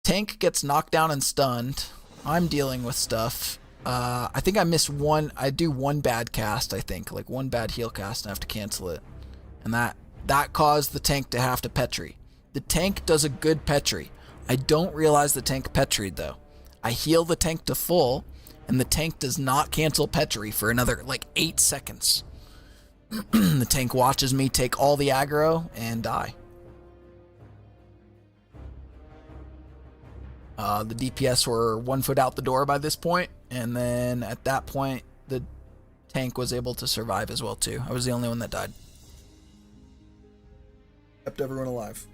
Tank gets knocked down and stunned. I'm dealing with stuff. I think I miss one. I do one bad cast, I think. Like one bad heal cast and I have to cancel it. And that caused the tank to have to Petri. The tank does a good Petri. I don't realize the tank Petried though. I heal the tank to full, and the tank does not cancel Petri for another like 8 seconds. The tank watches me take all the aggro and die. The DPS were 1 foot out the door by this point, and then at that point, the tank was able to survive as well too. I was the only one that died. Kept everyone alive.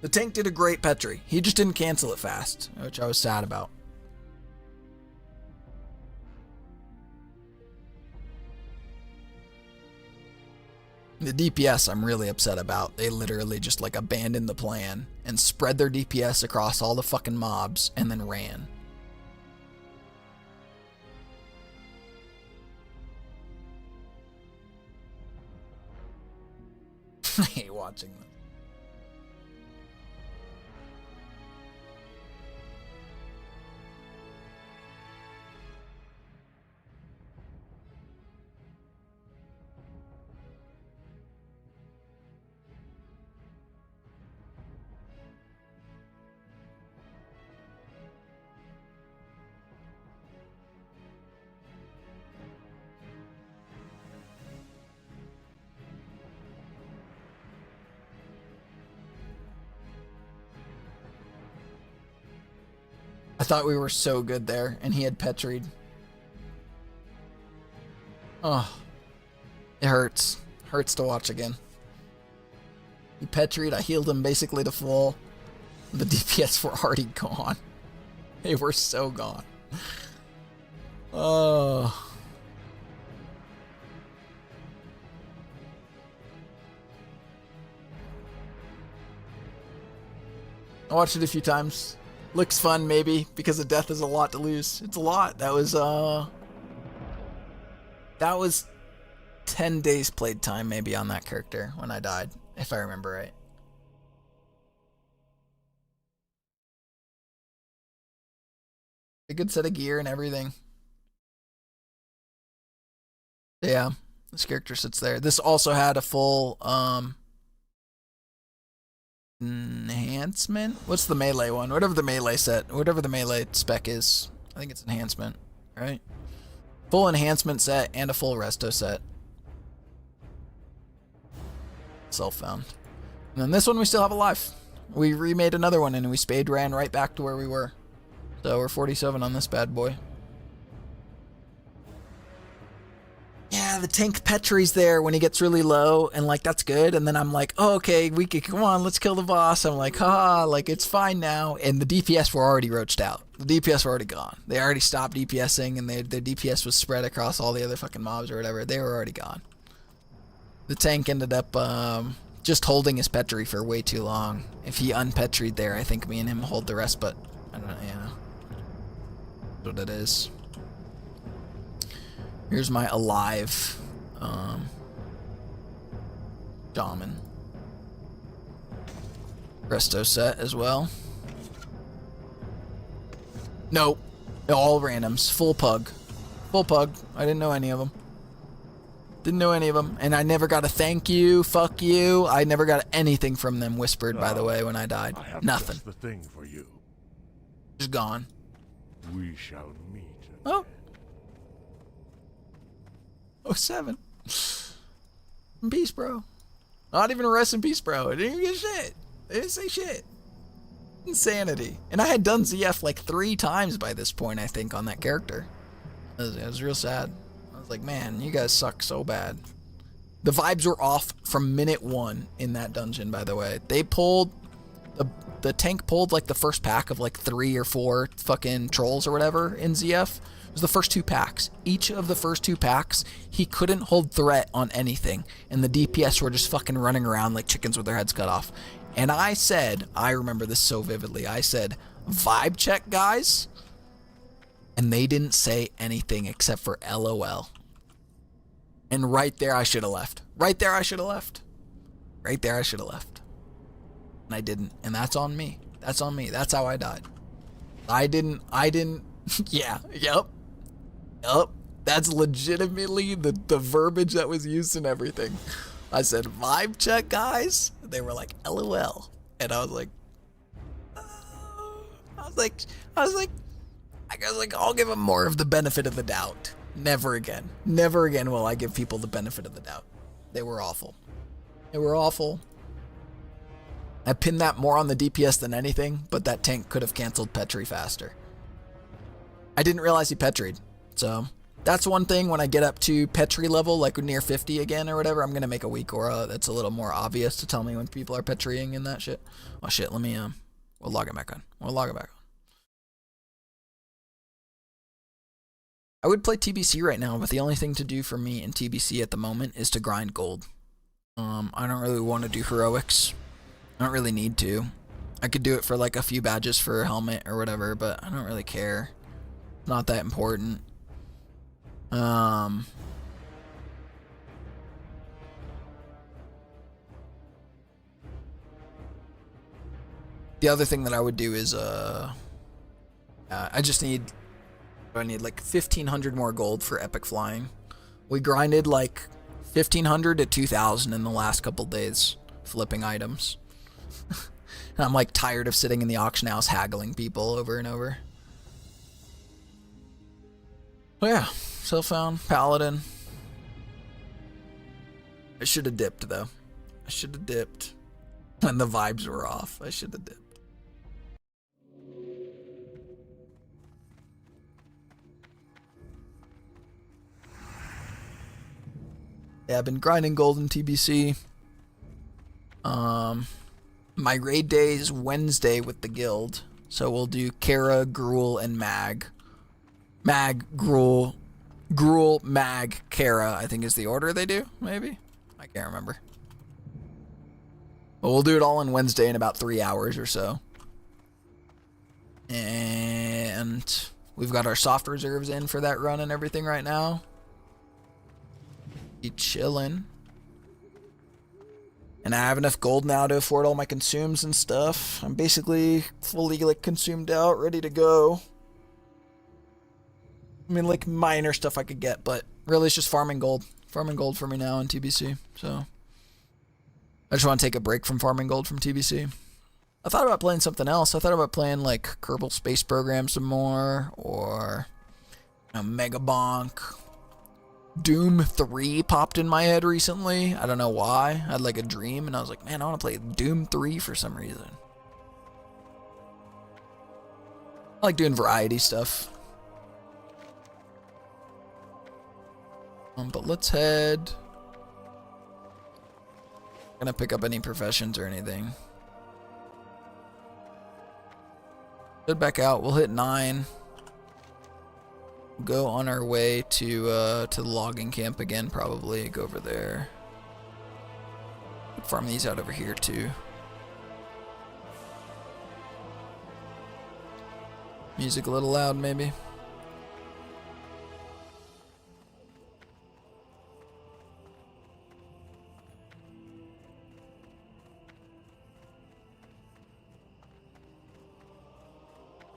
The tank did a great Petri. He just didn't cancel it fast, which I was sad about. The DPS I'm really upset about. They literally just like abandoned the plan and spread their DPS across all the fucking mobs and then ran. I hate watching them. I thought we were so good there, and he had Petried. Oh, it hurts. Hurts to watch again. He Petried, I healed him basically to full. The DPS were already gone. They were so gone. Oh. I watched it a few times. Looks fun, maybe, because the death is a lot to lose. It's a lot. That was 10 days played time, maybe, on that character when I died, if I remember right. A good set of gear and everything. Yeah, this character sits there. This also had a full, enhancement? What's the melee one? Whatever the melee spec is. I think it's enhancement, right? Full enhancement set and a full resto set. Self-found. And then this one we still have alive. We remade another one and we spade ran right back to where we were. So we're 47 on this bad boy. Yeah, the tank Petri's there when he gets really low, and like that's good. And then I'm like, oh, okay, we could come on, let's kill the boss. I'm like, haha, like it's fine now. And the DPS were already roached out. The DPS were already gone. They already stopped DPSing, and their DPS was spread across all the other fucking mobs or whatever. They were already gone. The tank ended up just holding his Petri for way too long. If he unpetried there, I think me and him hold the rest, but I don't know, yeah. That's what it is. Here's my alive shaman. Resto set as well. Nope. All randoms. Full pug. Full pug. I didn't know any of them. Didn't know any of them. And I never got a thank you, fuck you. I never got anything from them whispered, by the way, when I died. Nothing. Just the thing for you. Just gone. We shall meet. Oh. 07. Peace, bro. Not even a rest in peace, bro. I didn't even get shit. They didn't say shit. Insanity. And I had done ZF like 3 times by this point, I think, on that character. It was real sad. I was like, man, you guys suck so bad. The vibes were off from minute 1 in that dungeon, by the way. They pulled... The tank pulled like the first pack of like 3 or 4 fucking trolls or whatever in ZF. was the first 2 packs. Each of the first 2 packs, he couldn't hold threat on anything. And the DPS were just fucking running around like chickens with their heads cut off. And I said, I remember this so vividly, I said, vibe check, guys. And they didn't say anything except for LOL. And right there, I should have left. Right there, I should have left. Right there, I should have left. And I didn't. And that's on me. That's on me. That's how I died. I didn't, yeah, yep. That's legitimately the verbiage that was used and everything. I said, vibe check, guys. They were like, LOL. And I was like, I'll give them more of the benefit of the doubt. Never again. Never again will I give people the benefit of the doubt. They were awful. They were awful. I pinned that more on the DPS than anything, but that tank could have canceled Petri faster. I didn't realize he Petried. So that's one thing when I get up to Petri level, like near 50 again or whatever, I'm going to make a weak aura that's a little more obvious to tell me when people are Petriing and that shit. Oh shit, let me, we'll log it back on. We'll log it back on. I would play TBC right now, but the only thing to do for me in TBC at the moment is to grind gold. I don't really want to do heroics. I don't really need to. I could do it for like a few badges for a helmet or whatever, but I don't really care. Not that important. The other thing that I would do is I just need like 1,500 more gold for epic flying. We grinded like 1,500 to 2,000 in the last couple days flipping items. And I'm like tired of sitting in the auction house haggling people over and over. Oh yeah, self-found Paladin. I should have dipped though. I should have dipped when the vibes were off. I should have dipped. Yeah, I've been grinding gold in TBC. My raid day is Wednesday with the guild. So we'll do Kara, Gruul, and Mag. Mag, Gruul, Mag, Kara, I think is the order they do, maybe? I can't remember. But we'll do it all on Wednesday in about 3 hours or so. And we've got our soft reserves in for that run and everything right now. Be chillin'. And I have enough gold now to afford all my consumes and stuff. I'm basically fully like consumed out, ready to go. I mean, like minor stuff I could get, but really it's just farming gold. Farming gold for me now in TBC. So I just want to take a break from farming gold from TBC. I thought about playing something else. I thought about playing like Kerbal Space Program some more, or Mega Bonk. Doom 3 popped in my head recently. I don't know why. I had like a dream and I was like, man, I want to play Doom 3 for some reason. I like doing variety stuff. But let's head. I'm gonna pick up any professions or anything. Head back out. We'll hit 9. Go on our way to the logging camp again, probably. Go over there. Farm these out over here too. Music a little loud, maybe.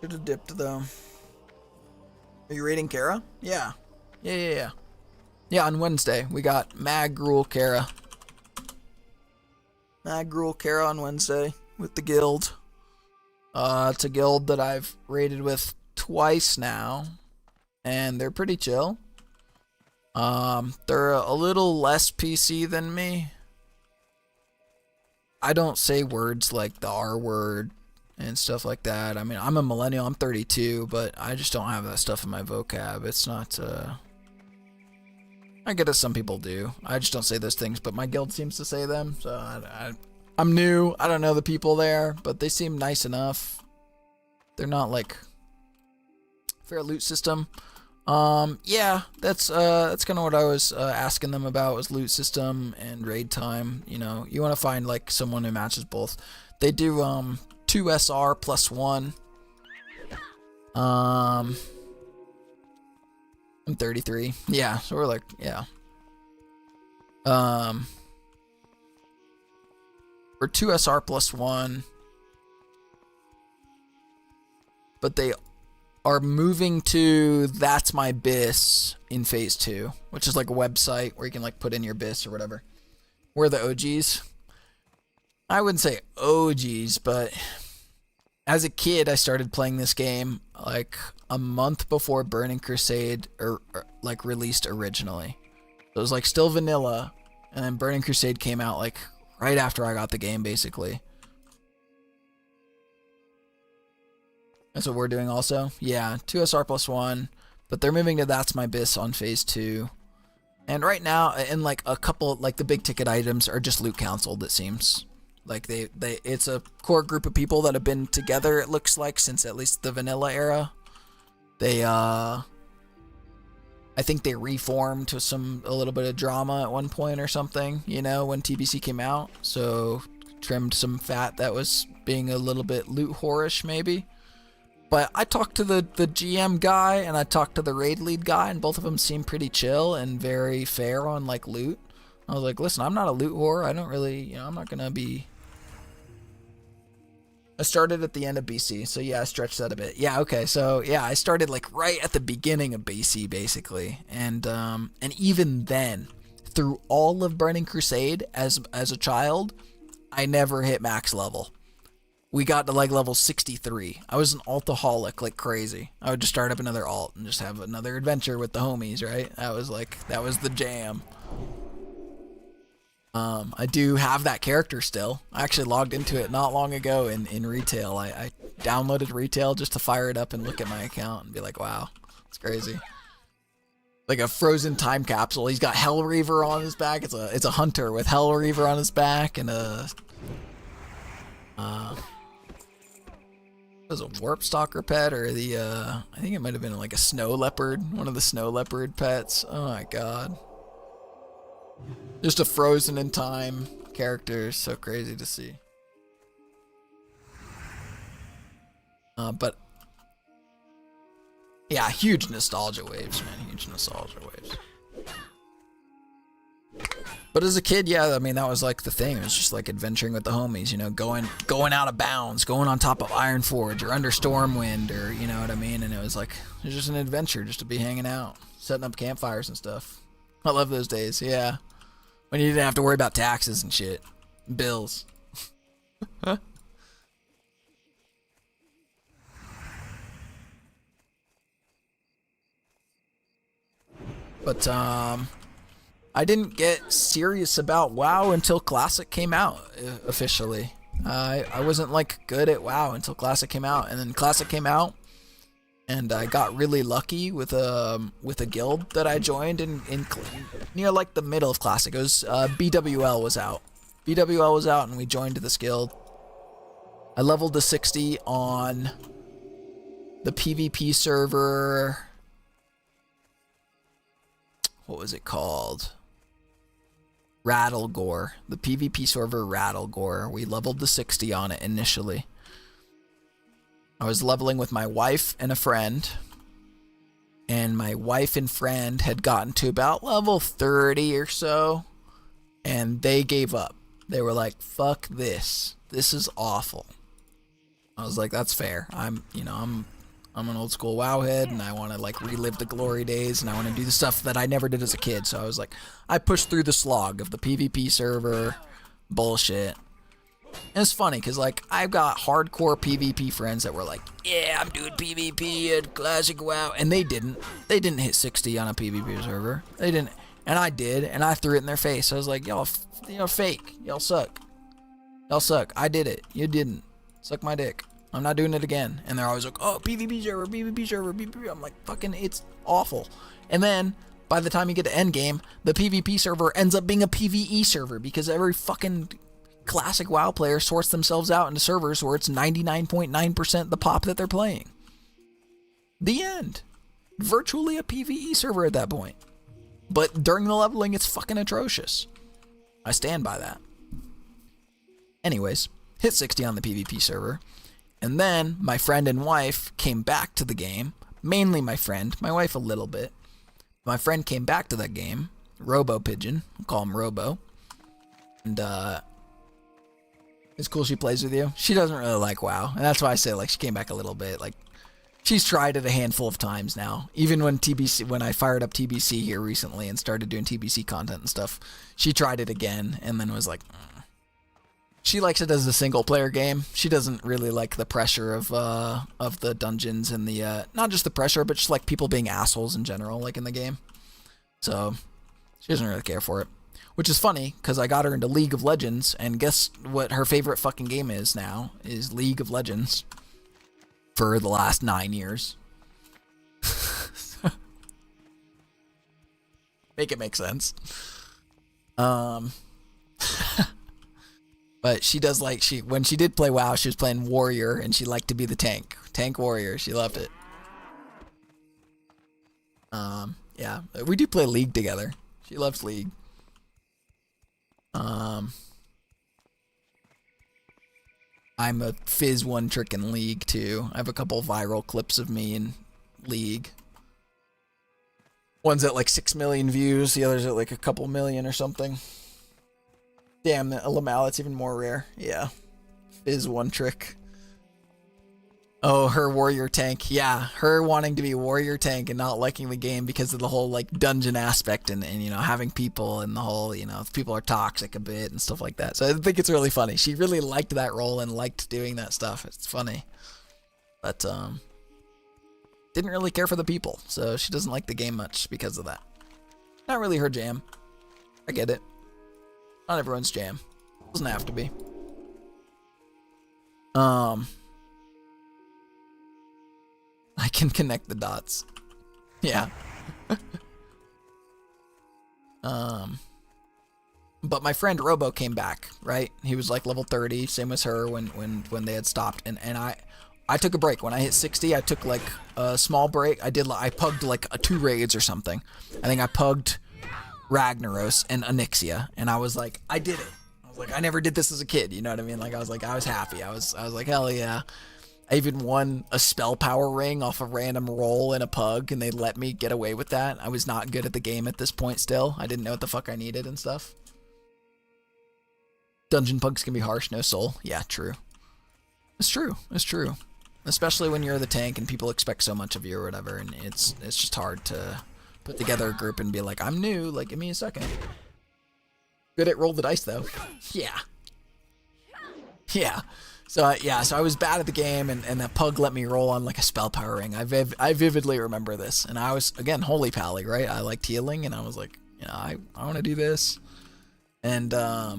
Should have dipped though. Are you raiding Kara? Yeah. Yeah, on Wednesday. We got Mag, Gruul, Kara. Mag, Gruul, Kara on Wednesday with the guild. It's a guild that I've raided with twice now. And they're pretty chill. They're a little less PC than me. I don't say words like the R word and stuff like that. I mean, I'm a millennial, I'm 32, but I just don't have that stuff in my vocab. It's not, I get it, some people do. I just don't say those things, but my guild seems to say them, so I'm new. I don't know the people there, but they seem nice enough. They're not like fair loot system. Yeah, that's kind of what I was asking them about, was loot system and raid time. You know, you want to find like someone who matches both. They do 2 SR plus 1. I'm 33. Yeah, so we're like, yeah. For 2 SR plus 1. But they are moving to That's My BIS in phase 2, which is like a website where you can like put in your BIS or whatever. We're the OGs. I wouldn't say OGs, but as a kid, I started playing this game like a month before Burning Crusade or like released originally. So it was like still vanilla, and then Burning Crusade came out like right after I got the game, basically. That's what we're doing also. Yeah, 2 SR plus 1, but they're moving to That's My BIS on phase 2. And right now, and like a couple, like the big ticket items are just loot counseled, it seems. Like it's a core group of people that have been together, it looks like, since at least the vanilla era. They, I think they reformed to a little bit of drama at one point or something, you know, when TBC came out. So trimmed some fat that was being a little bit loot whorish, maybe. But I talked to the GM guy and I talked to the raid lead guy, and both of them seem pretty chill and very fair on like loot. I was like, listen, I'm not a loot whore. I don't really, you know, I'm not gonna be. I started at the end of BC, so yeah, I stretched that a bit. Yeah, okay, so yeah, I started like right at the beginning of BC, basically, and even then, through all of Burning Crusade as a child, I never hit max level. We got to like level 63. I was an altaholic like crazy. I would just start up another alt and just have another adventure with the homies, right? That was the jam. I do have that character still. I actually logged into it not long ago in retail. I downloaded retail just to fire it up and look at my account and be like, wow, it's crazy. Like a frozen time capsule. He's got Hell Reaver on his back. It's a hunter with Hell Reaver on his back and a was a Warp Stalker pet, or the I think it might have been like a Snow Leopard, one of the Snow Leopard pets. Oh my god. Just a frozen in time character, so crazy to see. But yeah, huge nostalgia waves, man. Huge nostalgia waves. But as a kid, yeah, I mean, that was like the thing. It was just like adventuring with the homies, you know, going out of bounds, going on top of Ironforge or under Stormwind, or you know what I mean. And it was just an adventure, just to be hanging out, setting up campfires and stuff. I love those days, yeah. When you didn't have to worry about taxes and shit, bills. But I didn't get serious about WoW until Classic came out officially. I wasn't like good at WoW until Classic came out, and then Classic came out, and I got really lucky with a guild that I joined in near like the middle of Classic. It was BWL was out. BWL was out, and we joined this guild. I leveled to 60 on the PvP server. What was it called? Rattlegore. The PvP server Rattlegore. We leveled to 60 on it initially. I was leveling with my wife and a friend. And my wife and friend had gotten to about level 30 or so. And they gave up. They were like, fuck this. This is awful. I was like, that's fair. I'm an old school WoW head, and I want to like relive the glory days, and I want to do the stuff that I never did as a kid. So I was like, I pushed through the slog of the PvP server bullshit. And it's funny because like I've got hardcore PvP friends that were like, yeah, I'm doing PvP at Classic WoW, and they didn't hit 60 on a PvP server. They didn't, and I did, and I threw it in their face. I was like, y'all, fake, y'all suck, I did it, you didn't. Suck my dick. I'm not doing it again. And they're always like, oh, PvP server, PvP server, PvP. I'm like, fucking, it's awful. And then, by the time you get to endgame, the PvP server ends up being a PvE server because every fucking Classic WoW player sorts themselves out into servers where it's 99.9% the pop that they're playing. The end. virtually a PvE server at that point. But during the leveling, it's fucking atrocious. I stand by that. Anyways, hit 60 on the PvP server. And then my friend and wife came back to the game. Mainly my friend, my wife a little bit. My friend came back to that game. Robo Pigeon, we'll call him Robo. And it's cool she plays with you. She doesn't really like WoW. And that's why I say like she came back a little bit. Like she's tried it a handful of times now. Even when I fired up TBC here recently and started doing TBC content and stuff, she tried it again and then was like, She likes it as a single player game. She doesn't really like the pressure of the dungeons and the not just the pressure, but just like people being assholes in general, like in the game. So she doesn't really care for it, which is funny because I got her into League of Legends, and guess what her favorite fucking game is now? Is League of Legends for the last 9 years. Make it make sense. But she does like, when she did play WoW, she was playing Warrior, and she liked to be the tank warrior. She loved it. Yeah, we do play League together. She loves League. I'm a Fizz one trick in League too. I have a couple viral clips of me in League. One's at like 6 million views, the other's at like a couple million or something. Damn, a Lamal, it's even more rare. Yeah. Fizz one trick. Oh, her warrior tank. Yeah, her wanting to be warrior tank and not liking the game because of the whole like dungeon aspect and you know, having people and the whole, you know, people are toxic a bit and stuff like that. So I think it's really funny. She really liked that role and liked doing that stuff. It's funny. But didn't really care for the people, so she doesn't like the game much because of that. Not really her jam. I get it. Not everyone's jam. Doesn't have to be. I can connect the dots. Yeah. But my friend Robo came back, right? He was like level 30, same as her when they had stopped, and I took a break. When I hit 60, I took like a small break. I pugged like 2 raids or something. I think I pugged Ragnaros and Onyxia, and I was like, I did it. I was like, I never did this as a kid, you know what I mean? Like I was happy. I was like, hell yeah. I even won a spell power ring off a random roll in a pug, and they let me get away with that. I was not good at the game at this point still. I didn't know what the fuck I needed and stuff. Dungeon pugs can be harsh, no soul. Yeah, true. It's true. It's true. Especially when you're the tank and people expect so much of you or whatever, and it's just hard to put together a group and be like, I'm new, like give me a second. Good at roll the dice though. Yeah. Yeah. So I was bad at the game, and that pug let me roll on like a spell power ring. I vividly remember this, and I was, again, holy pally, right? I liked healing, and I was like, you know, I want to do this. And I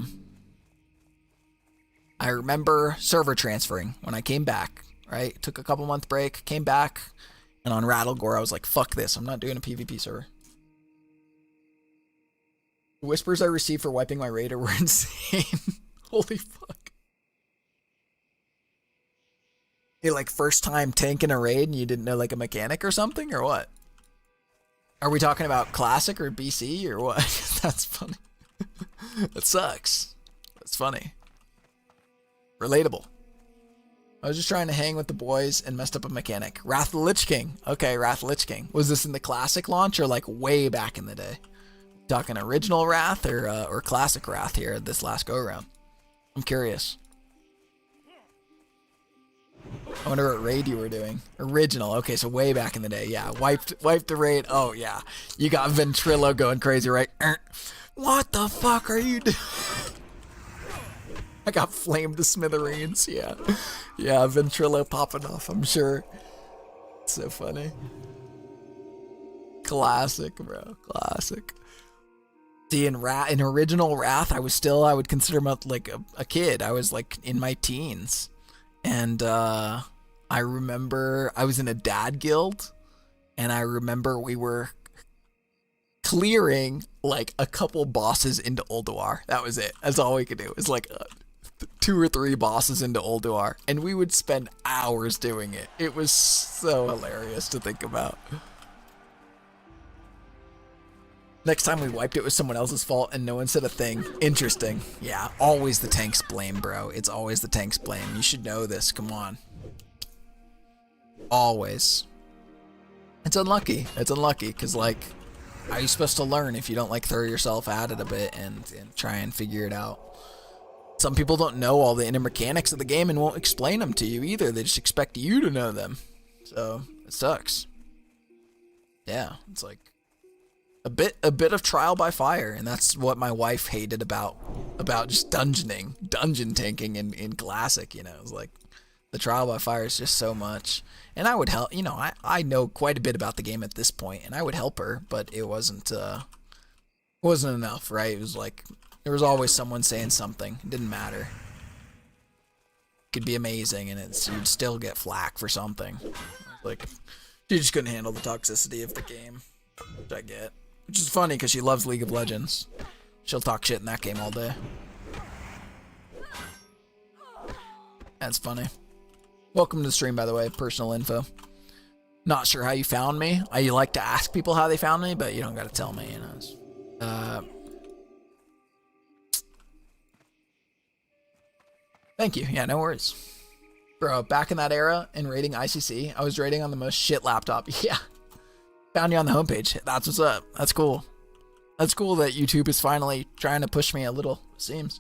remember server transferring when I came back, right? Took a couple month break, came back, and on Rattlegore I was like, fuck this, I'm not doing a PvP server. The whispers I received for wiping my raider were insane. Holy fuck. Hey, like first time tanking a raid and you didn't know like a mechanic or something, or what? Are we talking about classic or BC or what? That's funny. That sucks. That's funny. Relatable. I was just trying to hang with the boys and messed up a mechanic. Wrath of the Lich King. Okay, Wrath of the Lich King. Was this in the classic launch or like way back in the day? Talking original Wrath or classic Wrath here this last go around? I'm curious. I wonder what raid you were doing. Original. Okay, so way back in the day. Yeah, wiped the raid. Oh yeah, you got Ventrilo going crazy, right? What the fuck are you doing? I got flamed to smithereens. Yeah, Ventrilo popping off. I'm sure. It's so funny. Classic, bro. Classic. See, in original Wrath, I would consider myself like a kid. I was like in my teens. And I remember I was in a dad guild, and I remember we were clearing like a couple bosses into Ulduar. That was it. That's all we could do. It was like 2 or 3 bosses into Ulduar, and we would spend hours doing it. It was so hilarious to think about. Next time we wiped, it was someone else's fault and no one said a thing. Interesting. Yeah, always the tank's blame, bro. It's always the tank's blame. You should know this. Come on. Always. It's unlucky. It's unlucky because, like, how are you supposed to learn if you don't, like, throw yourself at it a bit and try and figure it out? Some people don't know all the inner mechanics of the game and won't explain them to you either. They just expect you to know them. So, it sucks. Yeah, it's like a bit of trial by fire, and that's what my wife hated about just dungeon tanking in Classic, you know. It's like the trial by fire is just so much. And I would help, you know, I know quite a bit about the game at this point, and I would help her, but it wasn't enough, right? It was like there was always someone saying something. It didn't matter. It could be amazing, and you'd still get flack for something. Like, she just couldn't handle the toxicity of the game, which I get. Which is funny because she loves League of Legends. She'll talk shit in that game all day. That's funny. Welcome to the stream, by the way. Personal info. Not sure how you found me. I like to ask people how they found me, but you don't got to tell me, you know. Thank you. Yeah, no worries. Bro, back in that era in rating ICC, I was rating on the most shit laptop. Yeah. Found you on the homepage. That's what's up. That's cool. That's cool that YouTube is finally trying to push me a little, it seems.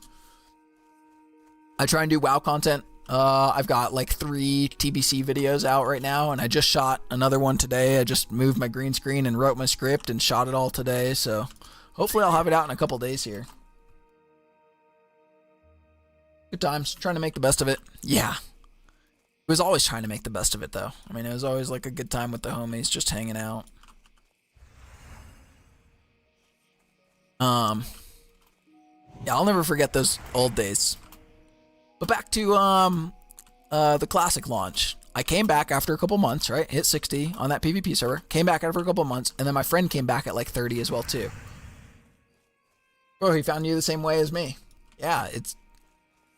I try and do WoW content. I've got like 3 TBC videos out right now, and I just shot another one today. I just moved my green screen and wrote my script and shot it all today, so hopefully I'll have it out in a couple days here. Good times. Trying to make the best of it. Yeah. It was always trying to make the best of it, though. I mean, it was always like a good time with the homies, just hanging out. Yeah, I'll never forget those old days. But back to the Classic launch. I came back after a couple months, right? Hit 60 on that PvP server. Came back after a couple months, and then my friend came back at like 30 as well too. Bro, he found you the same way as me. Yeah,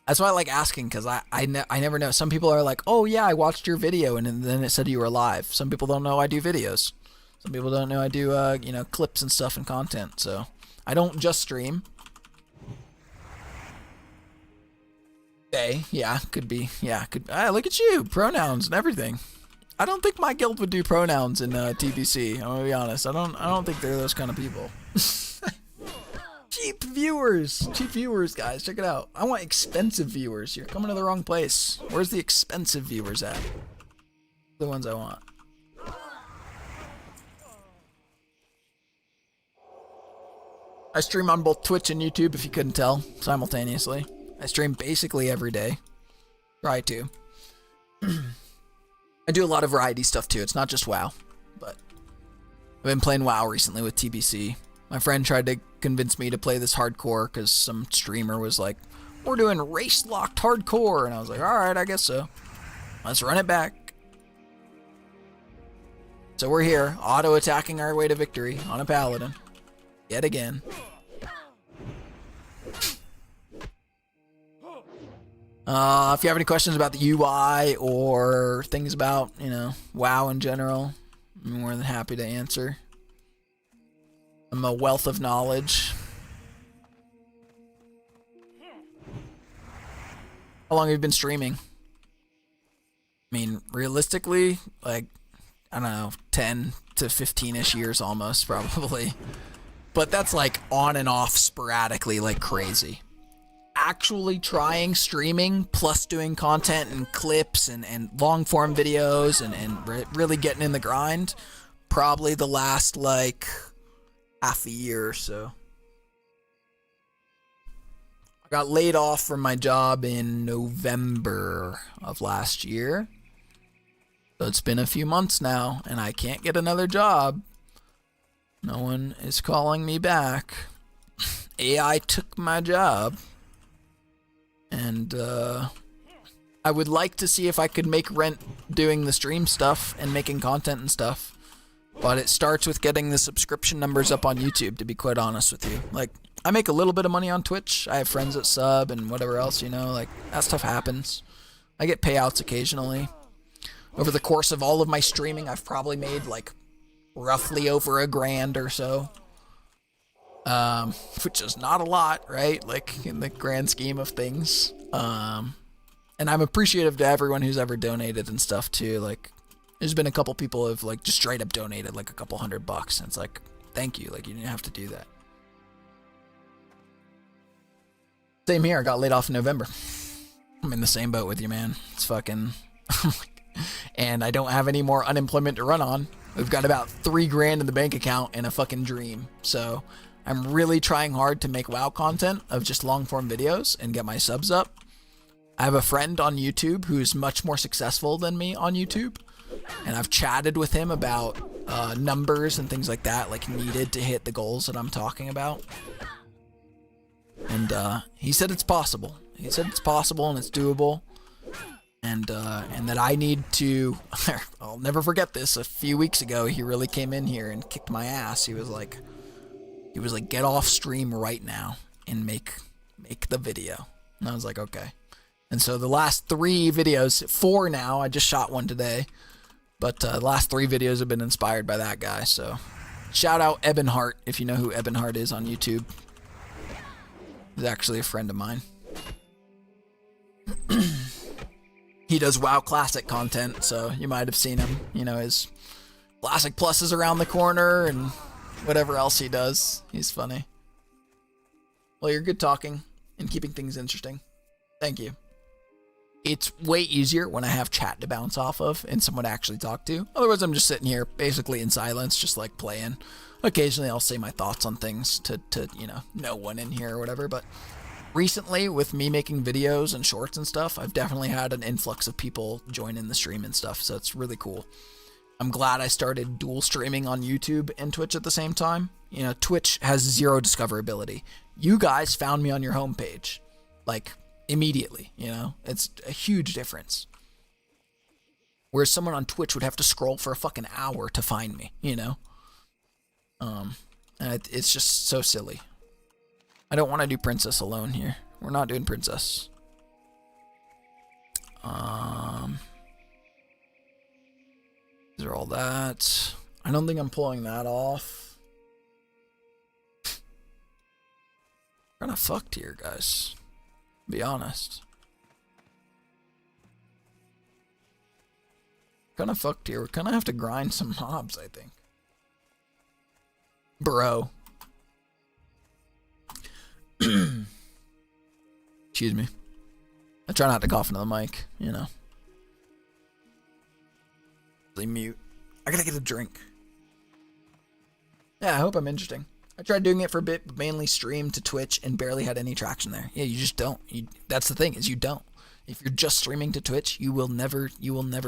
that's why I like asking, because I never know. Some people are like, oh yeah, I watched your video, and then it said you were live. Some people don't know I do videos. Some people don't know I do you know, clips and stuff and content. So I don't just stream. Yeah, could be. Yeah, could. Look at you, pronouns and everything. I don't think my guild would do pronouns in TBC. I'm gonna be honest. I don't think they're those kind of people. Cheap viewers, guys. Check it out. I want expensive viewers. You're coming to the wrong place. Where's the expensive viewers at? The ones I want. I stream on both Twitch and YouTube, if you couldn't tell, simultaneously. I stream basically every day. Try to. I do a lot of variety stuff too. It's not just WoW, but I've been playing WoW recently with TBC. My friend tried to convince me to play this hardcore because some streamer was like, we're doing RaceLocked hardcore. And I was like, alright, I guess so. Let's run it back. So we're here, auto-attacking our way to victory on a Paladin. Yet again. If you have any questions about the UI or things about, you know, WoW in general, I'm more than happy to answer. I'm a wealth of knowledge. How long have you been streaming? I mean, realistically, like, I don't know, 10 to 15-ish years almost, probably. But that's like on and off sporadically like crazy. Actually trying streaming plus doing content and clips and long form videos and really getting in the grind, probably the last like half a year or so. I got laid off from my job in November of last year. So it's been a few months now and I can't get another job. No one is calling me back. AI took my job. And I would like to see if I could make rent doing the stream stuff and making content and stuff. But it starts with getting the subscription numbers up on YouTube, to be quite honest with you. Like, I make a little bit of money on Twitch. I have friends that sub and whatever else, you know, like, that stuff happens. I get payouts occasionally. Over the course of all of my streaming, I've probably made, like, roughly over $1,000 or so. which is not a lot, right? Like in the grand scheme of things. And I'm appreciative to everyone who's ever donated and stuff too. Like, there's been a couple people who've like just straight up donated like a couple $100, and it's like, thank you. Like, you didn't have to do that. Same here. I got laid off in November. I'm in the same boat with you, man. It's fucking, and I don't have any more unemployment to run on. We've got about $3,000 in the bank account and a fucking dream. So I'm really trying hard to make WoW content of just long form videos and get my subs up. I have a friend on YouTube who's much more successful than me on YouTube, and I've chatted with him about numbers and things like that, like needed to hit the goals that I'm talking about. And he said it's possible. He said it's possible and it's doable. And that I need to, I'll never forget this. A few weeks ago, he really came in here and kicked my ass. He was like, get off stream right now and make the video. And I was like, okay. And so the last 3 videos, 4 now, I just shot one today, but the last 3 videos have been inspired by that guy. So shout out Ebonheart, if you know who Ebonheart is on YouTube. He's actually a friend of mine. He does WoW Classic content, so you might have seen him. You know, his Classic Plus is around the corner and whatever else he does. He's funny. Well, you're good talking and keeping things interesting. Thank you. It's way easier when I have chat to bounce off of and someone to actually talk to. Otherwise, I'm just sitting here basically in silence, just like playing. Occasionally, I'll say my thoughts on things to you know, no one in here or whatever. But recently, with me making videos and shorts and stuff, I've definitely had an influx of people joining the stream and stuff. So it's really cool. I'm glad I started dual streaming on YouTube and Twitch at the same time. You know, Twitch has 0 discoverability. You guys found me on your homepage, like, immediately, you know? It's a huge difference. Whereas someone on Twitch would have to scroll for a fucking hour to find me, you know? And it's just so silly. I don't want to do Princess alone here. We're not doing Princess. These are all that. I don't think I'm pulling that off. Kind of fucked here, guys. Be honest. Kind of fucked here. We kind of have to grind some mobs, I think. Bro. Excuse me. I try not to cough into the mic, you know. Mute. I gotta get a drink. Yeah, I hope I'm interesting. I tried doing it for a bit, but mainly streamed to Twitch and barely had any traction there. Yeah, you just don't. That's the thing, is you don't. If you're just streaming to Twitch, you will never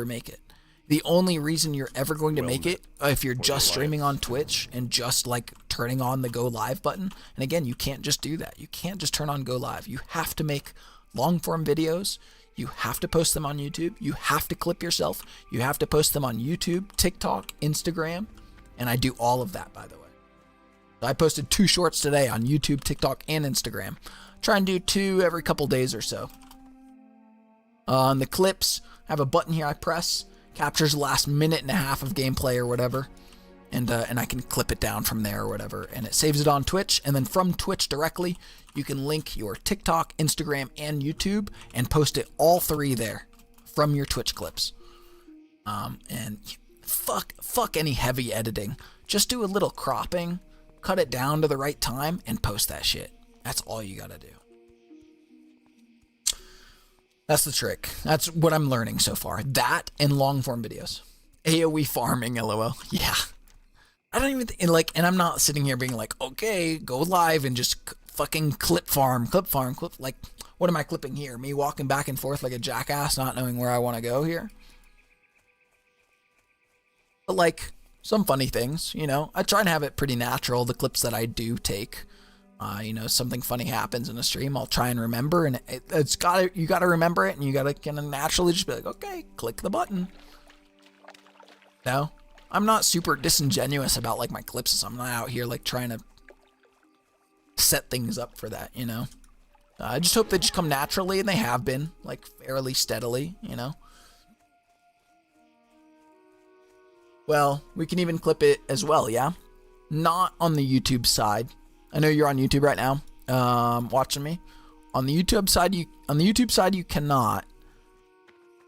make it. The only reason you're ever going to make it, if you're just streaming on Twitch and just like turning on the go live button, and again, you can't just do that. You can't just turn on go live. You have to make long form videos. You have to post them on YouTube. You have to clip yourself. You have to post them on YouTube, TikTok, Instagram, and I do all of that, by the way. I posted 2 shorts today on YouTube, TikTok, and Instagram. Try and do 2 every couple days or so. On the clips, I have a button here I press, captures the last minute and a half of gameplay or whatever, and I can clip it down from there or whatever, and it saves it on Twitch, and then from Twitch directly, you can link your TikTok, Instagram, and YouTube, and post it all 3 there from your Twitch clips. And fuck any heavy editing. Just do a little cropping, cut it down to the right time, and post that shit. That's all you gotta do. That's the trick. That's what I'm learning so far. That and long form videos. AoE farming, lol. Yeah. I don't even think, like, and I'm not sitting here being like, okay, go live and just fucking clip farm. Like, what am I clipping here? Me walking back and forth like a jackass, not knowing where I want to go here? But like, some funny things, you know? I try and have it pretty natural, the clips that I do take. You know, something funny happens in a stream, I'll try and remember, and you gotta remember it, and you gotta kind of naturally just be like, okay, click the button. No? I'm not super disingenuous about like my clips, so I'm not out here like trying to set things up for that, you know? I just hope they just come naturally, and they have been, like, fairly steadily, you know? Well, we can even clip it as well, yeah? Not on the YouTube side. I know you're on YouTube right now, watching me. On the YouTube side, you cannot.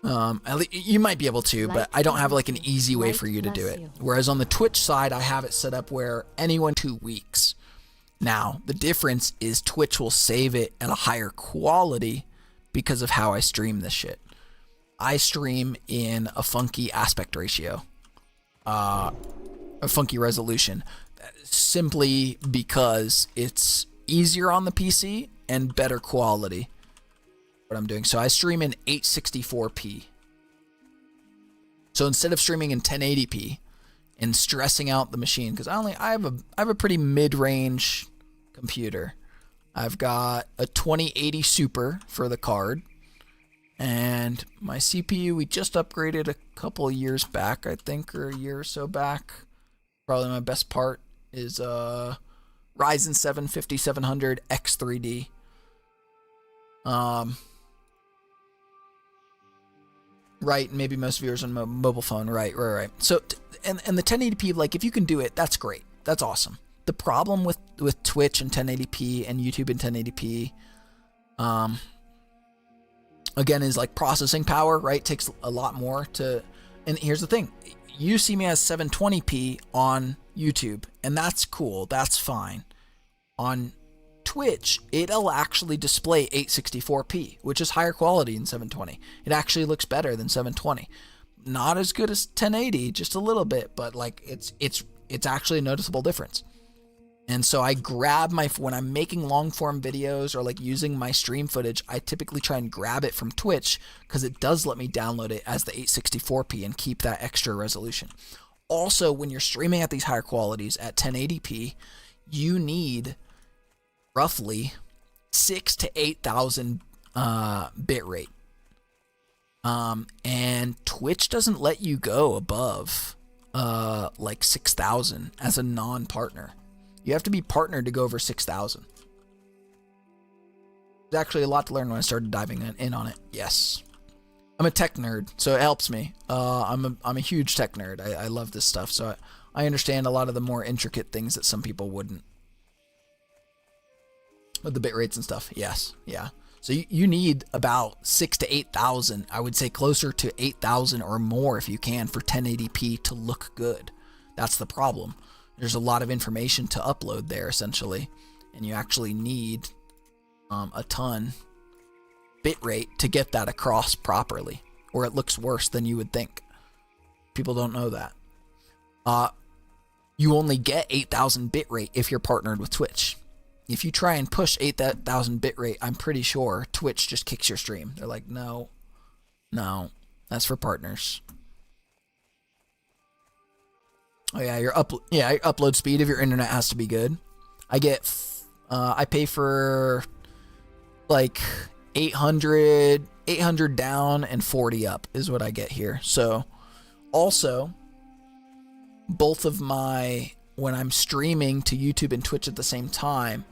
You might be able to, but I don't have like an easy way for you to do it. Whereas on the Twitch side, I have it set up where anyone 2 weeks. Now, the difference is Twitch will save it at a higher quality because of how I stream this shit. I stream in a funky aspect ratio, a funky resolution, simply because it's easier on the PC and better quality. What I'm doing. So I stream in 864p. So instead of streaming in 1080p and stressing out the machine, because I have a pretty mid-range computer. I've got a 2080 Super for the card, and my CPU we just upgraded a couple of years back, I think, or a year or so back. Probably my best part is Ryzen 7 5700 X3D. Right, maybe most viewers on mobile phone. Right. So, and the 1080p, like, if you can do it, that's great. That's awesome. The problem with Twitch and 1080p and YouTube and 1080p, again, is like processing power, right? It takes a lot more to, and here's the thing. You see me as 720p on YouTube, and that's cool. That's fine. On Twitch, it'll actually display 864p, which is higher quality than 720. It actually looks better than 720. Not as good as 1080, just a little bit, but like it's actually a noticeable difference. And so I grab when I'm making long form videos or like using my stream footage, I typically try and grab it from Twitch because it does let me download it as the 864p and keep that extra resolution. Also, when you're streaming at these higher qualities at 1080p, you need roughly 6,000 to 8,000 bit rate. And Twitch doesn't let you go above like 6,000 as a non-partner. You have to be partnered to go over 6,000. There's actually a lot to learn when I started diving in on it. Yes. I'm a tech nerd, so it helps me. I'm a huge tech nerd. I love this stuff, so I understand a lot of the more intricate things that some people wouldn't. With the bit rates and stuff, yes, yeah. So you need about 6,000 to 8,000. I would say closer to 8,000 or more if you can for 1080p to look good. That's the problem. There's a lot of information to upload there essentially, and you actually need a ton bit rate to get that across properly, or it looks worse than you would think. People don't know that. You only get 8,000 bit rate if you're partnered with Twitch. If you try and push 8,000 bit rate, I'm pretty sure Twitch just kicks your stream. They're like, no, that's for partners. Oh yeah, your upload speed of your internet has to be good. I pay for like 800 down and 40 up is what I get here. So also, both of when I'm streaming to YouTube and Twitch at the same time,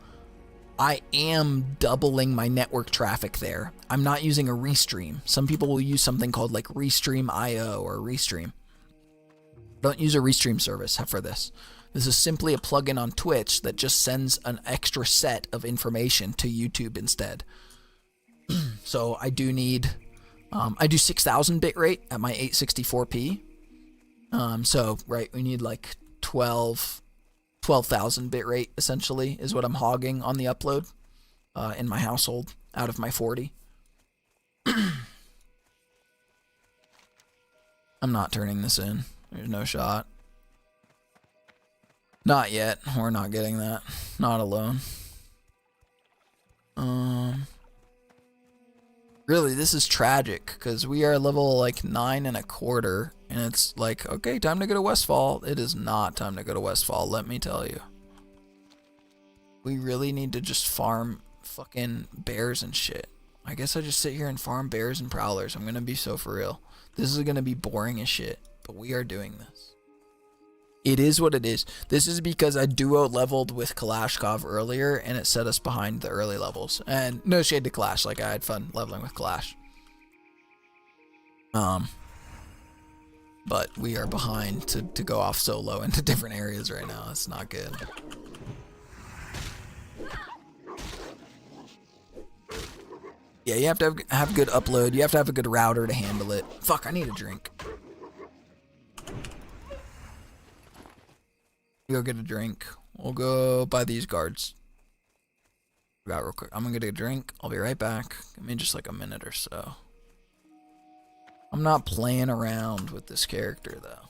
I am doubling my network traffic there. I'm not using a restream. Some people will use something called like Restream.io or Restream. Don't use a restream service for this. This is simply a plugin on Twitch that just sends an extra set of information to YouTube instead. So I do need, I do 6,000 bit rate at my 864p. So right, we need like 12,000 bit rate essentially is what I'm hogging on the upload in my household out of my 40. I'm not turning this in. There's no shot. Not yet. We're not getting that. Not alone. Really, this is tragic because we are level like 9.25, and it's like, okay, time to go to Westfall. It is not time to go to Westfall, let me tell you. We really need to just farm fucking bears and shit. I guess I just sit here and farm bears and prowlers. I'm gonna be so for real. This is gonna be boring as shit, but we are doing this. It is what it is. This is because I duo leveled with Kalashkov earlier, and it set us behind the early levels. And no shade to Kalash, like I had fun leveling with Kalash. But we are behind to go off solo into different areas right now. It's not good. Yeah, you have to have good upload. You have to have a good router to handle it. Fuck, I need a drink. You go get a drink. We'll go by these guards. Forgot real quick. I'm gonna get a drink. I'll be right back. Give me just like a minute or so. I'm not playing around with this character though.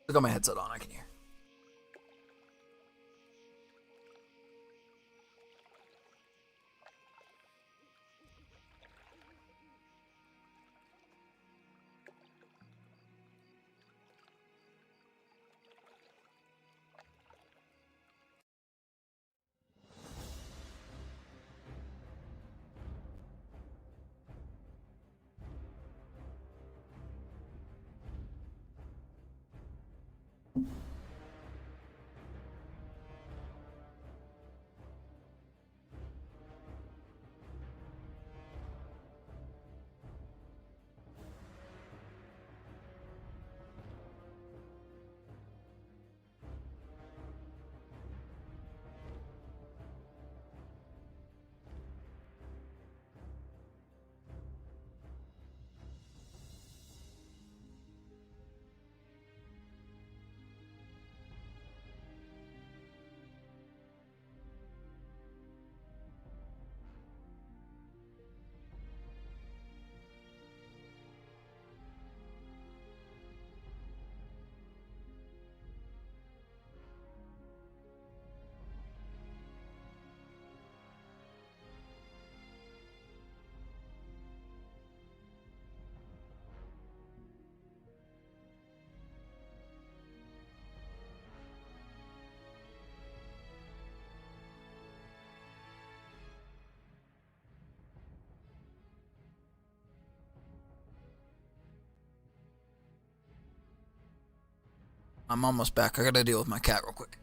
I got my headset on. I can hear. I'm almost back. I gotta deal with my cat real quick.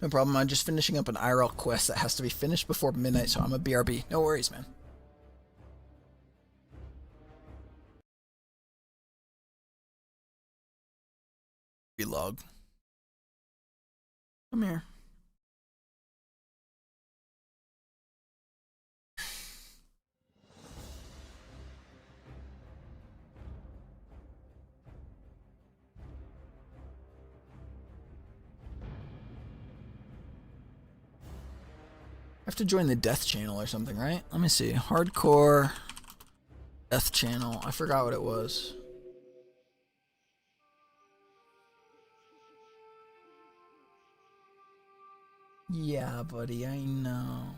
No problem. I'm just finishing up an IRL quest that has to be finished before midnight, so I'm a BRB. No worries, man. Relog. Come here. I have to join the death channel or something, right? Let me see. Hardcore death channel. I forgot what it was. Yeah, buddy, I know.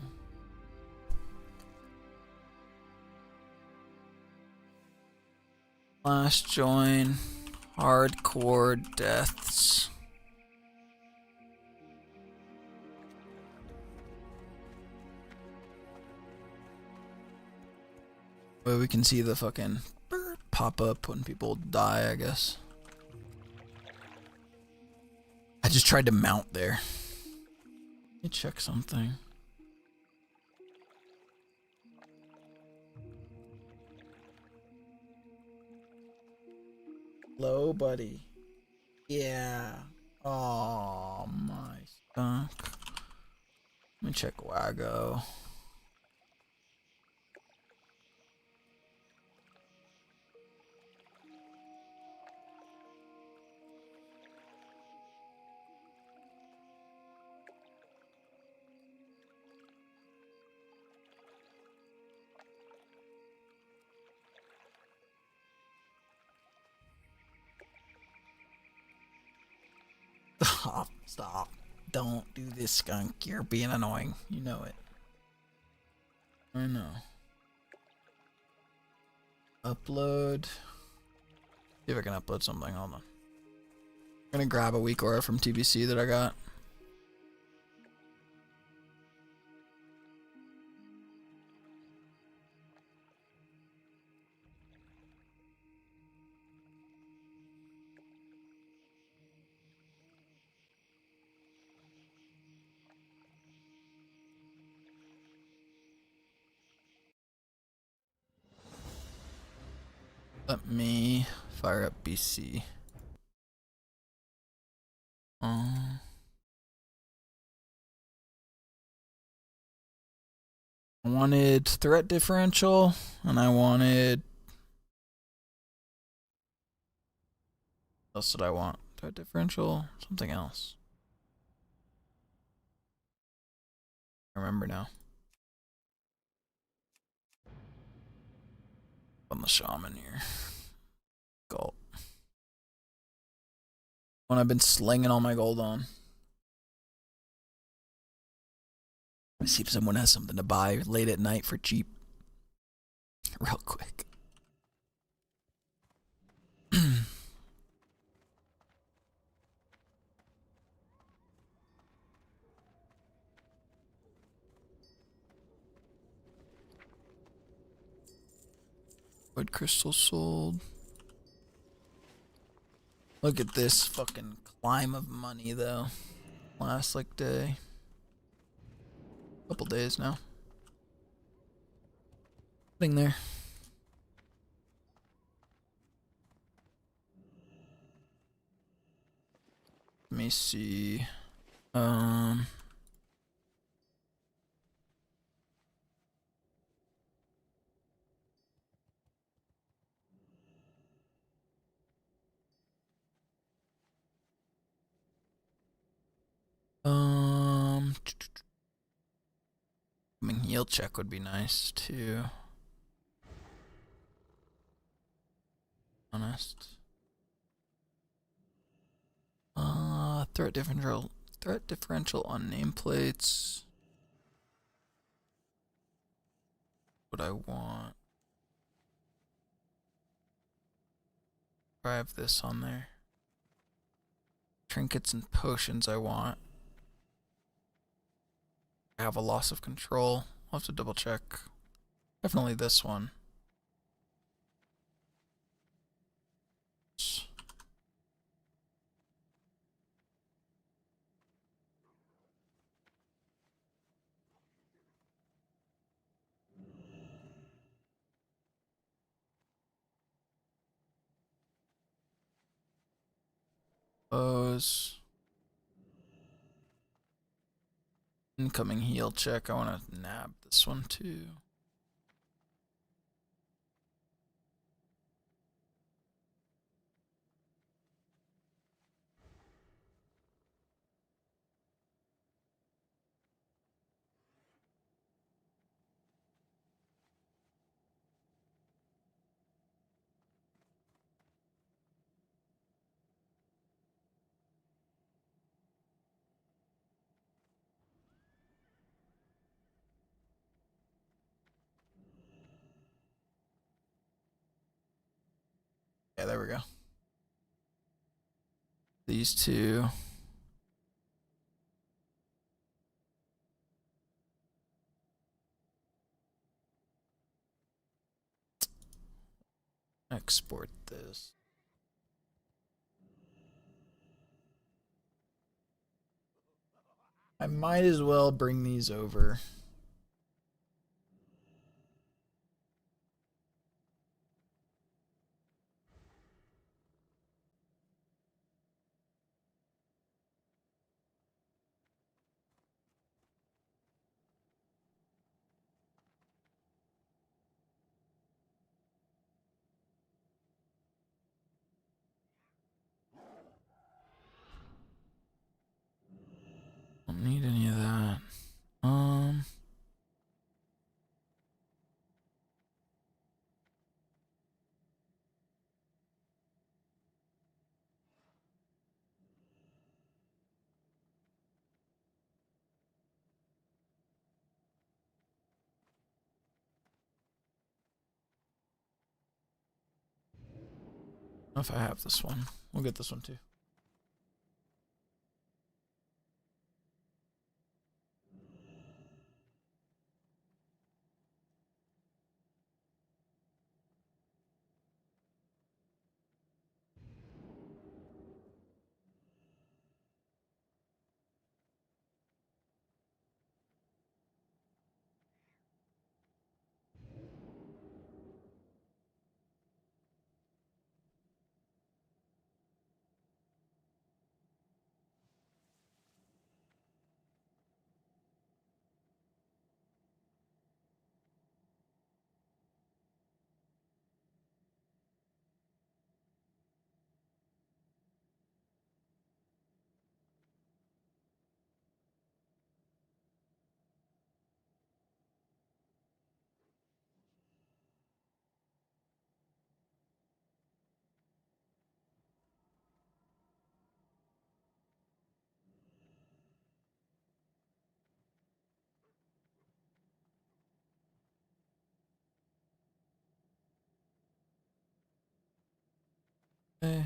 Last join. Hardcore deaths. Well, we can see the fucking pop up when people die, I guess. I just tried to mount there. Let me check something. Hello, buddy. Yeah. Oh, my stuck. Let me check Wago. Stop, stop. Don't do this, skunk. You're being annoying. You know it. I know. Upload. See if I can upload something. Hold on. I'm gonna grab a weak aura from TBC that I got. Let me fire up BC. I wanted threat differential, and I wanted... What else did I want? Threat differential? Something else. I remember now. On the shaman here. Gold. When I've been slinging all my gold on. Let's see if someone has something to buy late at night for cheap. Real quick. Wood crystal sold. Look at this fucking climb of money though. Last like day. Couple days now. Getting there. Let me see. I mean, heal check would be nice too. Honest. Threat differential on nameplates. What I want. I have this on there. Trinkets and potions I want. I have a loss of control. I'll have to double check. Definitely this one. Those. Incoming heal check. I want to nab this one too. Yeah, there we go. These two. Export this. I might as well bring these over. don't need any of that. If I have this one, we'll get this one too. Okay.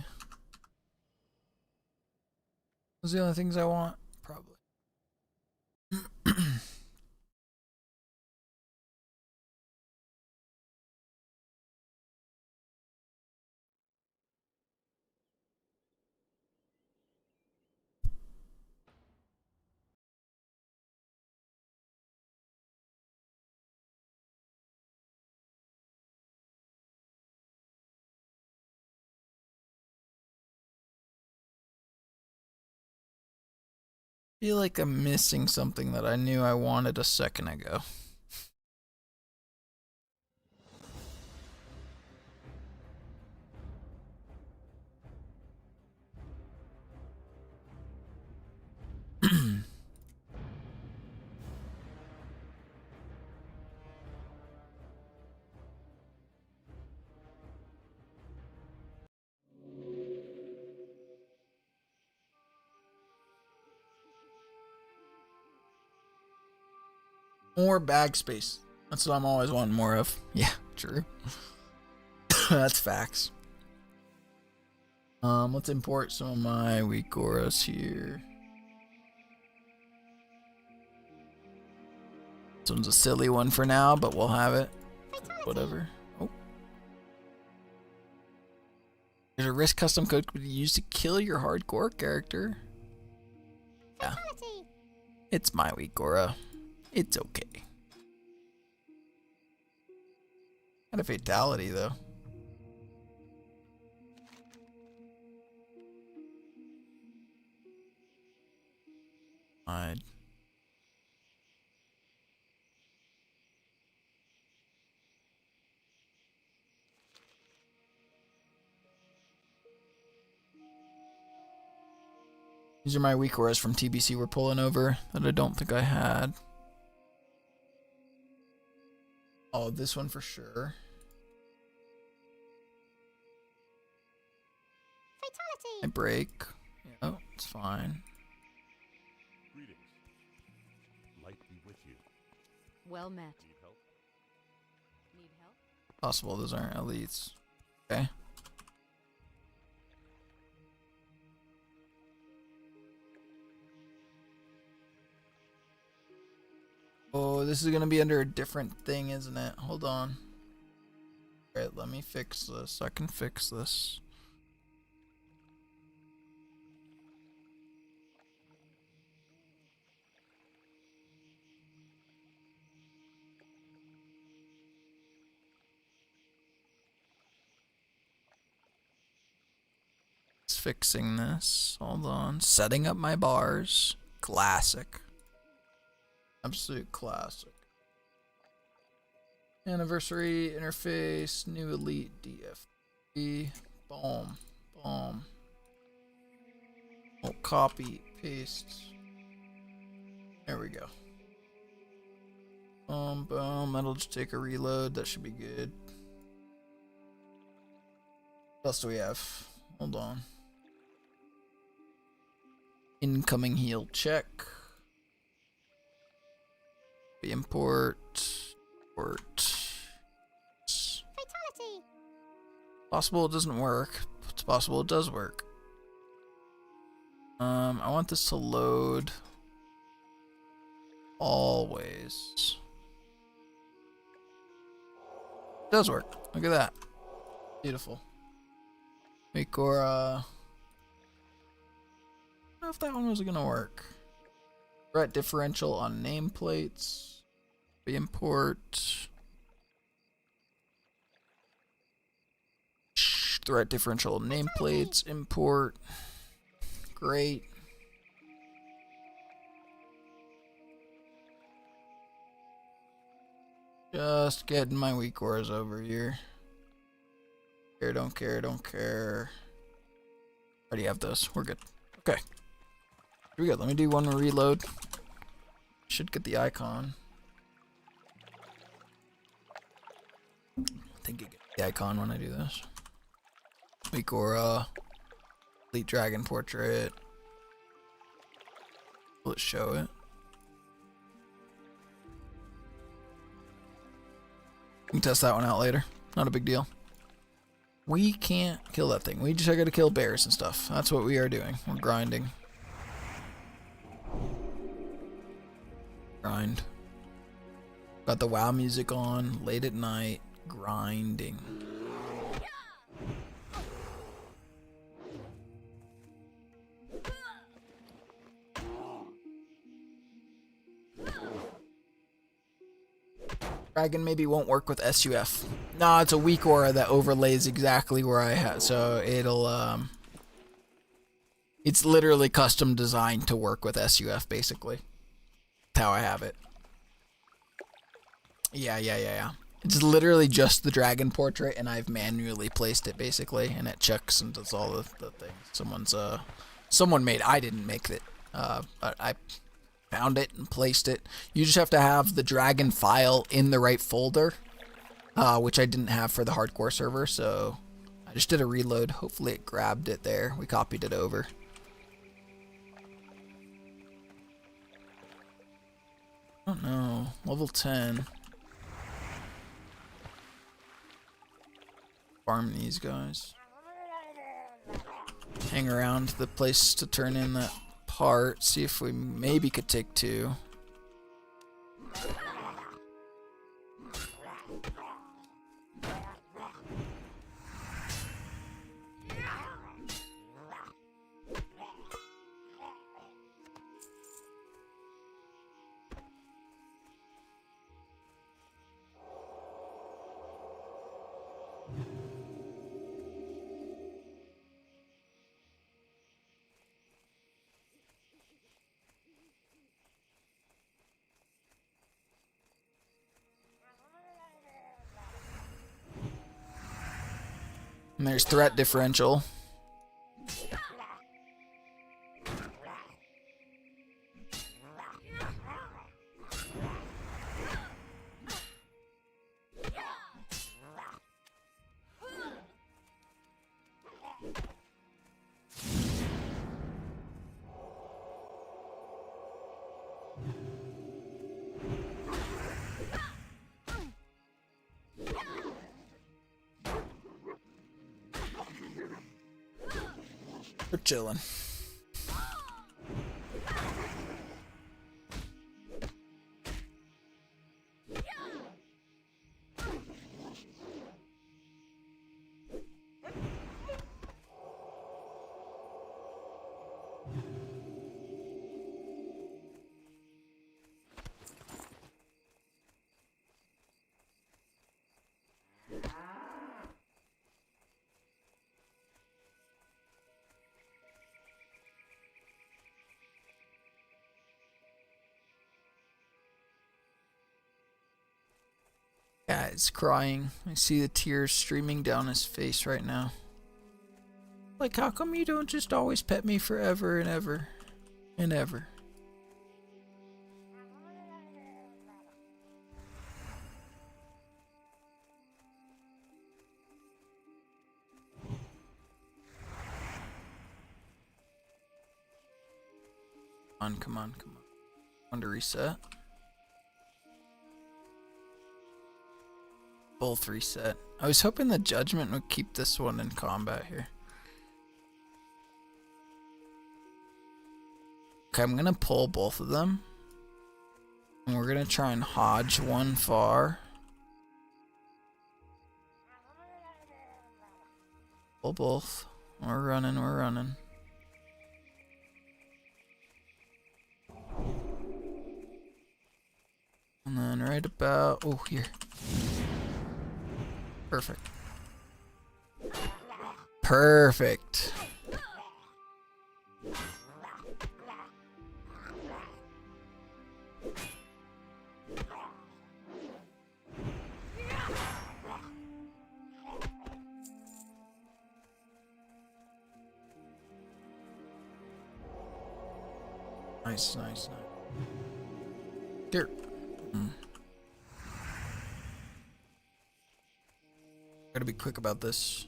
Those are the only things I want, probably. Feel like I'm missing something that I knew I wanted a second ago. More bag space. That's what I'm always wanting more of. Yeah, true. That's facts. Let's import some of my weak auras here. This one's a silly one for now, but we'll have it. Whatever. Oh. There's a risk custom code could be used to kill your hardcore character. Yeah. It's my weak aura. It's okay. Had a fatality though. I'd These are my weak auras from TBC we're pulling over that I don't think I had. Oh, this one for sure. Fatality. I break. Yeah, it's fine. Greetings. Light be with you. Well met. Need help? Need help? Possible those aren't elites. Okay. Oh, this is gonna be under a different thing, isn't it? Hold on. Alright, let me fix this. I can fix this. It's fixing this. Hold on. Setting up my bars. Classic. Absolute classic. Anniversary interface, new elite DFB. Boom. Boom. Oh, copy, paste. There we go. Boom. That'll just take a reload. That should be good. What else do we have? Hold on. Incoming heal check. Import. Fatality. Possible it doesn't work. It's possible it does work. I want this to load always. It does work. Look at that. Beautiful. Mikora. I don't know if that one was gonna work. Threat differential on nameplates. Import. Threat differential nameplates. Import. Great. Just getting my weak ores over here. Don't care. Already have those. We're good. Okay. Here we go. Let me do one reload. Should get the icon. I think you get the icon when I do this. Mikora. Elite Dragon Portrait. Let's show it. We can test that one out later. Not a big deal. We can't kill that thing. We just gotta kill bears and stuff. That's what we are doing. We're grinding. Grind. Got the WoW music on, late at night, grinding. Dragon maybe won't work with SUF. Nah, it's a weak aura that overlays exactly where I had, so it'll it's literally custom designed to work with SUF basically. That's how I have it. Yeah. It's literally just the dragon portrait and I've manually placed it basically, and it checks and does all the things. Someone made, I didn't make it. I found it and placed it. You just have to have the dragon file in the right folder, which I didn't have for the hardcore server, so I just did a reload. Hopefully it grabbed it there. We copied it over. I don't know. Level 10. Farm these guys. Hang around the place to turn in that part. See if we maybe could take 2. And there's threat differential. We're chilling. Yeah, he's crying. I see the tears streaming down his face right now. Like, how come you don't just always pet me forever and ever and ever? Come on. Want to reset. Both reset. I was hoping the judgment would keep this one in combat here. Okay, I'm gonna pull both of them. And we're gonna try and hodge one far. Pull both. We're running. And then right about, oh, here. Perfect. Nice. Here. Gotta be quick about this.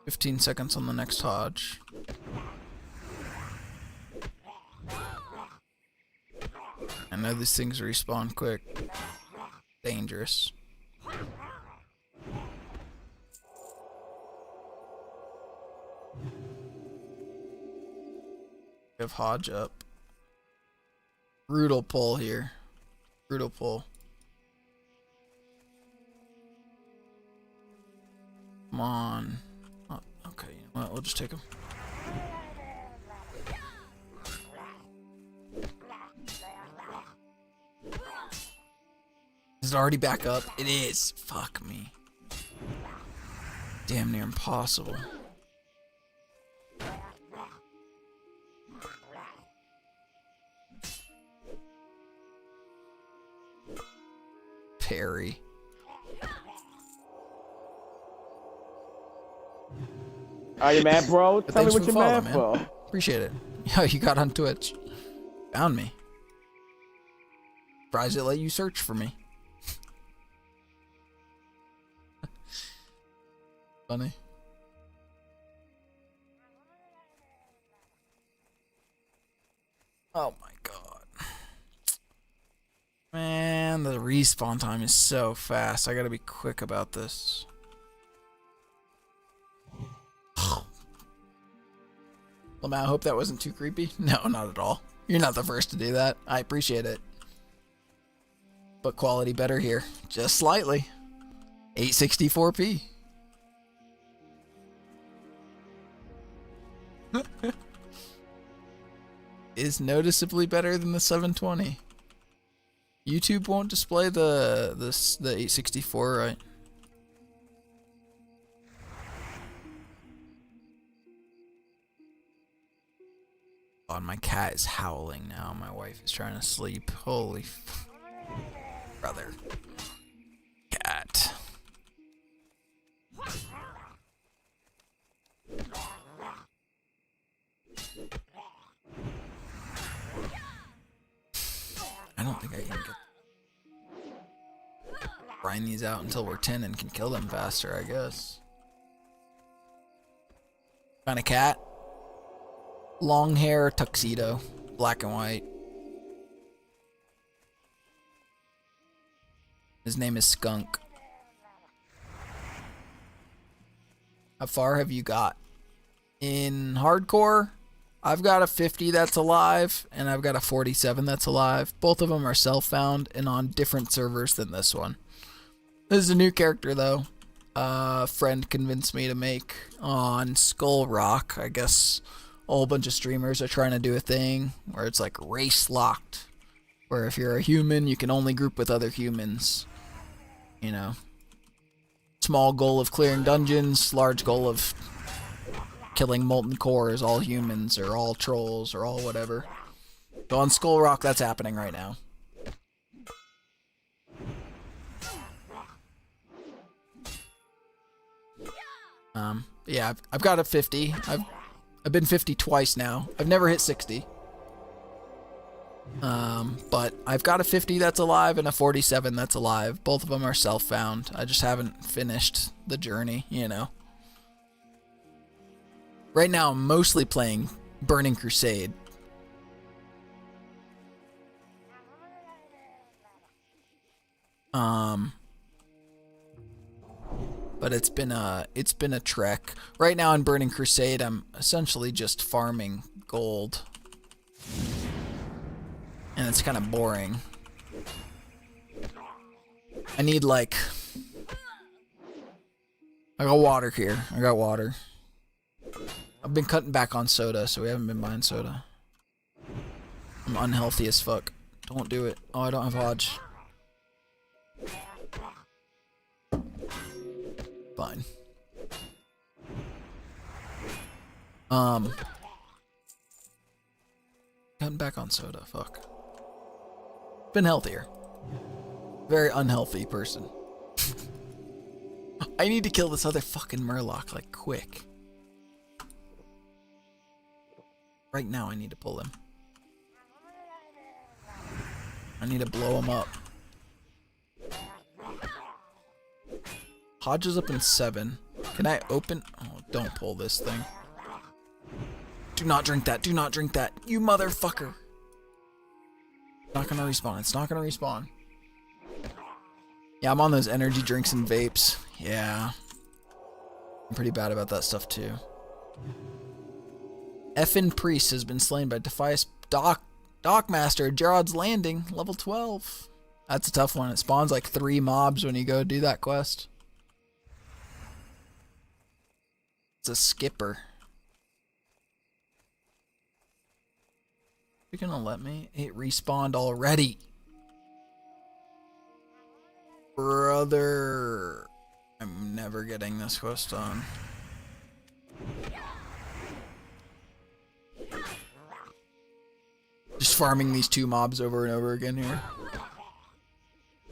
"15 seconds on the next hodge." I know these things respawn quick. Dangerous. We have Hodge up. Brutal pull here. Brutal pull. Come on. Oh, okay, you know what? We'll just take him. Is it already back up? It is. Fuck me. Damn near impossible. Parry. Are you mad, bro? Tell me what you're mad for. Appreciate it. Yo, you got on Twitch. Found me. Surprised it let you search for me. Funny. Oh my god. Man, the respawn time is so fast. I gotta be quick about this. Well, man, I hope that wasn't too creepy. No, not at all. You're not the first to do that. I appreciate it. But quality better here. Just slightly. 864p. Is noticeably better than the 720. YouTube won't display the 864, right? God, my cat is howling now. My wife is trying to sleep. Holy brother. Cat. I don't think I can grind these out until we're 10 and can kill them faster, I guess. Kind of cat. Long hair, tuxedo, black and white. His name is Skunk. How far have you got? In hardcore, I've got a 50 that's alive, and I've got a 47 that's alive. Both of them are self-found and on different servers than this one. This is a new character, though. A friend convinced me to make on SkullRock. I guess a whole bunch of streamers are trying to do a thing where it's like RaceLocked, where if you're a human, you can only group with other humans. You know, small goal of clearing dungeons, large goal of killing molten cores, all humans or all trolls or all whatever. So on SkullRock, that's happening right now. Yeah, I've got a 50. I've been 50 twice now. I've never hit 60. But I've got a 50 that's alive and a 47 that's alive. Both of them are self-found. I just haven't finished the journey, you know. Right now, I'm mostly playing Burning Crusade. But it's been a trek. Right now in Burning Crusade, I'm essentially just farming gold. And it's kind of boring. I need I got water here. I got water. I've been cutting back on soda, so we haven't been buying soda. I'm unhealthy as fuck. Don't do it. Oh, I don't have Hodge. Fine. Cutting back on soda. Fuck. Been healthier. Very unhealthy person. I need to kill this other fucking Murloc, like, quick. Right now I need to pull him. I need to blow him up. Hodge is up in 7. Can I open? Oh, don't pull this thing. Do not drink that. Do not drink that. You motherfucker. Not gonna respawn. It's not gonna respawn. Yeah, I'm on those energy drinks and vapes. Yeah. I'm pretty bad about that stuff too. Effin Priest has been slain by Defias Dockmaster at Gerard's Landing, level 12. That's a tough one. It spawns like 3 mobs when you go do that quest. It's a skipper. You gonna let me? It respawned already. Brother. I'm never getting this quest on. Just farming these 2 mobs over and over again here.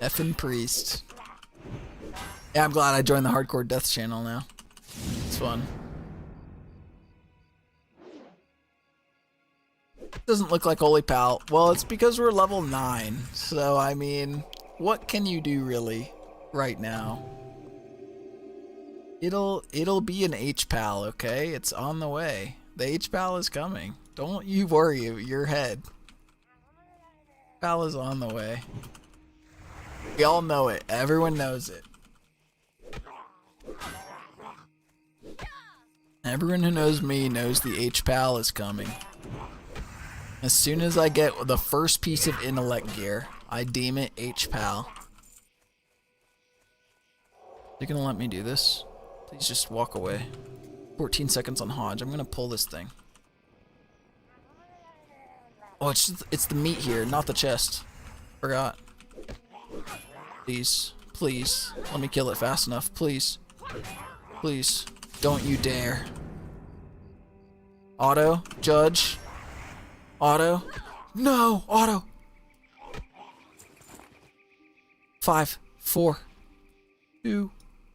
Effin' Priest. Yeah, I'm glad I joined the Hardcore Death channel now. It's fun. Doesn't look like Holy Pal. Well, it's because we're level 9. So, I mean, what can you do really right now? It'll be an H-Pal, okay? It's on the way. The H-Pal is coming. Don't you worry your head. Pal is on the way. We all know it. Everyone knows it. Everyone who knows me knows the H-Pal is coming. As soon as I get the first piece of intellect gear, I deem it H-Pal. You gonna let me do this? Please just walk away. 14 seconds on Hodge. I'm gonna pull this thing. Oh, it's the meat here, not the chest. Forgot. Please, please, let me kill it fast enough. Please, please, don't you dare. Auto, Judge. Auto. No, auto. 5, 4, 2,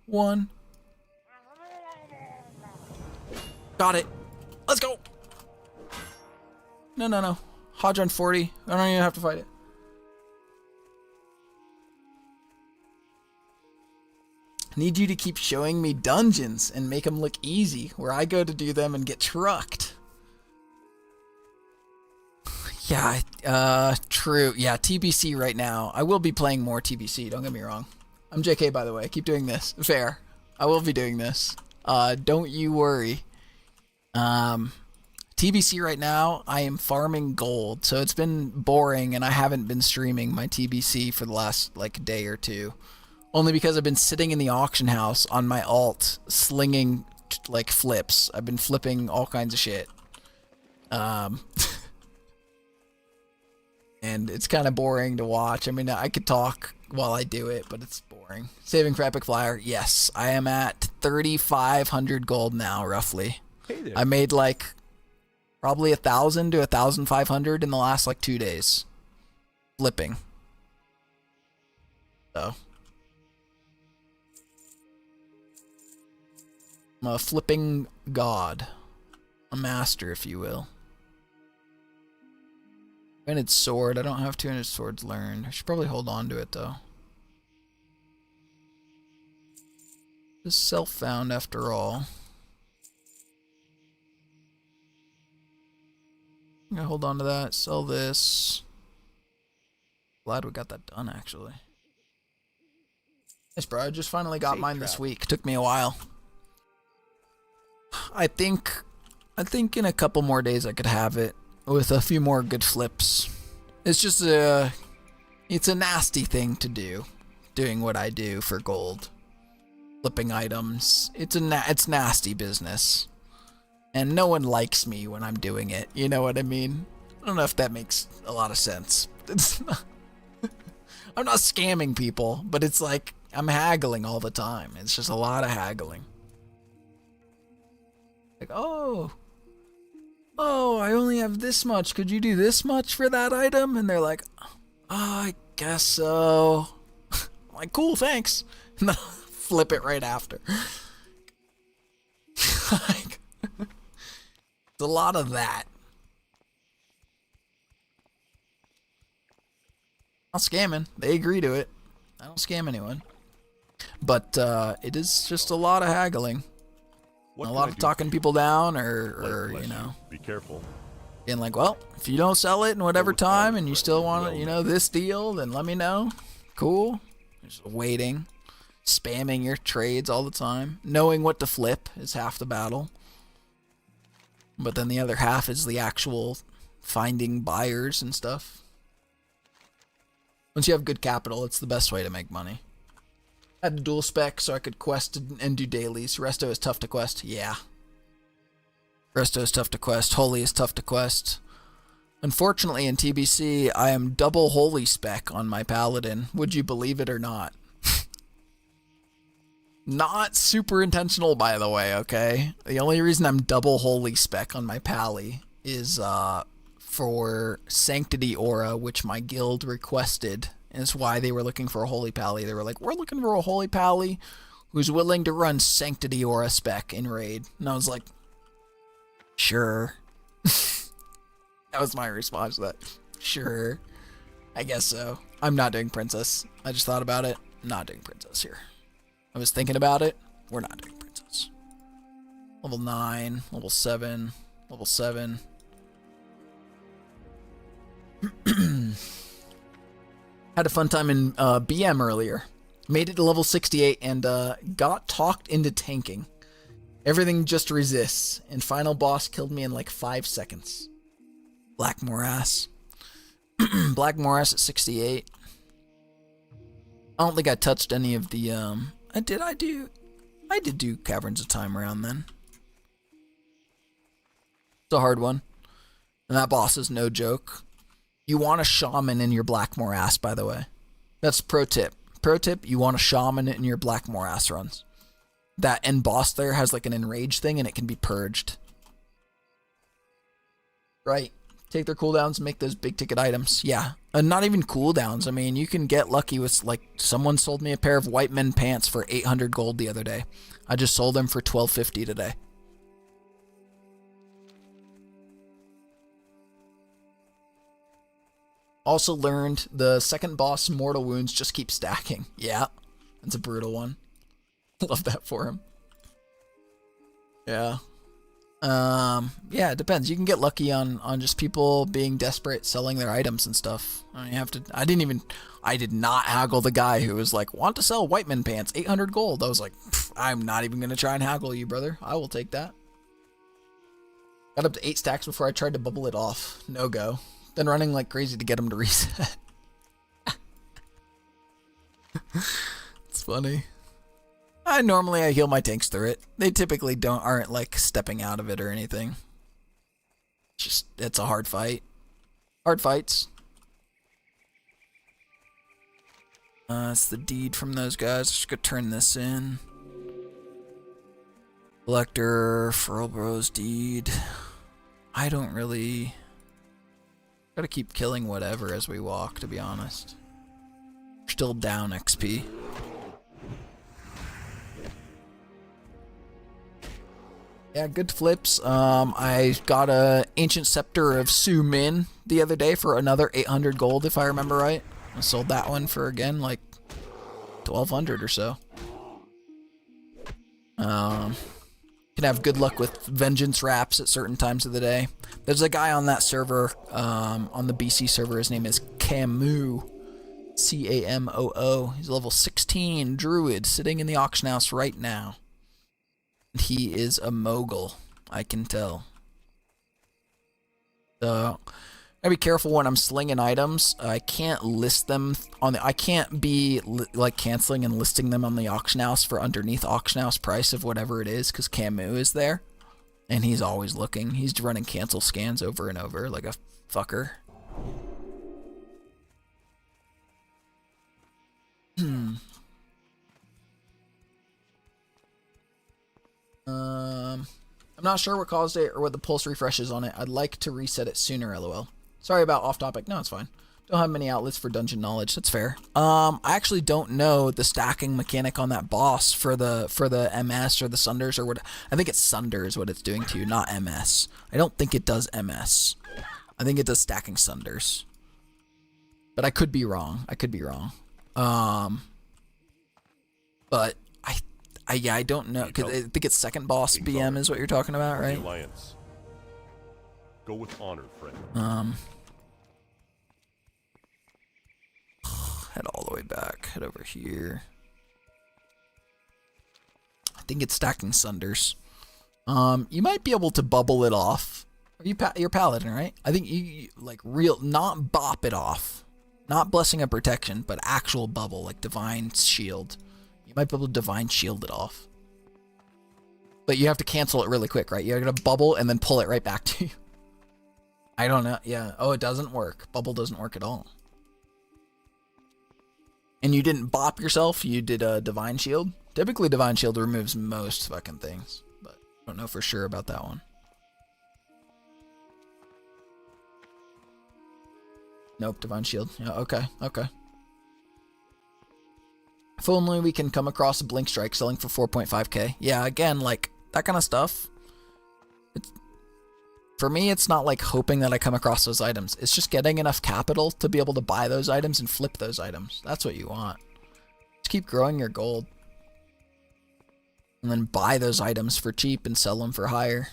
1. Got it. Let's go. No. Hodge on 40. I don't even have to fight it. Need you to keep showing me dungeons and make them look easy, where I go to do them and get trucked. Yeah, true. Yeah, TBC right now. I will be playing more TBC, don't get me wrong. I'm JK, by the way. I keep doing this. Fair. I will be doing this. Don't you worry. TBC right now, I am farming gold, so it's been boring and I haven't been streaming my TBC for the last, like, day or two. Only because I've been sitting in the auction house on my alt, slinging, like, flips. I've been flipping all kinds of shit. And it's kind of boring to watch. I mean, I could talk while I do it, but it's boring. Saving for Epic Flyer, yes. I am at 3,500 gold now, roughly. Hey there. I made, like, probably 1,000 to 1,500 in the last, like, 2 days. Flipping. So. I'm a flipping god. A master, if you will. 200 sword. I don't have 200 swords learned. I should probably hold on to it though. This is self-found after all. I'm gonna hold on to that. Sell this. Glad we got that done actually. Yes, bro. I just finally got mine this week. Took me a while. I think in a couple more days I could have it with a few more good flips. It's just it's a nasty thing to do, doing what I do for gold, flipping items. It's nasty business, and no one likes me when I'm doing it. You know what I mean? I don't know if that makes a lot of sense. It's not, I'm not scamming people, but it's like I'm haggling all the time. It's just a lot of haggling. Like, oh, I only have this much. Could you do this much for that item? And they're like, oh, I guess so. I'm like, cool, thanks. And then I'll flip it right after. Like, it's a lot of that. I'm not scamming. They agree to it. I don't scam anyone. But it is just a lot of haggling. A lot of talking people down or you know. Be careful. And like, well, if you don't sell it in whatever time and you still want, you know, this deal, then let me know. Cool. Just waiting. Spamming your trades all the time. Knowing what to flip is half the battle. But then the other half is the actual finding buyers and stuff. Once you have good capital, it's the best way to make money. I had to dual spec so I could quest and do dailies. Resto is tough to quest. Yeah. Resto is tough to quest. Holy is tough to quest. Unfortunately, in TBC, I am double holy spec on my Paladin. Would you believe it or not? Not super intentional, by the way, okay? The only reason I'm double holy spec on my Pally is for Sanctity Aura, which my guild requested. And it's why they were looking for a Holy Pally. They were like, we're looking for a Holy Pally who's willing to run Sanctity Aura spec in Raid. And I was like, sure. That was my response to that. Sure. I guess so. I'm not doing Princess. I just thought about it. I'm not doing Princess here. I was thinking about it. We're not doing Princess. Level 9, level 7, level 7. Had a fun time in BM earlier. Made it to level 68 and got talked into tanking. Everything just resists. And final boss killed me in like 5 seconds. Black Morass. Black Morass at 68. I don't think I touched any of the I did do Caverns of Time around then. It's a hard one. And that boss is no joke. You want a shaman in your Black Morass, by the way. That's pro tip. Pro tip, you want a shaman in your Black Morass runs. That end boss there has like an enrage thing and it can be purged. Right. Take their cooldowns and make those big ticket items. Yeah. And not even cooldowns. I mean, you can get lucky with, like, someone sold me a pair of white men pants for 800 gold the other day. I just sold them for 1250 today. Also learned the second boss mortal wounds just keep stacking. Yeah, that's a brutal one. Love that for him. Yeah. Yeah, it depends. You can get lucky on just people being desperate, selling their items and stuff. I mean, you have to. I did not haggle the guy who was like, want to sell white men pants, 800 gold. I was like, I'm not even gonna try and haggle you, brother. I will take that. Got up to 8 stacks before I tried to bubble it off. No go. Then running like crazy to get him to reset. It's funny. I heal my tanks through it. They typically aren't like stepping out of it or anything. It's a hard fight. Hard fights. It's the deed from those guys. Just gonna turn this in. Collector, Furlbro's deed. I don't really. Gotta keep killing whatever as we walk, to be honest. Still down XP. Yeah, good flips. I got a Ancient Scepter of Su Min the other day for another 800 gold, if I remember right. I sold that one for, again, like 1,200 or so. Can have good luck with vengeance wraps at certain times of the day. There's a guy on that server, on the BC server. His name is Camus, C-A-M-O-O. He's level 16 druid, sitting in the auction house right now. He is a mogul, I can tell. So gotta be careful when I'm slinging items. I can't list them on the. I can't be like canceling and listing them on the auction house for underneath auction house price of whatever it is, because Camus is there, and he's always looking. He's running cancel scans over and over like a fucker. I'm not sure what caused it or what the pulse refresh is on it. I'd like to reset it sooner, lol. Sorry about off topic. No, it's fine. Don't have many outlets for dungeon knowledge. That's fair. I actually don't know the stacking mechanic on that boss for the MS or the Sunders or what. I think it's Sunders what it's doing to you, not MS. I don't think it does MS. I think it does stacking Sunders. But I could be wrong. But I don't know, because I think it's second boss BM is what you're talking about, right? Alliance. Go with honor, friend. Head all the way back. Head over here. I think it's stacking Sunders. You might be able to bubble it off. You're Paladin, right? I think you like not bop it off. Not Blessing of Protection, but actual bubble, like Divine Shield. You might be able to Divine Shield it off. But you have to cancel it really quick, right? You're going to bubble and then pull it right back to you. I don't know. Yeah. Oh, it doesn't work. Bubble doesn't work at all. And you didn't bop yourself. You did a Divine Shield. Typically, Divine Shield removes most fucking things. But I don't know for sure about that one. Nope, Divine Shield. Yeah, okay. If only we can come across a Blink Strike selling for 4.5k. Yeah, again, like, that kind of stuff. For me, it's not like hoping that I come across those items. It's just getting enough capital to be able to buy those items and flip those items. That's what you want. Just keep growing your gold. And then buy those items for cheap and sell them for higher.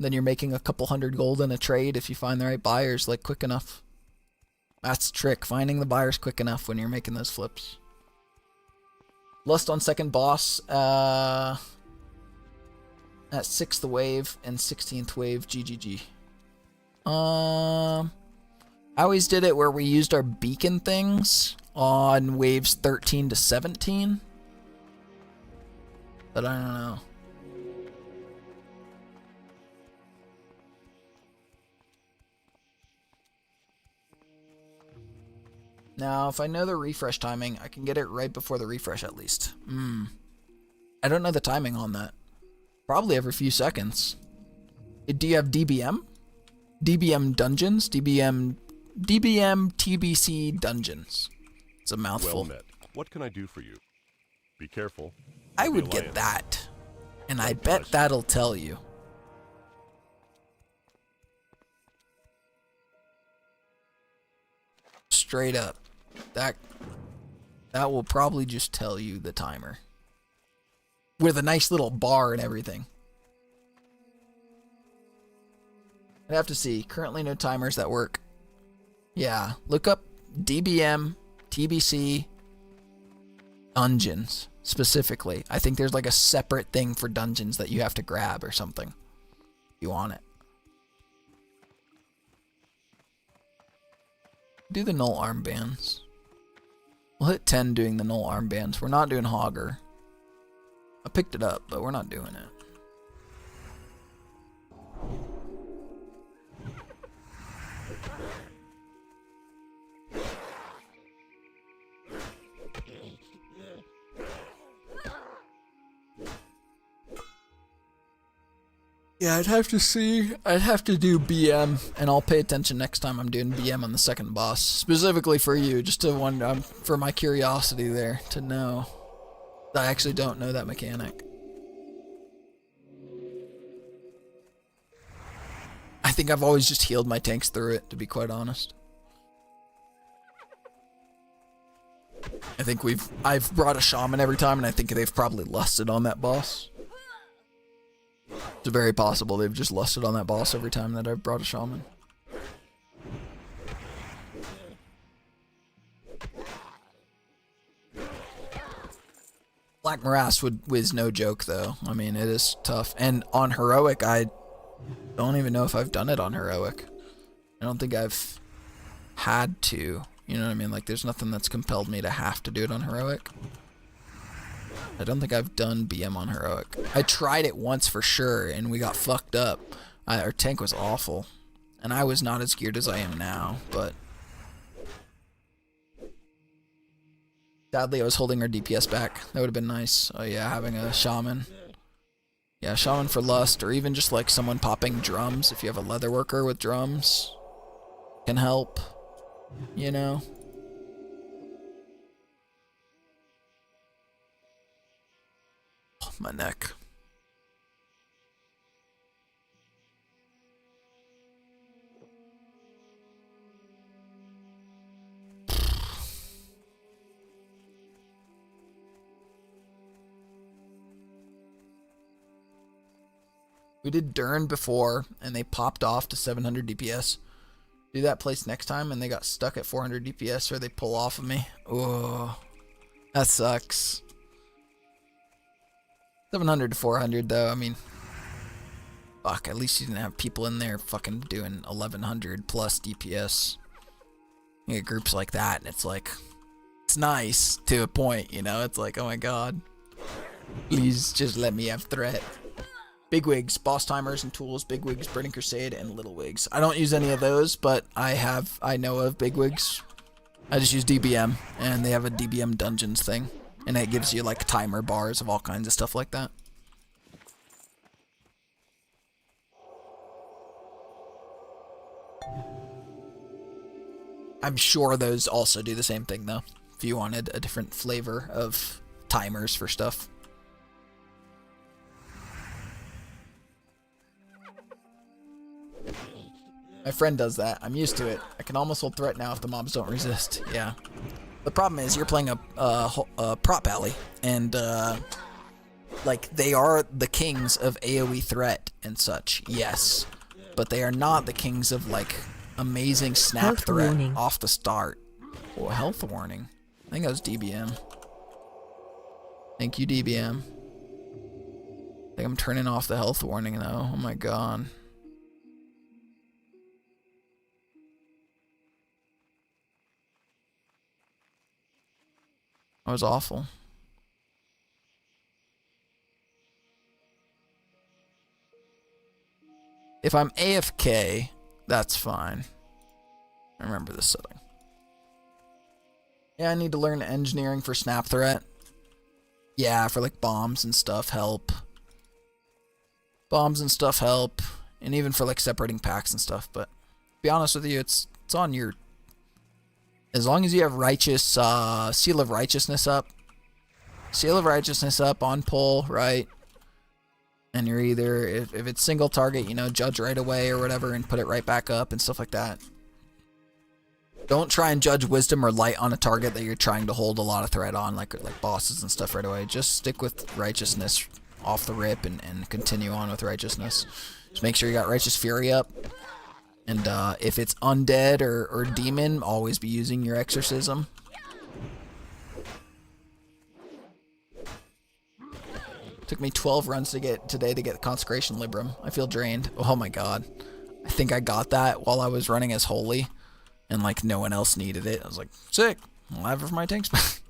Then you're making a couple hundred gold in a trade if you find the right buyers, like, quick enough. That's the trick, finding the buyers quick enough when you're making those flips. Lust on second boss, at 6th wave and 16th wave, GGG. I always did it where we used our beacon things on waves 13 to 17. But I don't know. Now, if I know the refresh timing, I can get it right before the refresh at least. I don't know the timing on that. Probably every few seconds. Do you have DBM? DBM dungeons? DBM TBC dungeons. It's a mouthful. Well met. What can I do for you? Be careful. I would get that. And I bet that'll tell you. Straight up. That will probably just tell you the timer. With a nice little bar and everything. I'd have to see. Currently no timers that work. Yeah, look up DBM, TBC, dungeons, specifically. I think there's like a separate thing for dungeons that you have to grab or something. You want it. Do the null armbands. We'll hit 10 doing the null armbands. We're not doing Hogger. I picked it up, but we're not doing it. Yeah, I'd have to see. I'd have to do BM, and I'll pay attention next time I'm doing BM on the second boss. Specifically for you, just to wonder, for my curiosity there, to know. I actually don't know that mechanic. think I've always just healed my tanks through it, to be quite honest. I think I've brought a shaman every time, and I think they've probably lusted on that boss. It's very possible they've just lusted on that boss every time that I've brought a shaman. Black Morass was no joke, though. I mean, it is tough. And on Heroic, I don't even know if I've done it on Heroic. I don't think I've had to. You know what I mean? Like, there's nothing that's compelled me to have to do it on Heroic. I don't think I've done BM on Heroic. I tried it once for sure, and we got fucked up. Our tank was awful. And I was not as geared as I am now, but... Sadly, I was holding our DPS back. That would have been nice. Oh yeah, having a shaman. Yeah, shaman for lust, or even just like someone popping drums. If you have a leather worker with drums, can help. You know? Oh, my neck. We did Dern before, and they popped off to 700 DPS. Do that place next time, and they got stuck at 400 DPS, or they pull off of me. Oh, that sucks. 700 to 400, though, I mean... Fuck, at least you didn't have people in there fucking doing 1100 plus DPS. You get groups like that, and it's like... It's nice, to a point, you know? It's like, oh my god. Please, just let me have threat. Bigwigs, boss timers and tools, bigwigs, burning crusade, and little wigs. I don't use any of those, but I know of bigwigs. I just use DBM, and they have a DBM dungeons thing, and it gives you like timer bars of all kinds of stuff like that. I'm sure those also do the same thing though, if you wanted a different flavor of timers for stuff. My friend does that. I'm used to it. I can almost hold threat now if the mobs don't resist. Yeah. The problem is you're playing a prop alley, and like they are the kings of AoE threat and such. Yes, but they are not the kings of like amazing snap health threat warning. Off the start. Oh, health warning. I think that was DBM. Thank you, DBM. I think I'm turning off the health warning though. Oh my god. That was awful. If I'm AFK, that's fine. I remember this setting. Yeah, I need to learn engineering for snap threat. Yeah, for like bombs and stuff help. Bombs and stuff help. And even for like separating packs and stuff. But to be honest with you, it's on your... As long as you have righteous, Seal of Righteousness up. Seal of Righteousness up on pull, right? And you're either, if it's single target, you know, judge right away or whatever and put it right back up and stuff like that. Don't try and judge wisdom or light on a target that you're trying to hold a lot of threat on, like bosses and stuff right away. Just stick with righteousness off the rip and continue on with righteousness. Just make sure you got Righteous Fury up. And if it's undead or demon, always be using your exorcism. Took me 12 runs today to get Consecration Libram. I feel drained. Oh my god. I think I got that while I was running as Holy. And like no one else needed it. I was like, sick. I'll have it for my tanks back.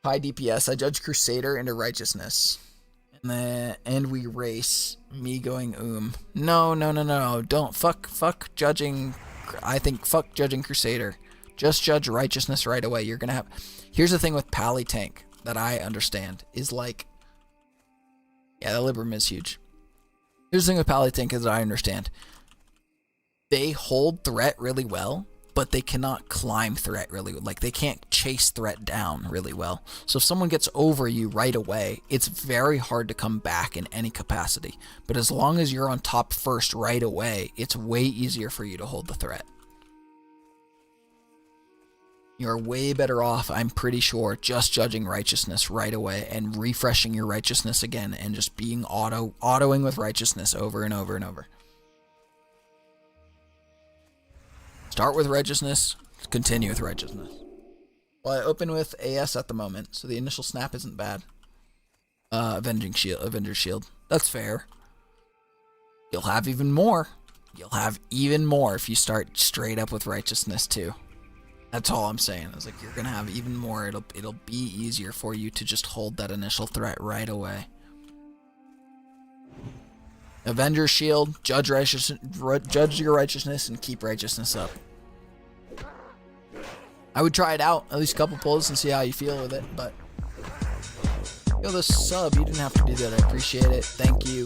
High DPS. I judge Crusader into Righteousness. And we race. Me going No. Don't. Fuck judging. I think fuck judging Crusader. Just judge Righteousness right away. You're gonna have... Here's the thing with Pally Tank that I understand. Is like... Yeah, the Libram is huge. Here's the thing with Pally Tank is that I understand. They hold threat really well. but they cannot climb threat really, like they can't chase threat down really well. So if someone gets over you right away, it's very hard to come back in any capacity. But as long as you're on top first right away, it's way easier for you to hold the threat. You're way better off, I'm pretty sure, just judging righteousness right away and refreshing your righteousness again and just being autoing with righteousness over and over and over. Start with righteousness, continue with righteousness. Well, I open with AS at the moment, so the initial snap isn't bad. Avenger's Shield. That's fair. You'll have even more. You'll have even more if you start straight up with righteousness too. That's all I'm saying. It's like you're gonna have even more. It'll be easier for you to just hold that initial threat right away. Avenger's Shield, judge your righteousness, and keep righteousness up. I would try it out, at least a couple pulls, and see how you feel with it, but... Yo, the sub, you didn't have to do that. I appreciate it. Thank you.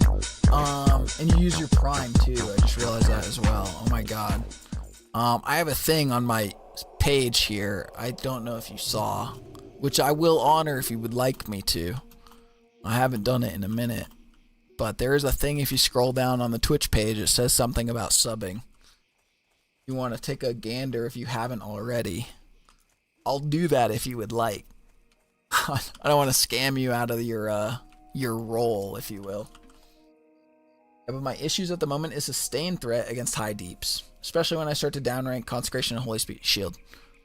And you use your Prime, too. I just realized that as well. Oh, my God. I have a thing on my page here. I don't know if you saw, which I will honor if you would like me to. I haven't done it in a minute. But there is a thing if you scroll down on the Twitch page, it says something about subbing. You want to take a gander if you haven't already. I'll do that if you would like. I don't want to scam you out of your role, if you will. Yeah, but my issues at the moment is sustained threat against high deeps, especially when I start to downrank Consecration and Holy Shield.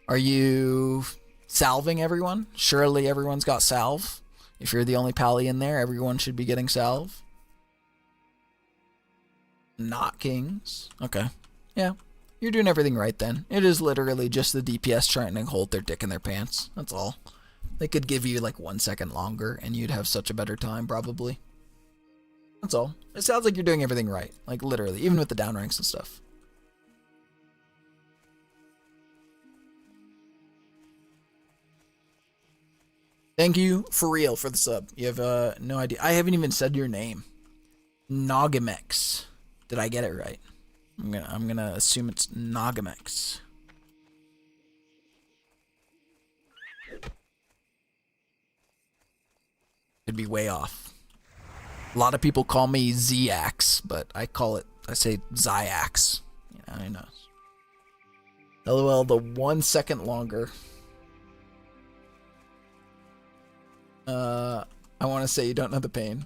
Are you salving everyone? Surely everyone's got salve. If you're the only pally in there, everyone should be getting salve. Not kings. Okay. Yeah. You're doing everything right then. It is literally just the DPS trying to hold their dick in their pants. That's all. They could give you like 1 second longer and you'd have such a better time probably. That's all. It sounds like you're doing everything right. Like literally, even with the down ranks and stuff. Thank you for real for the sub. You have no idea. I haven't even said your name. Nagamex. Did I get it right? I'm gonna assume it's Nagamex. Could be way off. A lot of people call me Zax, but I say Zyax. You know, who knows? LOL, the 1 second longer. I want to say you don't know the pain.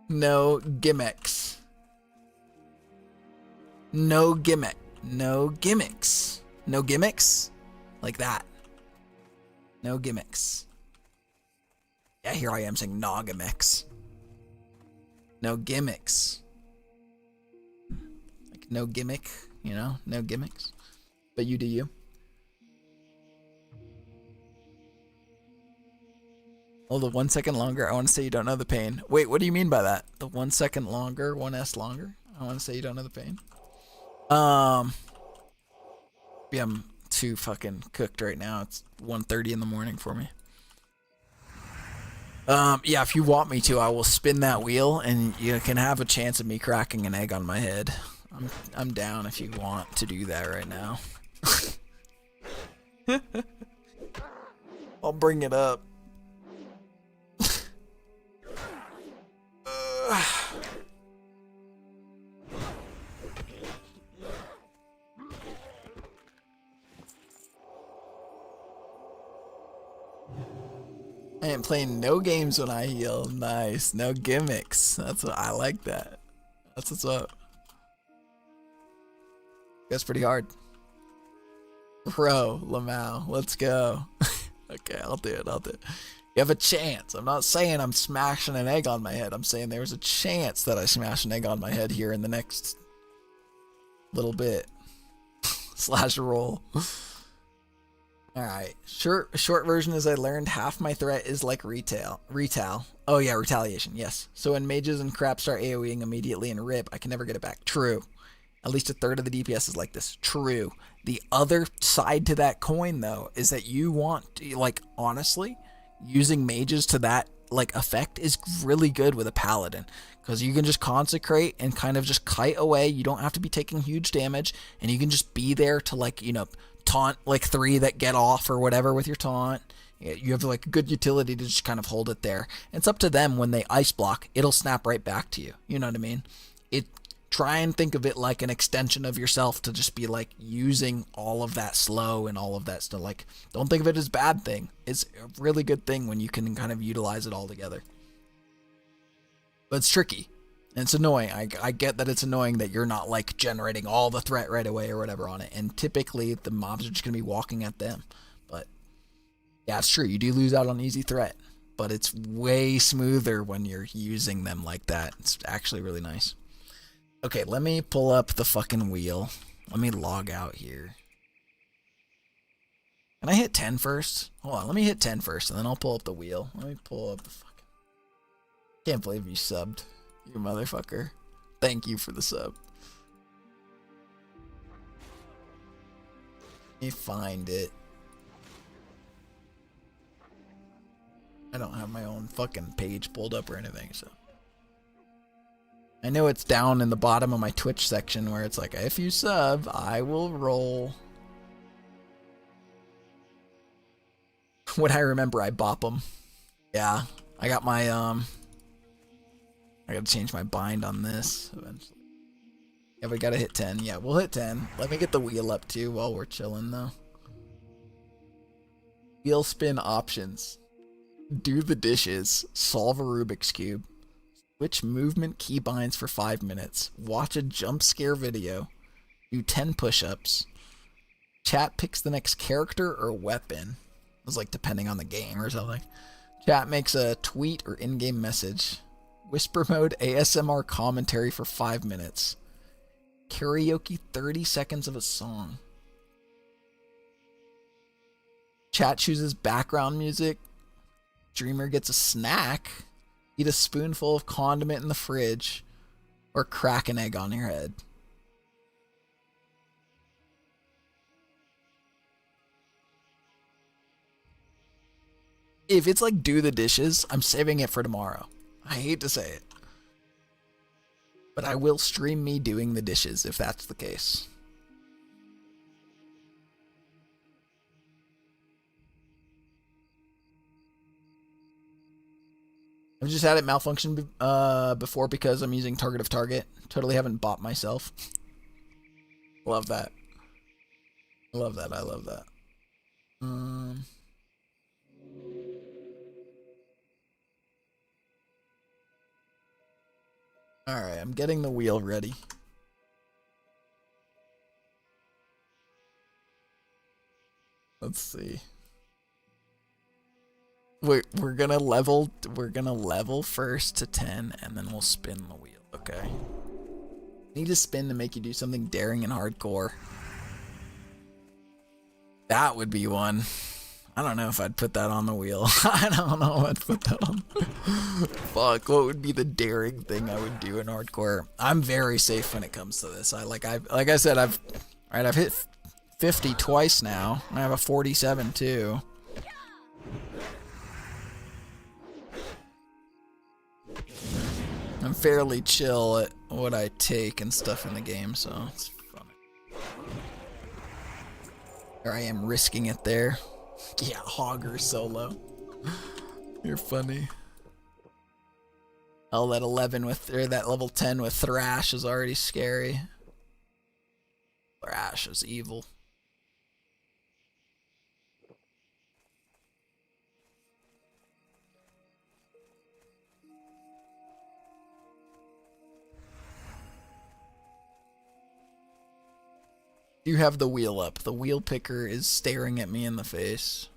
No gimmicks. No gimmick. No gimmicks. No gimmicks? Like that. No gimmicks. Yeah, here I am saying no gimmicks. No gimmicks. Like no gimmick, you know? No gimmicks. But you do you. Oh, the 1 second longer. I want to say you don't know the pain. Wait, what do you mean by that? The 1 second longer, 1s longer? I want to say you don't know the pain. Yeah, I'm too fucking cooked right now. It's 1:30 in the morning for me. Yeah, if you want me to, I will spin that wheel and you can have a chance of me cracking an egg on my head. I'm down if you want to do that right now. I'll bring it up. I ain't playing no games when I heal. Nice. No gimmicks. That's what I like that. That's what's up. That's pretty hard. Bro, Lamau, let's go. Okay, I'll do it. You have a chance. I'm not saying I'm smashing an egg on my head. I'm saying there's a chance that I smash an egg on my head here in the next little bit. / roll. Alright. Short version is I learned half my threat is like retail. Oh yeah, retaliation. Yes. So when mages and crap start AoEing immediately and rip, I can never get it back. True. At least a third of the DPS is like this. True. The other side to that coin though is that you want to, like, honestly, using mages to that like effect is really good with a Paladin, because you can just consecrate and kind of just kite away. You don't have to be taking huge damage, and you can just be there to, like, you know, taunt like 3 that get off or whatever with your taunt. You have like good utility to just kind of hold it there. It's up to them when they ice block, it'll snap right back to you. You know what I mean? Try and think of it like an extension of yourself, to just be like using all of that slow and all of that stuff. Like, don't think of it as a bad thing. It's a really good thing when you can kind of utilize it all together. But it's tricky. And it's annoying. I get that it's annoying that you're not like generating all the threat right away or whatever on it. And typically the mobs are just going to be walking at them. But yeah, it's true. You do lose out on easy threat. But it's way smoother when you're using them like that. It's actually really nice. Okay, let me pull up the fucking wheel. Let me log out here. Can I hit 10 first? Hold on, let me hit 10 first, and then I'll pull up the wheel. Let me pull up the fucking... Can't believe you subbed, you motherfucker. Thank you for the sub. Let me find it. I don't have my own fucking page pulled up or anything, so... I know it's down in the bottom of my Twitch section where it's like, if you sub, I will roll. When I remember, I bop them. Yeah, I got my, I gotta change my bind on this eventually. Yeah, we gotta hit 10. Yeah, we'll hit 10. Let me get the wheel up too while we're chilling though. Wheel spin options. Do the dishes. Solve a Rubik's Cube. Switch movement keybinds for 5 minutes. Watch a jump scare video. Do 10 push-ups. Chat picks the next character or weapon. It was like depending on the game or something. Chat makes a tweet or in-game message. Whisper mode ASMR commentary for 5 minutes. Karaoke 30 seconds of a song. Chat chooses background music. Streamer gets a snack. Eat a spoonful of condiment in the fridge, or crack an egg on your head. If it's like do the dishes, I'm saving it for tomorrow. I hate to say it. But I will stream me doing the dishes if that's the case. I've just had it malfunction before because I'm using target of target. Totally haven't bought myself. Love that. Love that. I love that. Alright, I'm getting the wheel ready. Let's see. We're gonna level first to 10 and then we'll spin the wheel, okay? Need to spin to make you do something daring and hardcore. That would be one. I don't know if I'd put that on the wheel. I don't know if I'd put that on. Fuck, what would be the daring thing I would do in hardcore? I'm very safe when it comes to this. Like I said, I've hit 50 twice now. I have a 47 too. I'm fairly chill at what I take and stuff in the game, so it's fun. There I am risking it there. Yeah, Hogger solo. You're funny. Oh, that 11 with, or that level 10 with Thrash is already scary. Thrash is evil. You have the wheel up. The wheel picker is staring at me in the face.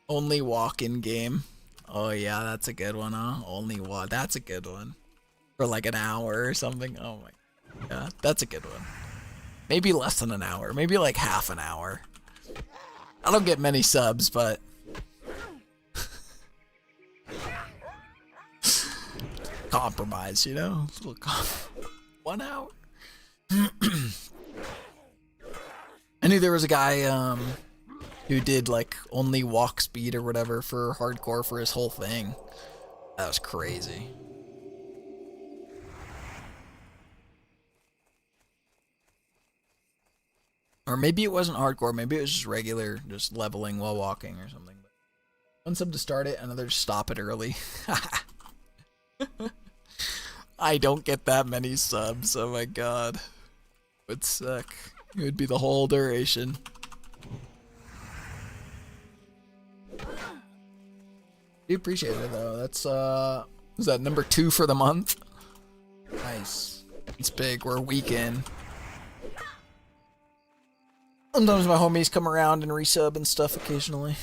Only walk in game. Oh yeah, that's a good one, huh? Only walk. That's a good one. For like an hour or something. Oh my god, that's a good one. Maybe less than an hour. Maybe like half an hour. I don't get many subs, but compromise, you know? 1 hour. I knew there was a guy who did like only walk speed or whatever for hardcore for his whole thing. That was crazy. Or maybe it wasn't hardcore, maybe it was just regular, just leveling while walking or something. One sub to start it, another to stop it early. I don't get that many subs, oh my god. It would suck. It would be the whole duration. Do appreciate it though. That's is that number 2 for the month? Nice. It's big, we're a week in. Sometimes my homies come around and resub and stuff occasionally.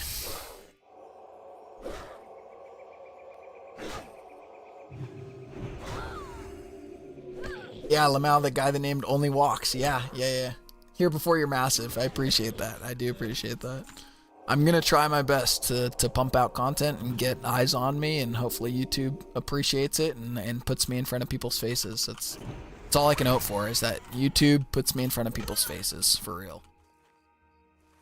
Yeah, Lamau, the guy that named Only Walks. Yeah. Here before you're massive. I appreciate that. I do appreciate that. I'm gonna try my best to pump out content and get eyes on me, and hopefully YouTube appreciates it and puts me in front of people's faces. That's all I can hope for, is that YouTube puts me in front of people's faces, for real.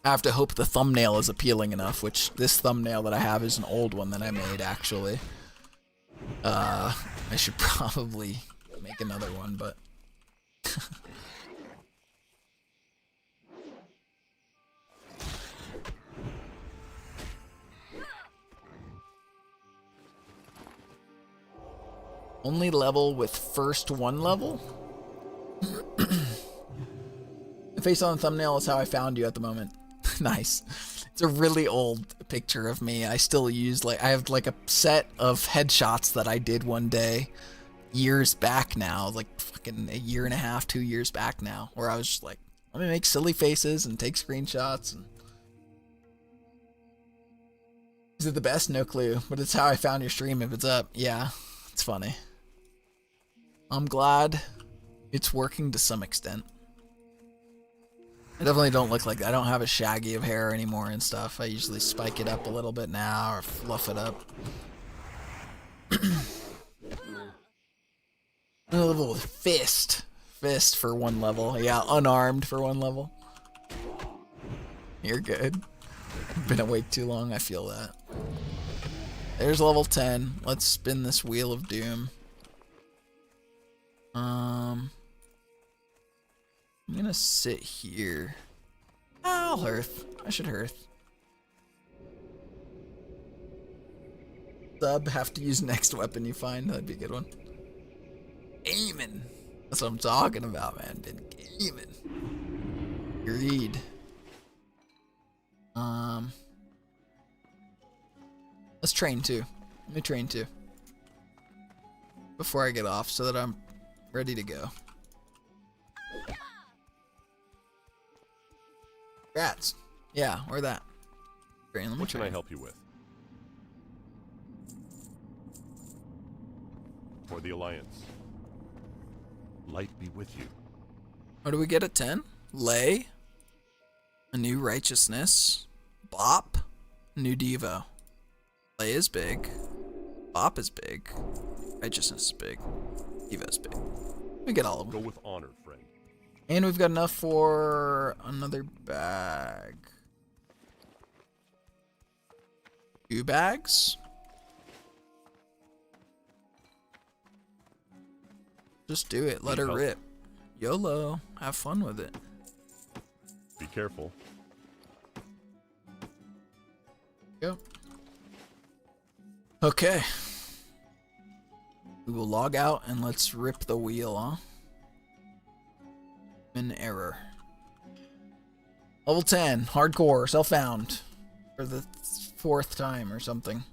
I have to hope the thumbnail is appealing enough, which this thumbnail that I have is an old one that I made, actually. I should probably make another one, but... Only level with first 1 level? The face on the thumbnail is how I found you at the moment. Nice. It's a really old picture of me. I still use, like, I have like a set of headshots that I did one day years back now, like fucking a year and a half, 2 years back now, where I was just like, let me make silly faces and take screenshots. And is it the best? No clue, but it's how I found your stream if it's up. Yeah, it's funny. I'm glad it's working to some extent. I definitely don't look like that. I don't have a shaggy of hair anymore and stuff. I usually spike it up a little bit now or fluff it up. A level with fist. Fist for 1 level. Yeah, unarmed for 1 level. You're good. Been awake too long, I feel that. There's level 10. Let's spin this wheel of doom. I'm gonna sit here. I'll hearth. I should hearth. Sub, have to use next weapon you find. That'd be a good one. Gaming. That's what I'm talking about, man. Been gaming. Greed. Let's train too. Let me train too. Before I get off so that I'm ready to go. Rats. Yeah, or that. Train, let me what train. Can I help you with? For the Alliance. Light be with you. What do we get at 10? Lay. A new righteousness. Bop. New Devo. Lay is big. Bop is big. Righteousness is big. Devo is big. We get all of them. Go with honor, friend. And we've got enough for another bag. 2 bags? Just do it. Let her rip. YOLO. Have fun with it. Be careful. Go. Okay. We will log out and let's rip the wheel, huh? An error. Level 10, hardcore, self-found. For the 4th time or something.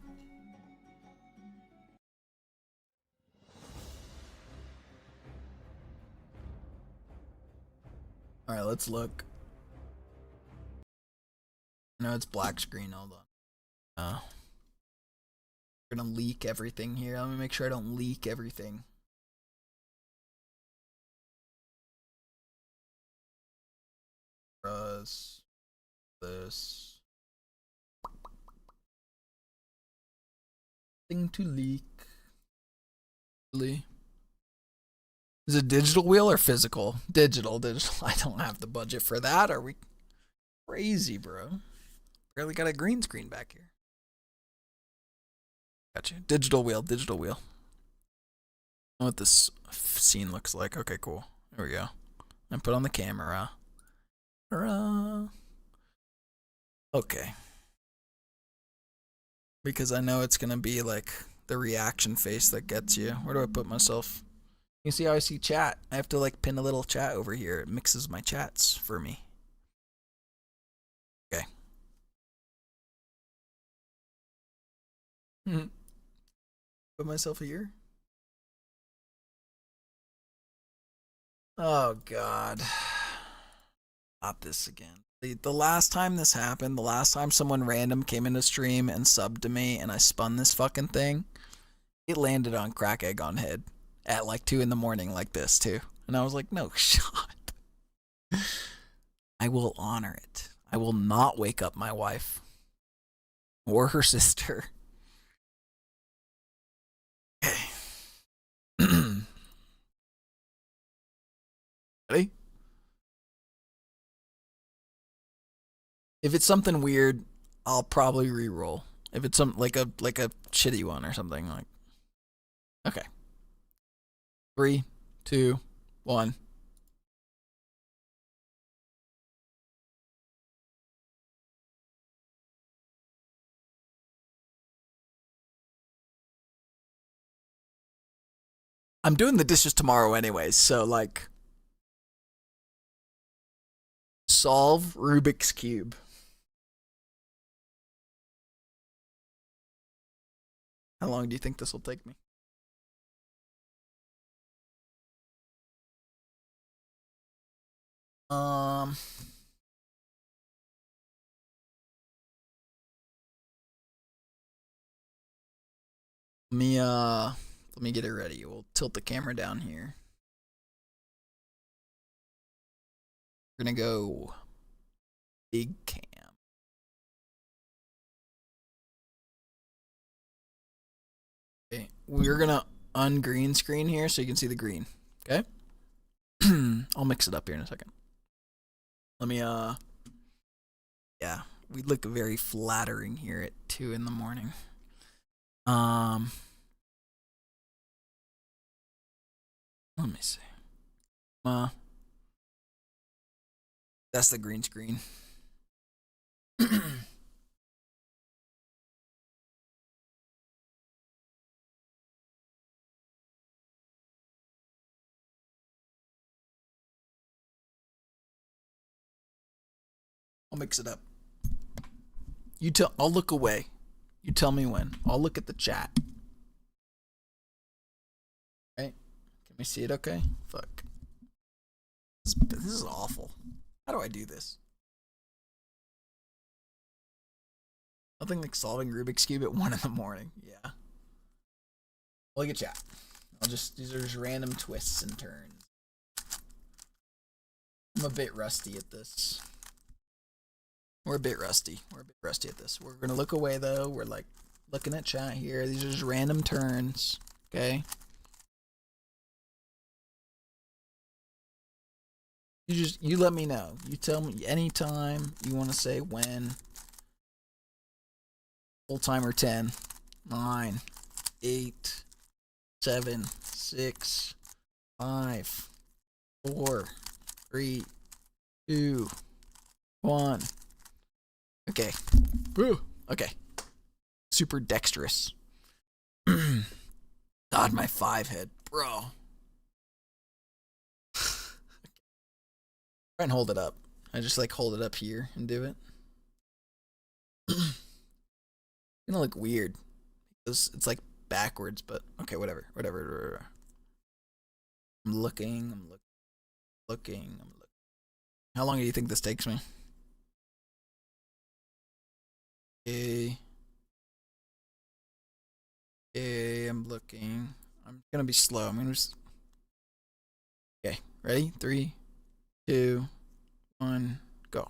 Alright, let's look. No, it's black screen, hold on. We're gonna leak everything here. Let me make sure I don't leak everything. This thing to leak. Is it digital wheel or physical? Digital. I don't have the budget for that. Are we Crazy, bro. Barely got a green screen back here. Gotcha. Digital wheel, digital wheel. I know what this scene looks like. Okay, cool. There we go. And put on the camera. Okay. Because I know it's gonna be like the reaction face that gets you. Where do I put myself? You see how I see chat? I have to like pin a little chat over here. It mixes my chats for me. Okay. Put myself here. Oh God. Not this again. The last time this happened, the last time someone random came into stream and subbed to me and I spun this fucking thing, it landed on crack egg on head at like 2 in the morning like this too. And I was like, no shot. I will honor it. I will not wake up my wife or her sister. Okay. Ready? If it's something weird, I'll probably re-roll. If it's some like a shitty one or something like. Okay. 3, 2, 1. I'm doing the dishes tomorrow anyways, so like solve Rubik's Cube. How long do you think this will take me? Let me get it ready. We'll tilt the camera down here. We're gonna go big cam. Okay, we're gonna ungreen screen here so you can see the green. Okay. I'll mix it up here in a second. Let me yeah, we look very flattering here at 2 in the morning. Let me see. That's the green screen. I'll mix it up. I'll look away. You tell me when. I'll look at the chat. Right? Can we see it okay? Fuck. This is awful. How do I do this? Nothing like solving Rubik's Cube at 1 in the morning. Yeah. Look at chat. These are just random twists and turns. I'm a bit rusty at this. We're a bit rusty. We're a bit rusty at this. We're gonna look away though. We're like looking at chat here. These are just random turns. Okay. You let me know. You tell me anytime you want to say when. Full timer 10, 9, 8, 7, 6, 5, 4, 3, 2, 1. Okay. Woo. Okay. Super dexterous. God, my 5 head, bro. Try and hold it up. I just like hold it up here and do it. It's gonna look weird. It's like backwards, but okay, whatever. I'm looking. How long do you think this takes me? Okay, I'm looking. I'm gonna be slow. I'm gonna just. Okay, ready? 3, 2, 1, go.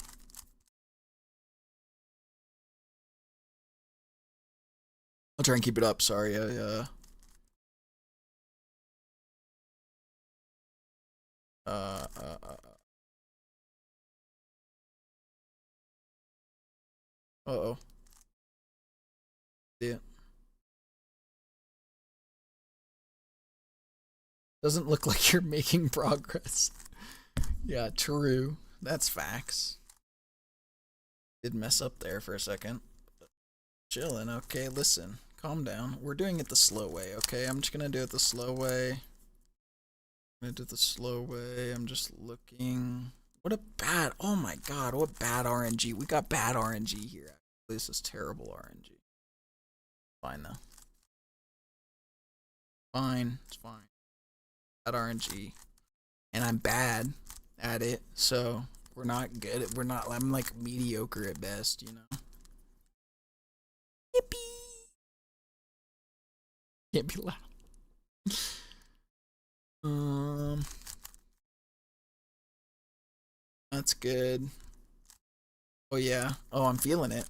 I'll try and keep it up. Sorry, Uh-oh. See it. Doesn't look like you're making progress. Yeah, true. That's facts. Did mess up there for a second. Chillin', okay, listen. Calm down. We're doing it the slow way, okay? I'm just gonna do it the slow way. I'm gonna do it the slow way. I'm just looking. What a bad, oh my god, what bad RNG. We got bad RNG here. This is terrible RNG. Fine though. Fine, it's fine. Bad RNG. And I'm bad at it, so we're not good at, I'm like mediocre at best, you know? Yippee! Can't be loud. That's good. Oh yeah. Oh, I'm feeling it.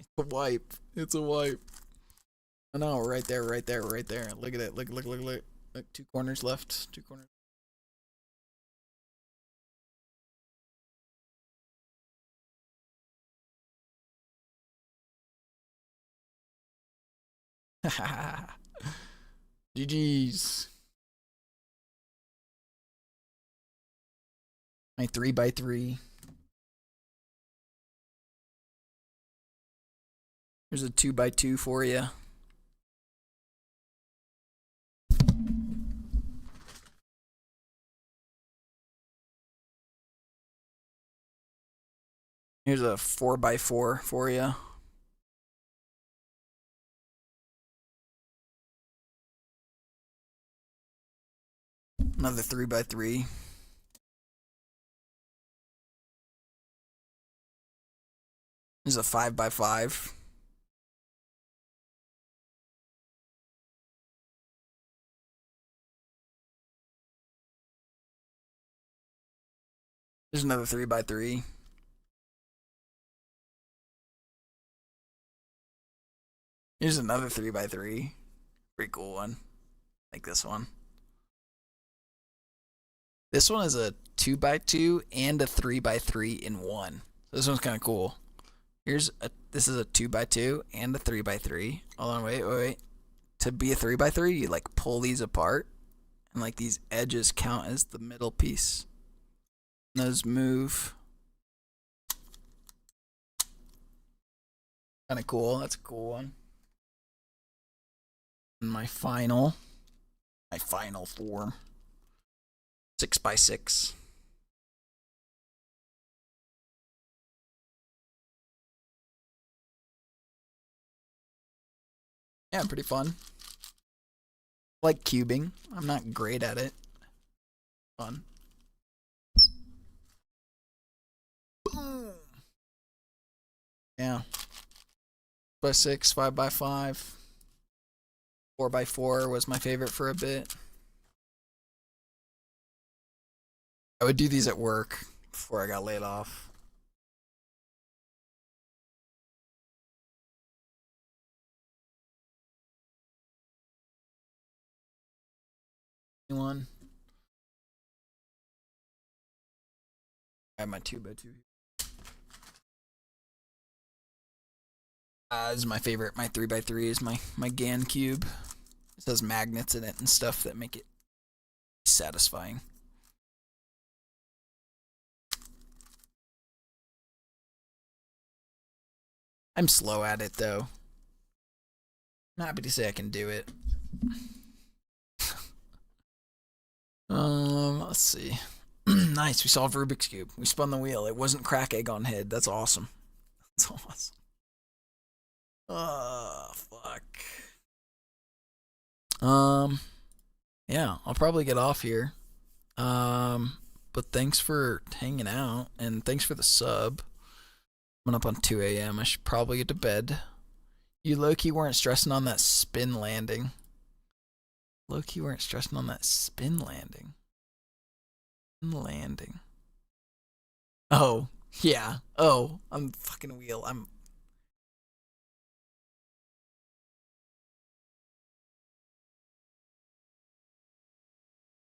It's a wipe. It's a wipe. Oh no, right there, right there, right there. Look at it. Look. Look, 2 corners left. 2 corners. GG's. My 3x3. Here's a 2x2 for you. Here's a 4x4 for you. Another 3x3. There's a 5x5. There's another 3x3. Here's another 3x3. Pretty cool one. Like this one. This one is a 2x2 and a 3x3 in one. So this one's kind of cool. This is a 2x2 and a 3x3. Hold on, wait. To be a 3x3, you like pull these apart, and like these edges count as the middle piece. And those move. Kind of cool. That's a cool one. And my final form. 6x6. Yeah, pretty fun. I like cubing. I'm not great at it. Fun. Boom. Yeah. 6x6, 5x5. 4x4 was my favorite for a bit. I would do these at work before I got laid off. Anyone? I have my 2x2. This is my favorite. My 3x3 is my GAN cube. It has magnets in it and stuff that make it satisfying. I'm slow at it though. I'm happy to say I can do it. Let's see. Nice, we solved Rubik's Cube. We spun the wheel. It wasn't crack egg on head. That's awesome. That's awesome. Oh, fuck. Yeah, I'll probably get off here. But thanks for hanging out, and thanks for the sub. I'm up on 2 a.m. I should probably get to bed. You low-key weren't stressing on that spin landing. Low-key weren't stressing on that spin landing. Landing. Oh, yeah. Oh, I'm fucking wheel.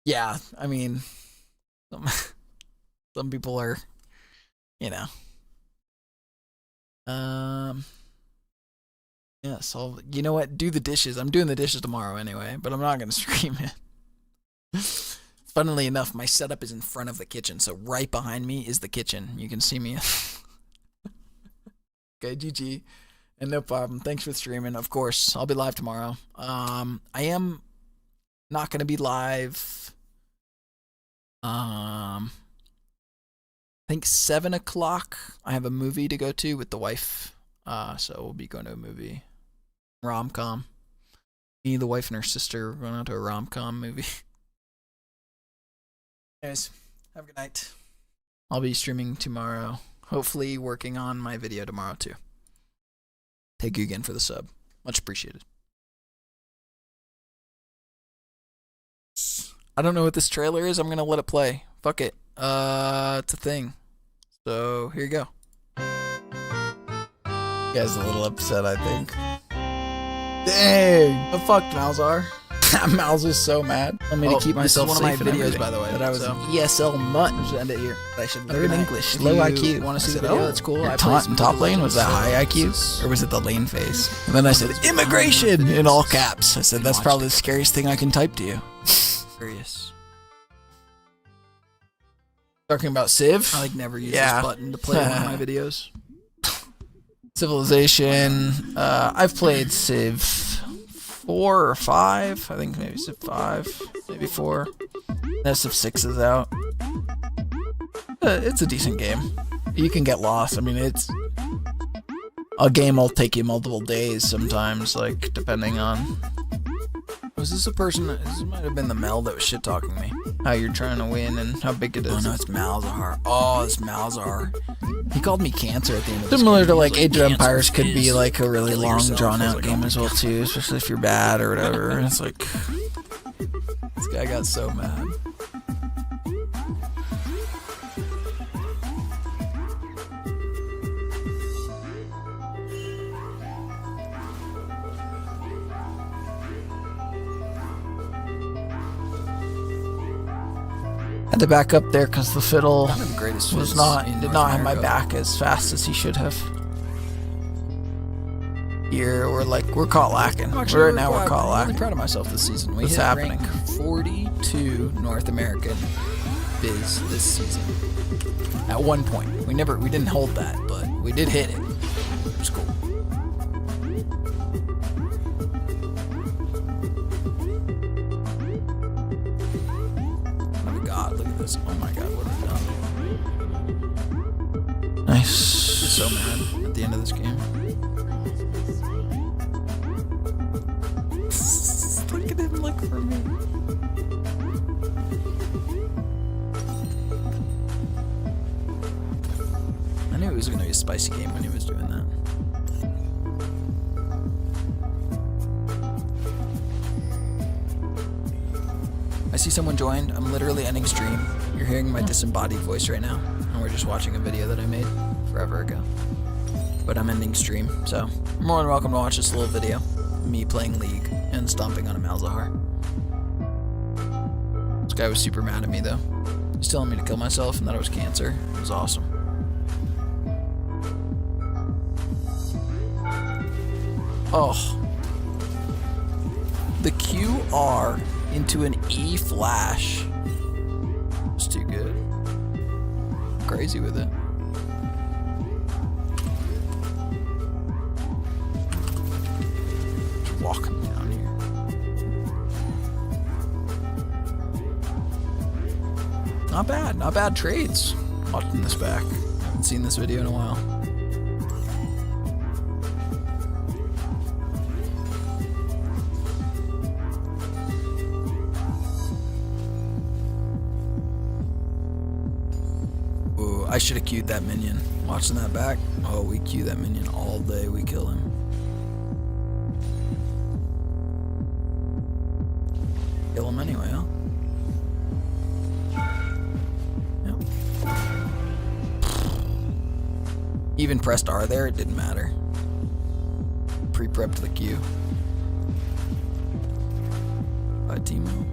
Yeah, I mean, some people are, you know. Yes, you know what? Do the dishes. I'm doing the dishes tomorrow anyway, but I'm not gonna stream it. Funnily enough, my setup is in front of the kitchen, so right behind me is the kitchen. You can see me. Okay, GG. And no problem. Thanks for streaming. Of course, I'll be live tomorrow. I am not gonna be live. I think 7 o'clock. I have a movie to go to with the wife. So we'll be going to a movie. Rom-com. Me, the wife, and her sister are going out to a rom-com movie. Anyways, have a good night. I'll be streaming tomorrow. Hopefully working on my video tomorrow too. Thank you again for the sub. Much appreciated. I don't know what this trailer is. I'm going to let it play. Fuck it. It's a thing. So here you go. You guys are a little upset, I think. Dang! What the fuck, Malzar? Malzar's so mad. I mean, to keep myself safe. This is one of my videos, by the way, that I was ESL mutt. Just end it here. I should learn English. Low IQ. Want to see the video? That's cool. I taunt in top lane. Was that high IQ, or was it the lane phase? And then I said immigration in all caps. I said that's probably the scariest thing I can type to you. Curious. Talking about Civ. I never use this button to play one of my videos. Civilization. I've played Civ 4 or 5. I think maybe Civ 5, maybe 4. Now Civ 6 is out. It's a decent game. You can get lost. I mean, it's a game will take you multiple days sometimes, like depending on. Was this a person? This might have been the Mel that was shit talking me. How you're trying to win and how big it is. Oh no, it's Malzahar. Oh, it's Malzahar. He called me Cancer at the end of this Similar to like Age of Empires could be like a really long drawn out game as well too, especially if you're bad or whatever. And it's like this guy got so mad. Had to back up there because the fiddle did not have my back as fast as he should have. Here we're caught lacking. Right now we're caught lacking. I'm really proud of myself this season. What's happening? Rank 42 North American biz this season. At one point, we didn't hold that, but we did hit it. It was cool. Oh my god, what have I done? Nice. So mad at the end of this game. Look at him look for me. I knew it was going to be a spicy game when he was doing that. I see someone joined. I'm literally ending stream. You're hearing my disembodied voice right now, and we're just watching a video that I made forever ago. But I'm ending stream, so you're more than welcome to watch this little video. Me playing League and stomping on a Malzahar. This guy was super mad at me though. He's telling me to kill myself and that it was cancer. It was awesome. Oh. The QR into an E flash. It's too good. Crazy with it. Just walking down here. Not bad trades. Watching this back. Haven't seen this video in a while. I should have queued that minion. Watching that back. Oh, we queue that minion all day. We kill him. Kill him anyway, huh? Yep. Even pressed R there, it didn't matter. Pre-prepped the queue. By Timo.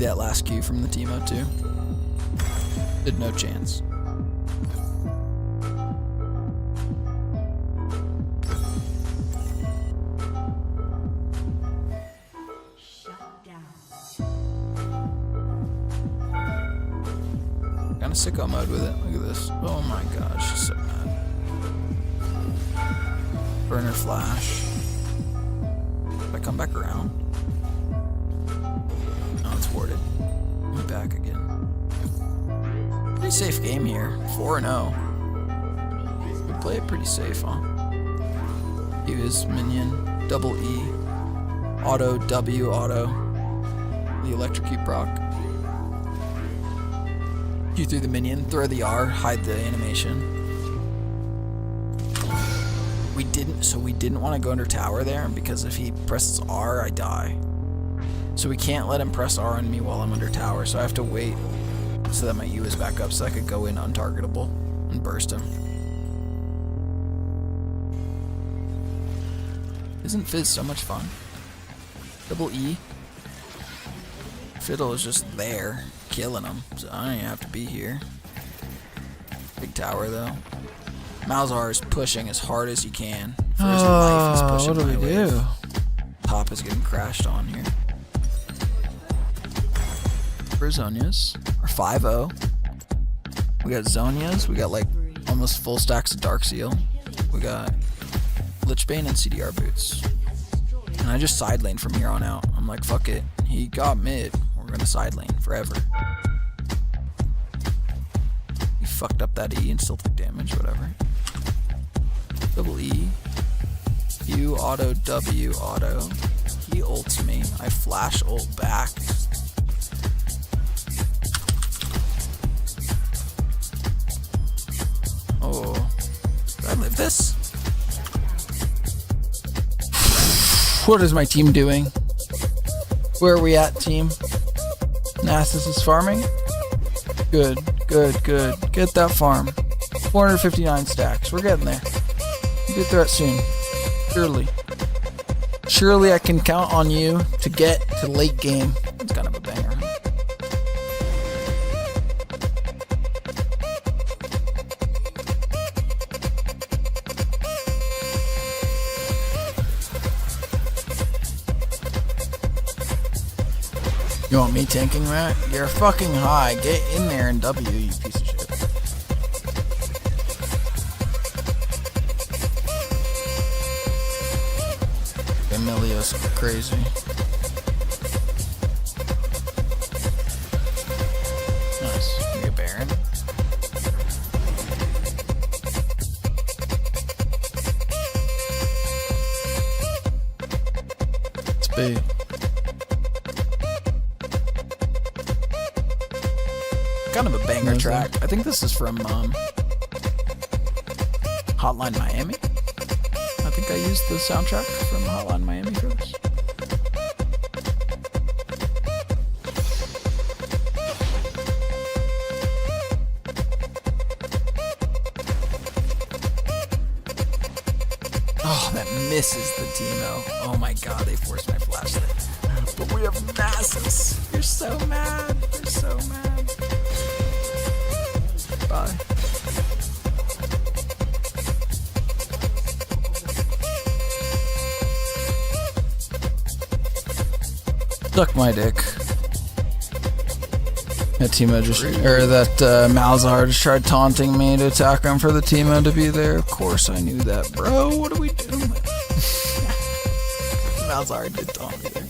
that last Q from the Teemo too. Did no chance. Kind of sicko mode with it. Look at this. Oh my gosh, she's so mad. Burner flash. If I come back around. Oh, it's warded. I'm back again. Pretty safe game here. 4-0. We play it pretty safe, huh? Use minion, double E, auto W, auto. The electrocute proc. Q through the minion, throw the R, hide the animation. We didn't want to go under tower there, because if he presses R, I die. So we can't let him press R on me while I'm under tower, so I have to wait so that my U is back up so I could go in untargetable and burst him. Isn't Fizz so much fun? Double E. Fiddle is just there, killing him, so I don't even have to be here. Big tower though. Malzahar is pushing as hard as he can. For his life, he's pushing. What do we do? Top is getting crashed on here. For Zonias, or 5-0. We got Zonias, we got like almost full stacks of Dark Seal. We got Lichbane and CDR boots. And I just side lane from here on out. I'm like, fuck it. He got mid. We're gonna side lane forever. He fucked up that E and still took damage, whatever. Double E. U, auto, W, auto. He ults me. I flash ult back. Oh. Did I live this? What is my team doing? Where are we at, team? Nasus is farming? Good, good, good. Get that farm. 459 stacks. We're getting there. Get through it soon. Surely. Surely I can count on you to get to late game. It's kind of a banger. You want me tanking that? You're fucking high. Get in there and W, you piece of shit. Emilio's crazy. Nice. You get Baron. It's B. Kind of a banger track. I think this is from Hotline Miami. I think I used the soundtrack from Hotline Miami for this. Oh, that misses the Teemo. Oh my god, they forced my flash there. But we have Nasus. You're so mad. You're so mad. Bye. Suck my dick. That Teemo just, or that Malzahar just tried taunting me to attack him for the Teemo to be there. Of course I knew that, bro. What are we doing? Malzahar did taunt me there.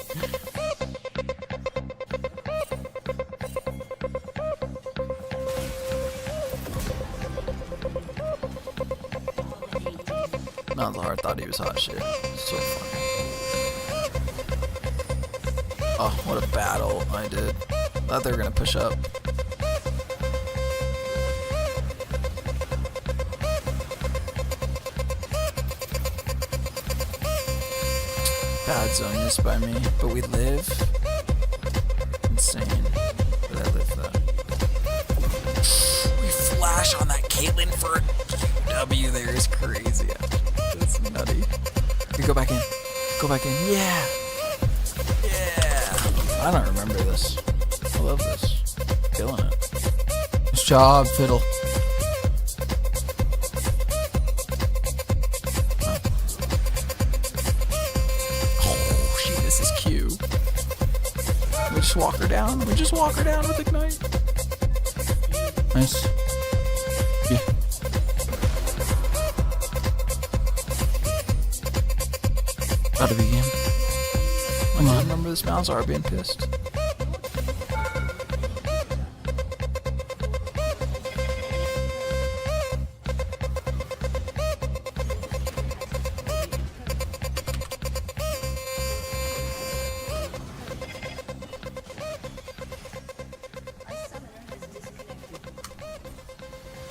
Malzahar thought he was hot shit. So funny. Oh, what a battle I did. Thought they were gonna push up. Bad Zonias by me, but we live. Insane. But I live though. We flash on that Caitlyn for a W there is crazy. That's nutty. Okay, go back in. Go back in. Yeah. Yeah. I don't remember this. love this. Killing it. Nice job, Fiddle. Oh, shit, this is cute. We just walk her down. We just walk her down with Ignite. Nice. Yeah. About to begin. Come on. Remember this mouse are being pissed.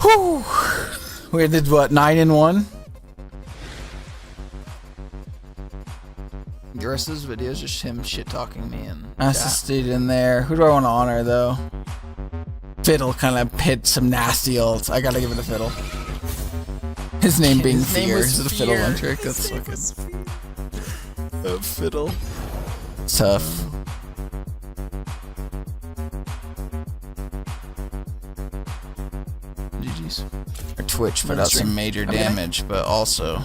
Whew. We did what, 9 and 1? The rest of this video is just him shit talking me and assisted in there. Who do I want to honor though? Fiddle kind of hit some nasty ults. I gotta give it to Fiddle. His name being Fear. Is it a Fiddle one trick? That's fucking Fiddle. Tough. GG's. Our Twitch put out some major damage, but also